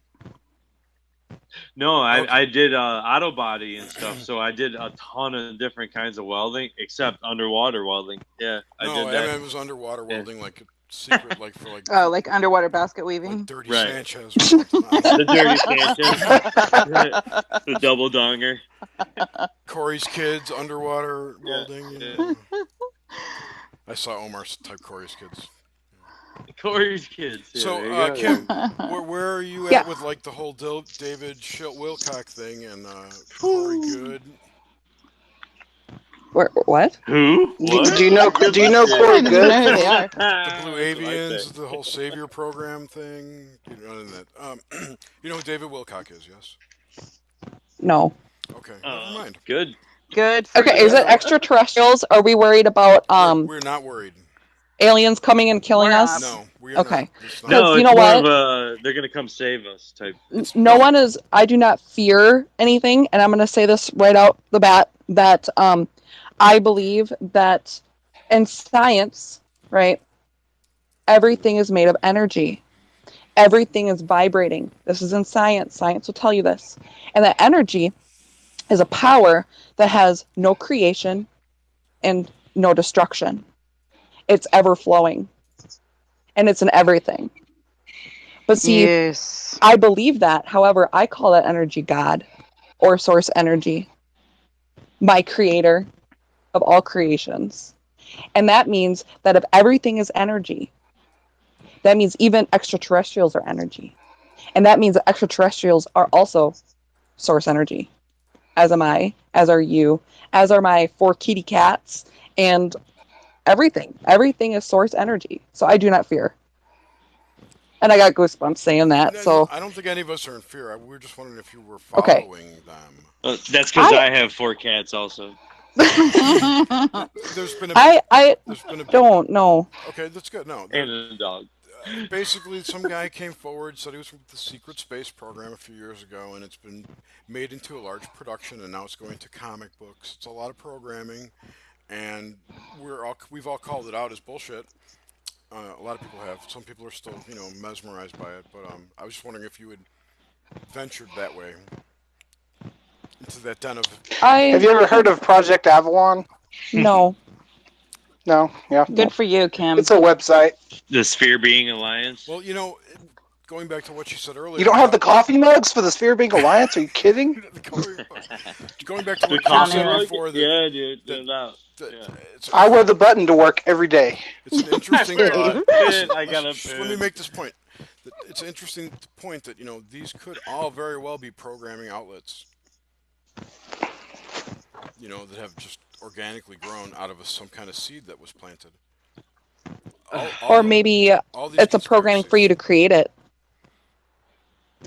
No, Okay. I did auto body and stuff, so I did a ton of different kinds of welding, except underwater welding. Yeah, I No, did I that. mean it was underwater welding, like a secret, like for like Oh, like underwater basket weaving. like Dirty Right. Sanchez or something. I don't know. The dirty Sanchez, the double donger. Corey's Kids, underwater welding. You know. Yeah. I saw Omar type Corey's Kids. Corey's Kids. Yeah, So, there you go. Kim, where are you Yeah. at with like the whole David Wilcock thing and Corey Good? What? Who? What? Do you know Give Do you us know the- Corey doesn't Good? know who they are. The Blue That's what I Avians, say. the whole Savior program thing. You know that. You know who David Wilcock is? Yes. No. Okay, never mind. Good. Good for Okay, you. is it extraterrestrials? Are we worried about We're not worried. aliens coming and killing We're us? No, we are Okay. not. It's not. No, you it's know more what? of they're gonna come save us type. No one is. I do not fear anything, and I'm going to say this right out the bat that I believe that in science, right, everything is made of energy. Everything is vibrating. This is in science. Science will tell you this. And that energy is a power that has no creation and no destruction. It's ever flowing. And it's in everything. But see, Yes. I believe that. However, I call that energy God or source energy, my creator of all creations. And that means that if everything is energy, that means even extraterrestrials are energy. And that means that extraterrestrials are also source energy, as am I, as are you, as are my 4 kitty cats, and everything. Everything is source energy. So I do not fear. And I got goosebumps saying that. So I don't think any of us are in fear. We were just wondering if you were Okay. following them. That's because I have 4 cats also. There's been a. I There's been a. don't know. Okay, that's good. No, And a dog. basically, some guy came forward, said he was from the secret space program a few years ago, and it's been made into a large production, and now it's going to comic books. It's a lot of programming, and we've all called it out as bullshit. A lot of people have. Some people are still, mesmerized by it. But I was just wondering if you had ventured that way into that den of. Have you ever heard of Project Avalon? No. No. Yeah. Good for you, Kim. It's a website. The Sphere Being Alliance. Well, going back to what you said earlier. You don't have the coffee mugs for the Sphere Being Alliance? Are you kidding? Going back to what you coffee said mug? before. Yeah, dude. I wear the button to work every day. It's an interesting thought. I gotta Let me make this point. It's an interesting point that these could all very well be programming outlets. That have just organically grown out of some kind of seed that was planted. Or maybe all these it's a programming for you to create it.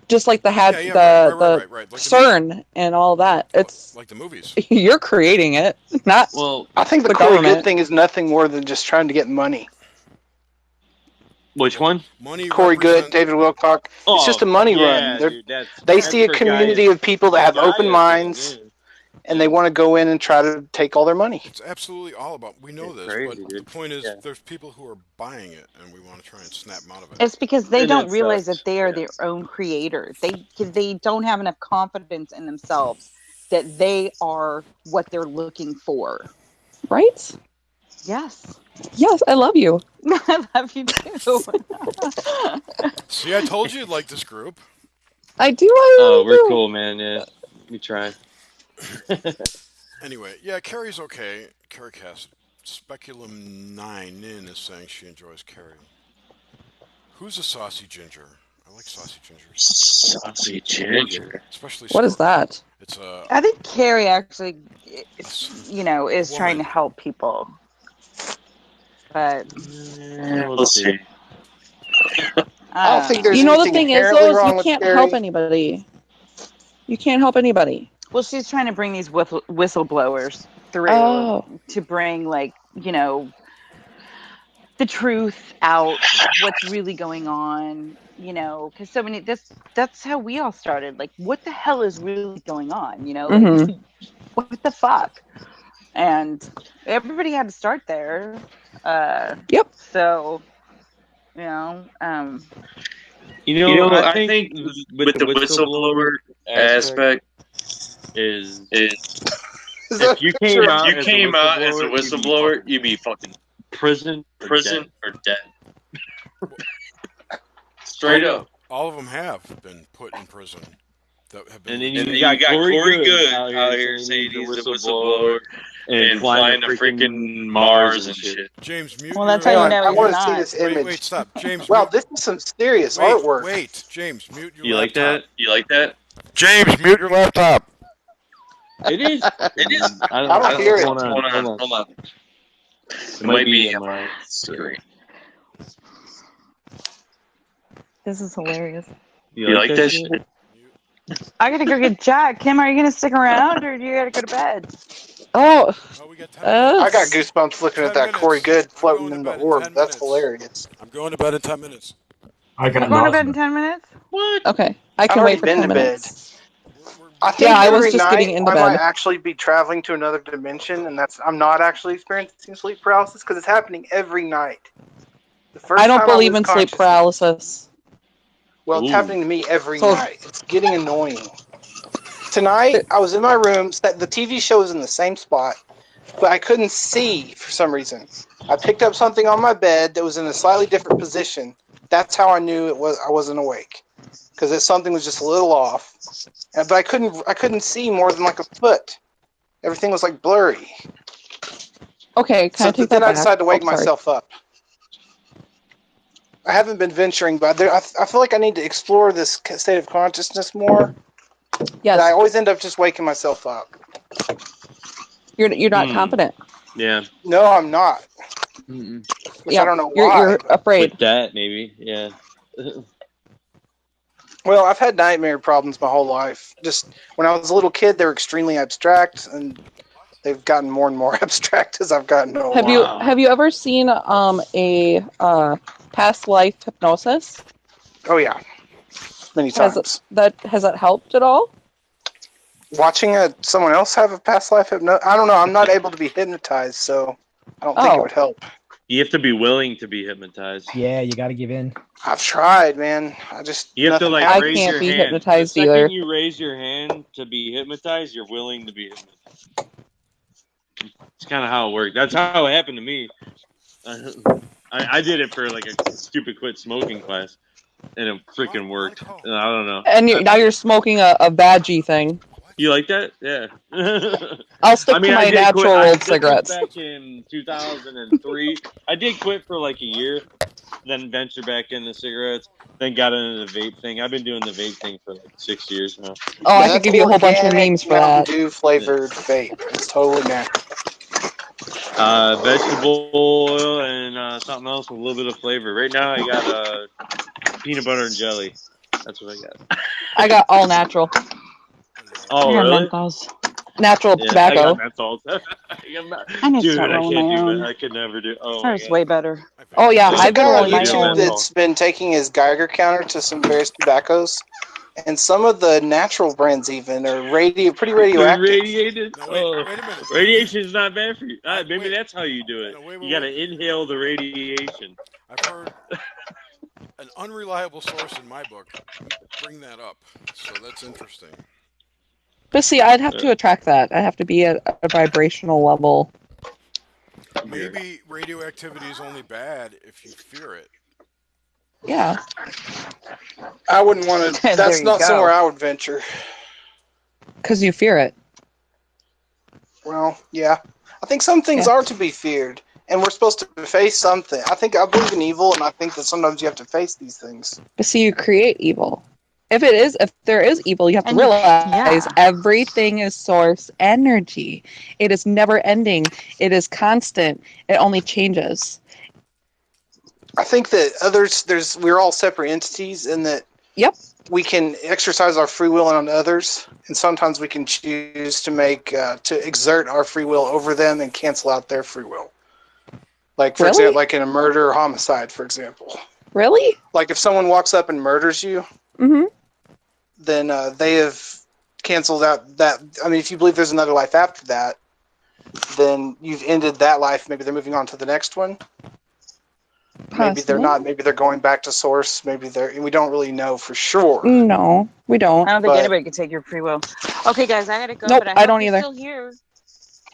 just like the right. Like the CERN and all that. It's like the movies. You're creating it, not I think the the Corey government. Good thing is nothing more than just trying to get money. Which one? Money Corey Good, represent. David Wilcock. It's just a money run. Dude, They that's see a for community Gaia. of people that have open Gaia thing, minds, and they want to go in and try to take all their money. It's absolutely all about. We know this, crazy, but dude. the point is, Yeah. there's people who are buying it, and we want to try and snap them out of it. It's because they And don't it realize sucks. that they are their own creator. They don't have enough confidence in themselves that they are what they're looking for. Right? Yes. Yes, I love you. I love you too. See, I told you you'd like this group. I do. I Oh, we're do. cool, man. Yeah, we try. Anyway, yeah, Carrie's okay. Carrie Cass. Speculum 9 in is saying she enjoys Carrie. Who's a saucy ginger? I like saucy gingers. Saucy ginger. Especially What is that? It's a I think Carrie actually, is trying to woman. help people. But We'll see. I don't think there's You know, the anything thing is, inherently though, is you wrong with can't help Carrie. anybody. You can't help anybody. Well, she's trying to bring these whistleblowers through to bring, like, the truth out, what's really going on, because so many, that's how we all started. Like, what the hell is really going on? Like, what the fuck? And everybody had to start there. Yep. So, I think with the whistleblower aspect is if you came out as a whistleblower, you'd be fucking prison or dead. Straight up. All of them have been put in prison. That have been. And then you got Corey Good out here saying he's a whistleblower and flying to freaking Mars and shit. James, mute well, your. that's how you know I he's want to see not. this image. Wait, stop, James. Wow, this is some serious artwork. Wait, James, mute your You like laptop. that? You like that? James, mute your laptop. It is. I don't hear it. Hold on. It might be on my screen. This is hilarious. You like that shit? I gotta go get Jack. Kim, are you gonna stick around, or do you gotta go to bed? Oh, we got 10 I got goosebumps looking at that Corey Good floating in the orb. That's hilarious. I'm going to bed in 10 minutes. I got You're going to bed in nausea. 10 minutes? What? Okay, I can I've already wait for been 10 to minutes. I think Yeah, I was every just night getting into I might bed. actually be traveling to another dimension, and I'm not actually experiencing sleep paralysis because it's happening every night. The first I don't time believe lose in sleep consciousness- paralysis. Well, it's Ooh. happening to me every night. It's getting annoying. Tonight, I was in my room. The TV show was in the same spot, but I couldn't see for some reason. I picked up something on my bed that was in a slightly different position. That's how I knew I wasn't awake, because something was just a little off. But I couldn't see more than like a foot. Everything was like blurry. Okay, can I take that then I back? decided to wake sorry. myself up. I haven't been venturing, but I feel like I need to explore this state of consciousness more. Yes. But I always end up just waking myself up. You're not confident. Yeah. No, I'm not. Mm-mm. Which I don't know You're why. afraid. With that, maybe. Yeah. Well, I've had nightmare problems my whole life. Just when I was a little kid, they were extremely abstract, and they've gotten more and more abstract as I've gotten older. Have you ever seen a past life hypnosis? Oh yeah, many times. Has that helped at all? Watching someone else have a past life hypnosis, I don't know. I'm not able to be hypnotized, so I don't think it would help. You have to be willing to be hypnotized. Yeah, you got to give in. I've tried, man. You have to raise your hand. Hypnotized the second either. you raise your hand to be hypnotized, you're willing to be hypnotized. It's kind of how it worked. That's how it happened to me. I did it for like a stupid quit smoking class, and it freaking worked. And I don't know. And now you're smoking a veggie thing. You like that? Yeah. I'll stick to my natural rolled cigarettes. Back in 2003, I did quit for like a year, then ventured back into cigarettes, then got into the vape thing. I've been doing the vape thing for like 6 years now. Oh, I could give you a whole bunch of names for that. Mountain Dew flavored vape. It's totally natural. Vegetable oil and something else with a little bit of flavor. Right now, I got peanut butter and jelly. That's what I got. I got all natural. Oh, I got really? menthols. Natural Yeah, I tobacco. got menthols. I need to Dude, start I rolling can't my do own. that. I could never do. Oh That my was god. way better. Oh yeah, There's a I've been guy on rolling my YouTube own. that's been taking his Geiger counter to some various tobaccos, and some of the natural brands even are pretty The radioactive. radiated. No, Oh, wait a minute. radiation is not bad for you. Maybe wait. that's how you do it. No, wait, You gotta inhale the radiation. I've heard an unreliable source in my book bring that up, so that's interesting. But see, I'd have to attract that. I'd have to be at a vibrational level. Maybe radioactivity is only bad if you fear it. Yeah. I wouldn't want to. There That's you not go. somewhere I would venture. Because you fear it. Well, yeah. I think some things are to be feared, and we're supposed to face something. I believe in evil, and I think that sometimes you have to face these things. But see, you create evil. If there is evil, you have to And you- realize yeah. everything is source energy. It is never ending. It is constant. It only changes. I think that we're all separate entities, and that we can exercise our free will on others, and sometimes we can choose to exert our free will over them and cancel out their free will. Like for example, like in a murder or homicide, for example. Really? Like if someone walks up and murders you, then they have canceled out that. I mean, if you believe there's another life after that, then you've ended that life. Maybe they're moving on to the next one. Maybe they're not. Maybe they're going back to source. Maybe they're. We don't really know for sure. No, we don't. I don't think anybody can take your free will. Okay, guys, I gotta go, Nope, but I I hope don't you're either. still here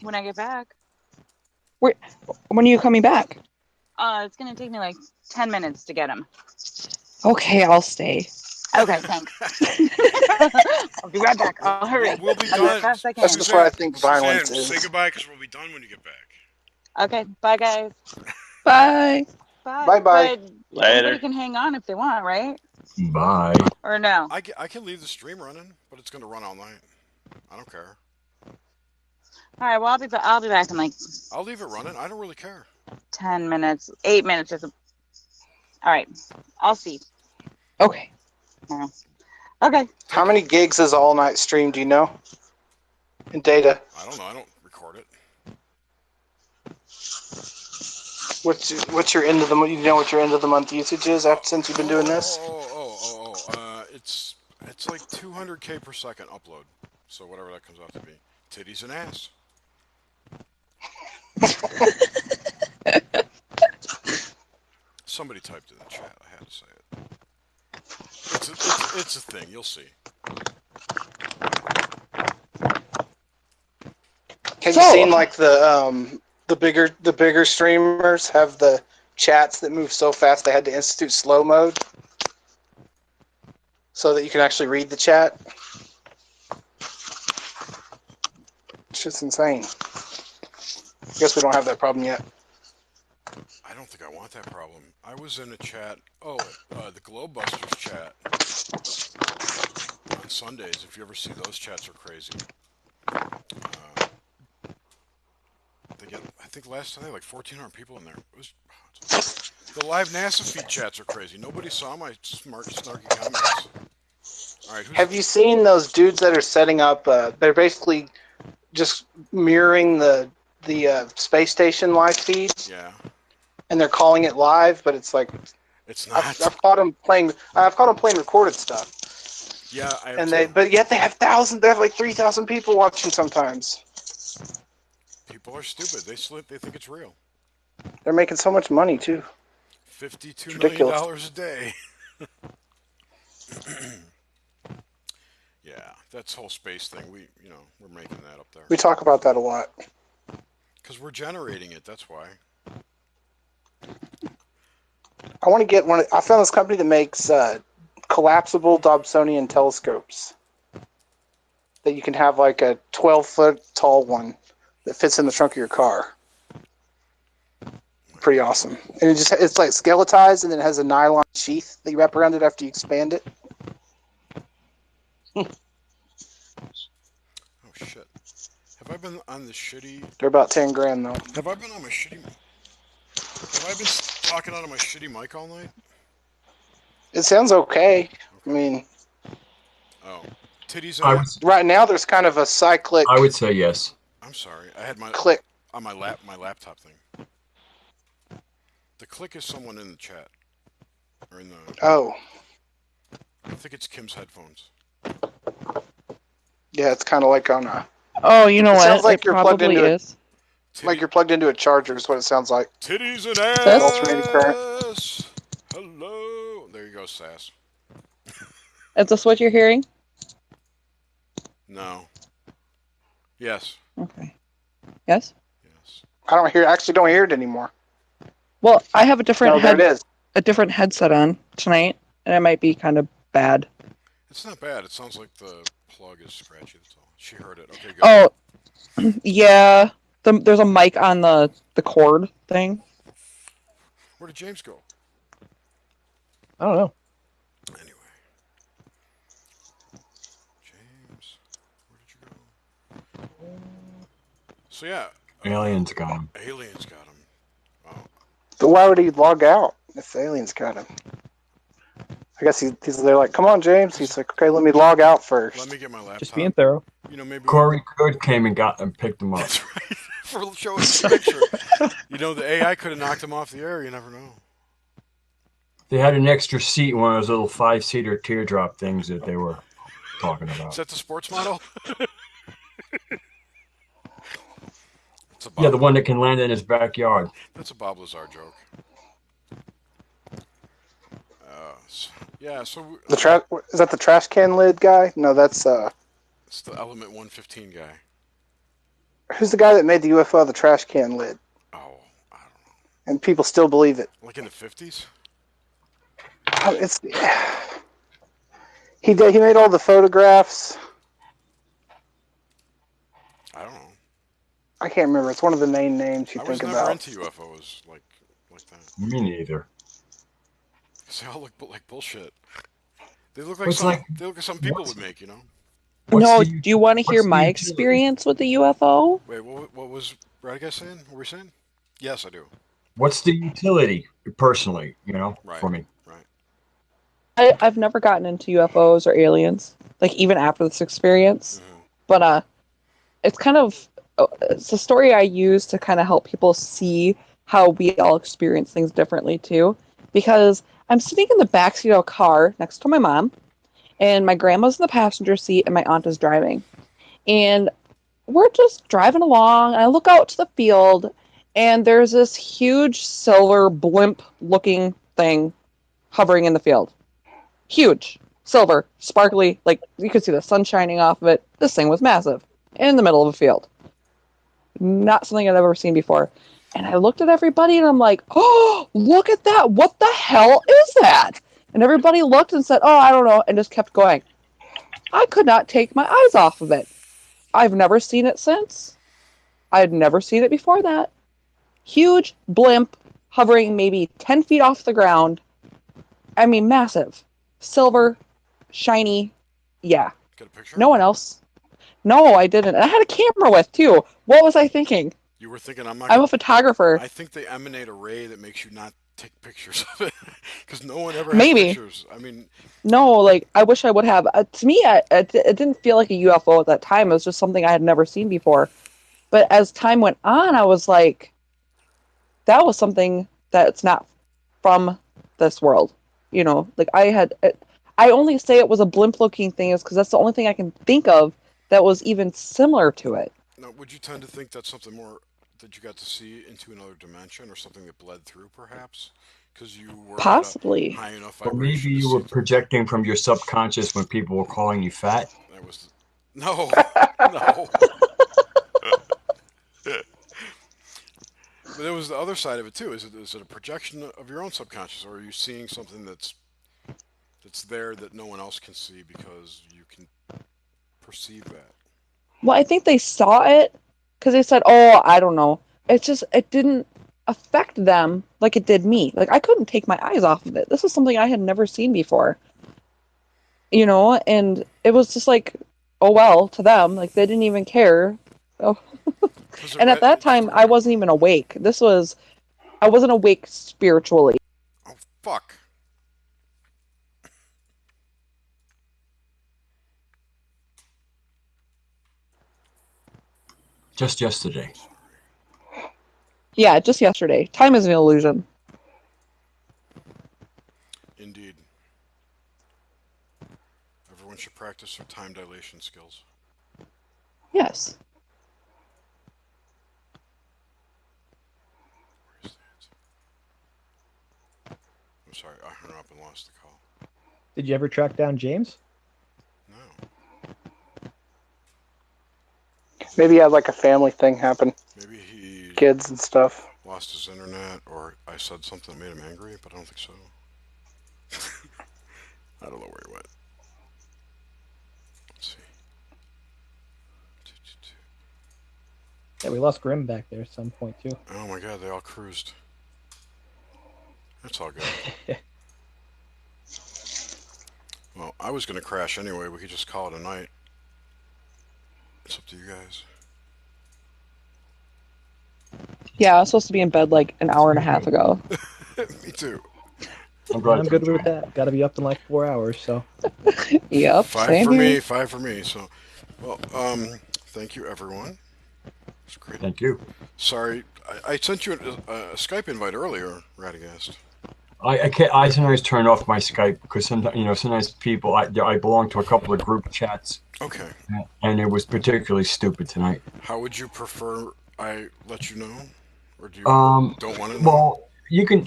when I get back. When are you coming back? It's gonna take me like 10 minutes to get him. Okay, I'll stay. Okay, thanks. I'll be right back. I'll hurry. We'll be I'll go done. as fast as I can. That's just what I think violence Suzanne, is. say goodbye because we'll be done when you get back. Okay, bye, guys. Bye. Bye. Bye-bye. But anybody can hang on if they want, right? Bye. Or no? I can leave the stream running, but it's going to run all night. I don't care. All right. Well, I'll be back in like. I'll leave it running. I don't really care. 10 minutes, 8 minutes. All right. I'll see. Okay. Okay. How many gigs is All Night stream? Do you know? In data. I don't know. I don't record it. What's your end of the month? You know what your end of the month usage is since you've been doing this? It's like 200K per second upload. So whatever that comes out to be. Titties and ass. Somebody typed in the chat. I had to say it. It's a thing. You'll see. Have you seen like the bigger streamers have the chats that move so fast they had to institute slow mode so that you can actually read the chat? It's just insane. I guess we don't have that problem yet. I don't think I want that problem. I was in a chat. The Globebusters chat on Sundays. If you ever see those chats, are crazy. I think last Sunday, like 1,400 people in there. The live NASA feed chats are crazy. Nobody saw my snarky comments. All right, Have you seen those dudes that are setting up? They're basically just mirroring the space station live feed. Yeah. And they're calling it live, but it's like it's not. I've caught them playing. I've caught them playing recorded stuff. Yeah, but yet they have thousands. They have like 3,000 people watching sometimes. People are stupid. They think it's real. They're making so much money too. $52 million a day. Yeah, that's whole space thing. We're making that up there. We talk about that a lot. Because we're generating it. That's why. I want to get one. I found this company that makes collapsible Dobsonian telescopes that you can have like a 12-foot tall one that fits in the trunk of your car. Pretty awesome. And it's like skeletized, and then it has a nylon sheath that you wrap around it after you expand it. Oh shit. Have I been on the shitty... They're about 10 grand though. Have I been on my shitty... Have I been talking out of my shitty mic all night? It sounds okay. I mean, Oh, titties I and would, right now there's kind of a cyclic I would say yes. I'm sorry. I had my click. on my laptop thing. The click is someone in the chat or in the. Oh, I think it's Kim's headphones. yeah, it's kind of like on a. Oh, you know It sounds what? like It you're plugged probably into a is. like you're plugged into a charger. Is what it sounds like. Titties and This? Alternating current. ass. Hello. There you go, Sass. Is this what you're hearing? No. Yes. Okay. Yes? Yes. I don't hear it anymore. Well, I have a different No, there it is. a different headset on tonight, and it might be kind of bad. It's not bad. It sounds like the plug is scratchy. That's all. She heard it. Okay, good. Oh, yeah. There's a mic on the cord thing. Where did James go? I don't know. Anyway. James, where did you go? So yeah. Aliens got him. Aliens got him. Oh. But why would he log out if the aliens got him? I guess they're like, come on, James. He's like, okay, let me log out first. Let me get my laptop. Just being thorough. You know, maybe Corey Good came and got and picked him up. That's right. For showing the picture. You know, the AI could have knocked him off the air. You never know. They had an extra seat in one of those little 5-seater teardrop things that they were talking about. Is that the sports model? Yeah, the one that can land in his backyard. That's a Bob Lazar joke. Yeah, so is that the trash can lid guy? No, that's it's the Element 115 guy. Who's the guy that made the UFO the trash can lid? Oh, I don't know. And people still believe it. Like in the 50s? He made all the photographs. I don't know. I can't remember. It's one of the main names you I think was about. never into UFOs like that. Me neither. They all look like bullshit. They look like something people would make, you know. No, do you want to hear my experience with the UFO? Wait, what was Brad guy saying? What were we saying? Yes, I do. What's the utility, personally, Right, for me? Right. I've never gotten into UFOs or aliens, like even after this experience. Mm-hmm. But it's kind of it's a story I use to kind of help people see how we all experience things differently too. Because I'm sitting in the backseat of a car next to my mom, and my grandma's in the passenger seat, and my aunt is driving. And we're just driving along, and I look out to the field, and there's this huge silver blimp-looking thing hovering in the field. Huge, silver, sparkly, like you could see the sun shining off of it. This thing was massive, in the middle of a field. Not something I've ever seen before. And I looked at everybody, and I'm like, oh, look at that. What the hell is that? And everybody looked and said, oh, I don't know, and just kept going. I could not take my eyes off of it. I've never seen it since. I had never seen it before that. Huge blimp hovering maybe 10 feet off the ground. I mean, massive. Silver, shiny. Yeah. Got a picture? No one else. No, I didn't. And I had a camera with, too. What was I thinking? You were thinking I'm a photographer. I think they emanate a ray that makes you not take pictures of it. Because no one ever has Maybe. pictures. I mean... No, like, I wish I would have. To me, it didn't feel like a UFO at that time. It was just something I had never seen before. But as time went on, I was like, that was something that's not from this world. You know, like I only say it was a blimp-looking thing is because that's the only thing I can think of that was even similar to it. Now, would you tend to think that's something more that you got to see into another dimension or something that bled through, perhaps? Because you were possibly at a high enough Or vibration. maybe you were projecting from your subconscious when people were calling you fat. That was no, no. But there was the other side of it too. Is it a projection of your own subconscious, or are you seeing something that's there that no one else can see because you can perceive that? Well, I think they saw it because they said, "Oh, I don't know." It's just it didn't affect them like it did me. Like I couldn't take my eyes off of it. This is something I had never seen before. You know, and it was just like, oh well, to them, like they didn't even care. Oh. And at that time, I wasn't even awake. I wasn't awake spiritually. Oh fuck! Just yesterday. Yeah, just yesterday. Time is an illusion. Indeed. Everyone should practice their time dilation skills. Yes. Where is that? I'm sorry, I hung up and lost the call. Did you ever track down James? No. Maybe he had like a family thing happen. Maybe he kids and stuff. Lost his internet, or I said something that made him angry, but I don't think so. I don't know where he went. Let's see. Yeah, we lost Grim back there at some point too. Oh my god, they all cruised. That's all good. Well, I was going to crash anyway. We could just call it a night. It's up to you guys. Yeah, I was supposed to be in bed like an hour and a half ago. Me too. I'm good with that. Got to be up in like 4 hours, so. Yep. Five for me. So, well, thank you, everyone. It's great. Thank you. Sorry, I sent you a Skype invite earlier, Radagast. I sometimes turn off my Skype because sometimes people I belong to a couple of group chats. Okay. And it was particularly stupid tonight. How would you prefer I let you know, or do you don't want to know? Well, you can.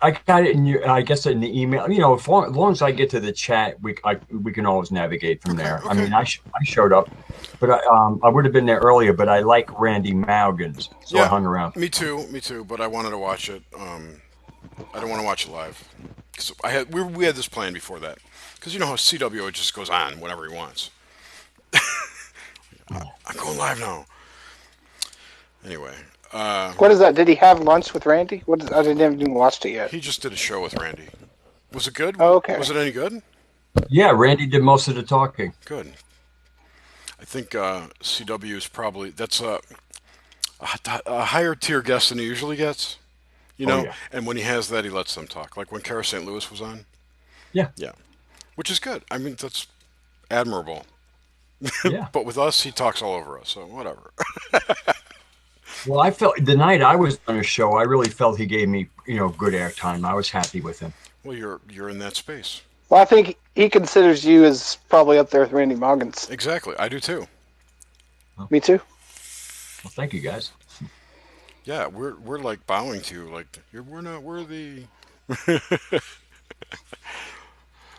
I got it in I guess in the email. As long as I get to the chat, we can always navigate from there. Okay. I mean, I showed up, but I would have been there earlier. But I like Randy Maugens, so I hung around. Me too. But I wanted to watch it. I don't want to watch it live because we had this plan before that, because you know how CW just goes on whenever he wants. I'm going live now. Anyway. What is that? Did he have lunch with Randy? I didn't even watch it yet. He just did a show with Randy. Was it good? Oh, okay. Was it any good? Yeah, Randy did most of the talking. Good. I think CW is probably that's a higher tier guest than he usually gets. Yeah. And when he has that, he lets them talk. Like when Kara St. Louis was on. Yeah. Yeah. Which is good. I mean, that's admirable. Yeah. But with us, he talks all over us, so whatever. Well, I felt the night I was on a show, I really felt he gave me, good airtime. I was happy with him. Well, you're in that space. Well, I think he considers you as probably up there with Randy Maugens. Exactly. I do too. Oh. Me too. Well, thank you guys. Yeah, we're like bowing to you, like we're not worthy.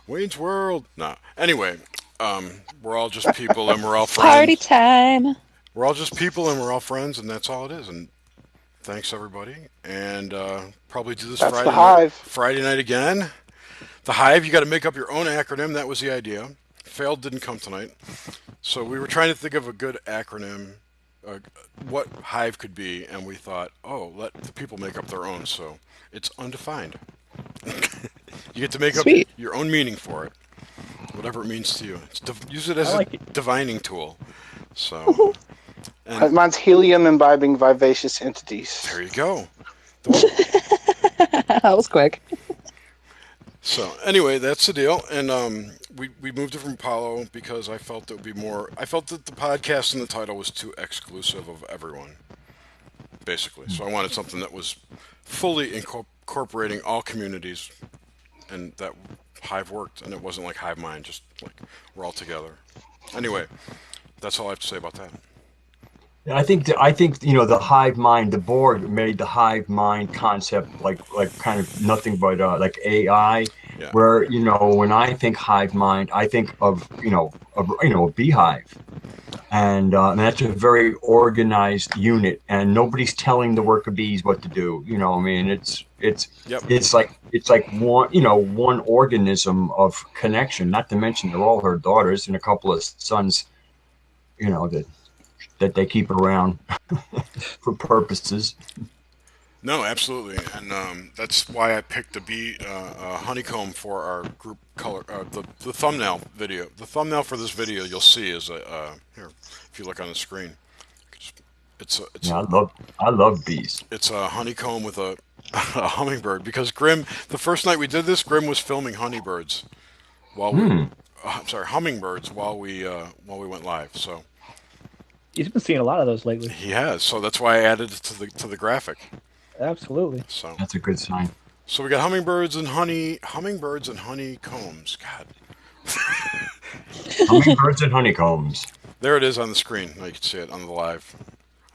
Wayne's World. No. Anyway, we're all just people and we're all friends. Party time. We're all just people and we're all friends, and that's all it is. And thanks everybody. And probably do this Friday night again. The Hive. You got to make up your own acronym. That was the idea. Failed didn't come tonight, so we were trying to think of a good acronym. What Hive could be, and we thought, let the people make up their own, so it's undefined. You get to make up your own meaning for it, whatever it means to you. Use it as a divining tool. So, mine's helium imbibing vivacious entities. There you go. That was quick. So anyway, that's the deal, and we moved it from Apollo because I felt it would be more. I felt that the podcast and the title was too exclusive of everyone, basically. So I wanted something that was fully incorporating all communities, and that Hive worked, and it wasn't like Hive Mind, just like we're all together. Anyway, that's all I have to say about that. I think the Hive Mind, the board made the Hive Mind concept like kind of nothing but like AI, where when I think Hive Mind, I think of a beehive, and that's a very organized unit, and nobody's telling the worker bees what to do. I mean, it's like one organism of connection. Not to mention they're all her daughters and a couple of sons, that they keep around for purposes. No, absolutely, and that's why I picked the bee honeycomb for our group color. The thumbnail video. The thumbnail for this video you'll see is here. If you look on the screen, I love bees. It's a honeycomb with a hummingbird, because Grim. The first night we did this, Grim was filming honeybirds while hummingbirds while we went live. So. He's been seeing a lot of those lately. He has, so that's why I added it to the graphic. Absolutely. So That's a good sign. So we got hummingbirds and honeycombs. God. Hummingbirds and honeycombs. There it is on the screen. Now you can see it on the live.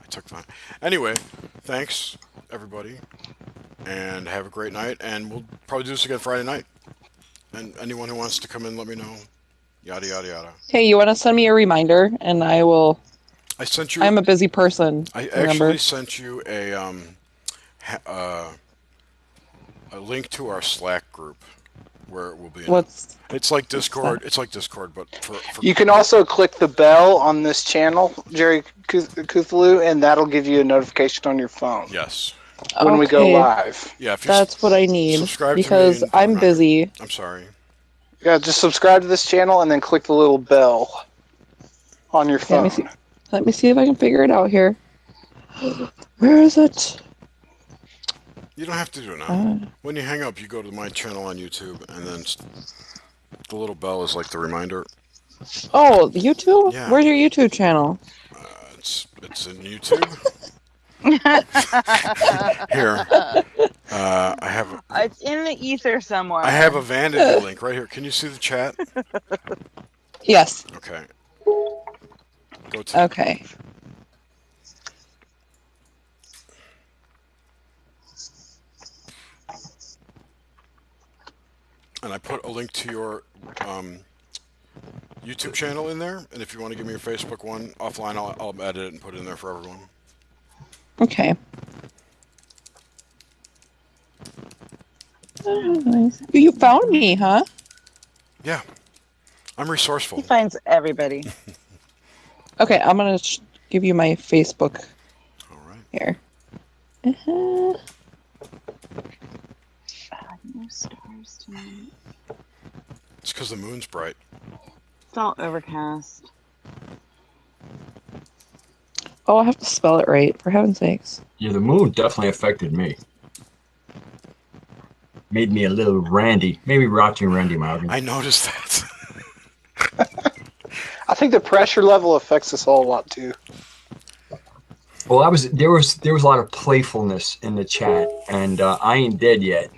I took time. Anyway, thanks everybody, and have a great night. And we'll probably do this again Friday night. And anyone who wants to come in, let me know. Yada yada yada. Hey, you want to send me a reminder, and I will. I sent you. I'm a busy person. I remember? actually sent you a link to our Slack group where it will be. It's like Discord. It's like Discord, but for You can also click the bell on this channel, Jerry Cthulhu, and that'll give you a notification on your phone. Yes. When we go live. Yeah, if you that's what I need subscribe because to me I'm busy. I'm sorry. Yeah, just subscribe to this channel and then click the little bell on your phone. Let me see if I can figure it out here. Where is it? You don't have to do it now. When you hang up, you go to my channel on YouTube, and then the little bell is like the reminder. Oh, YouTube? Yeah. Where's your YouTube channel? It's in YouTube. Here. I have. It's in the ether somewhere. I have a vanity link right here. Can you see the chat? Yes. Okay. Go to. Okay. And I put a link to your YouTube channel in there. And if you want to give me your Facebook one offline, I'll edit it and put it in there for everyone. Okay. You found me, huh? Yeah. I'm resourceful. He finds everybody. Okay, I'm gonna give you my Facebook. All right. Here. No stars tonight. It's because the moon's bright. It's all overcast. Oh, I have to spell it right, for heaven's sakes. Yeah, the moon definitely affected me. Made me a little randy. Maybe Rocky and Randy Marvin. I noticed that. I think the pressure level affects us all a lot too. Well, there was a lot of playfulness in the chat, and I ain't dead yet.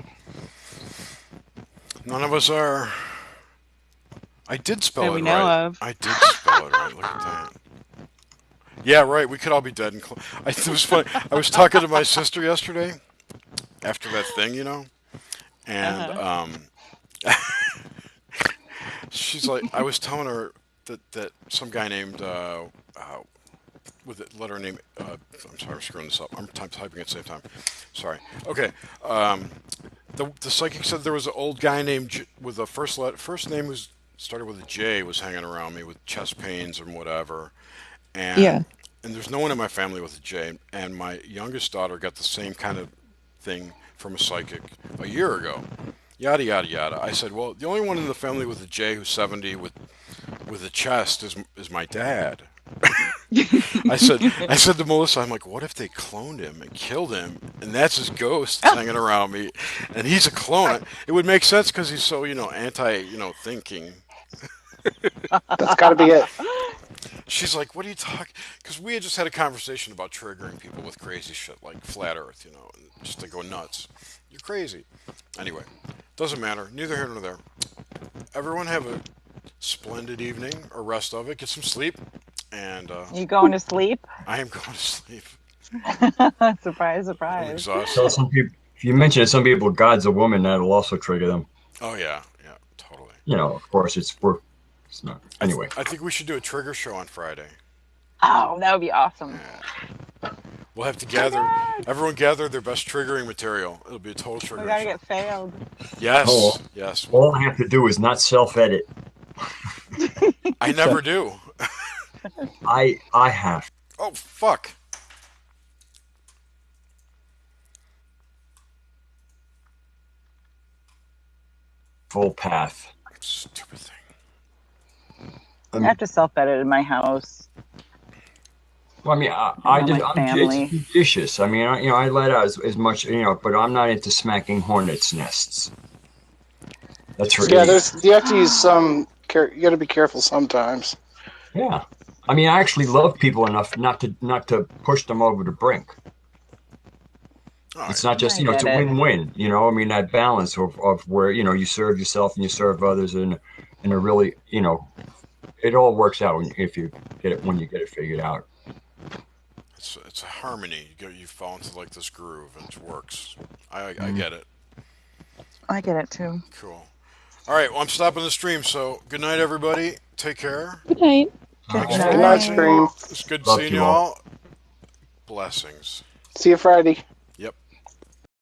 None of us are. I did spell That it we know right. of. I did spell it right. Look at that. Yeah, right. We could all be dead. It was funny. I was talking to my sister yesterday after that thing, you know, and she's like, I was telling her that some guy named with the letter name. I'm sorry, I'm screwing this up. I'm typing at the same time. Sorry. Okay. The psychic said there was an old guy named with the first name was started with a J was hanging around me with chest pains and whatever. And and there's no one in my family with a J. And my youngest daughter got the same kind of thing from a psychic a year ago. Yada yada yada. I said, well, the only one in the family with a J who's 70 with a chest is my dad. I said to Melissa, I'm like, what if they cloned him and killed him, and that's his ghost hanging around me, and he's a clone? It would make sense because he's so anti thinking. That's got to be it. She's like, what are you talking? Because we had just had a conversation about triggering people with crazy shit like flat Earth, just to go nuts. You're crazy. Anyway, doesn't matter. Neither here nor there. Everyone have a splendid evening or rest of it. Get some sleep. And you going to sleep? I am going to sleep. Surprise, I'm surprise. exhausted. Tell some people, if you mention to some people God's a woman, that'll also trigger them. Oh yeah, totally. Of course, it's not. Anyway, I think we should do a trigger show on Friday. Oh, that would be awesome. Yeah. We'll have to gather. Everyone gather their best triggering material. It'll be a total trigger. We gotta show. get failed. Yes, yes. All I have to do is not self-edit. I never do. I have. Oh fuck. Full path. Stupid thing. I have to self-edit in my house. Well, I mean, I'm judicious. I mean, I let out as much, but I'm not into smacking hornets' nests. That's for you have to use some. You got to be careful sometimes. Yeah, I mean, I actually love people enough not to push them over the brink. It's not just, it's a win-win, I mean, that balance of where, you serve yourself and you serve others in a really, it all works out when you get it figured out. It's a harmony. You fall into like this groove and it works. I get it. I get it too. Cool. All right, well, I'm stopping the stream, so good night, everybody. Take care. Good night. Good night, stream. It's good Love seeing you you all. all. Blessings. See you Friday.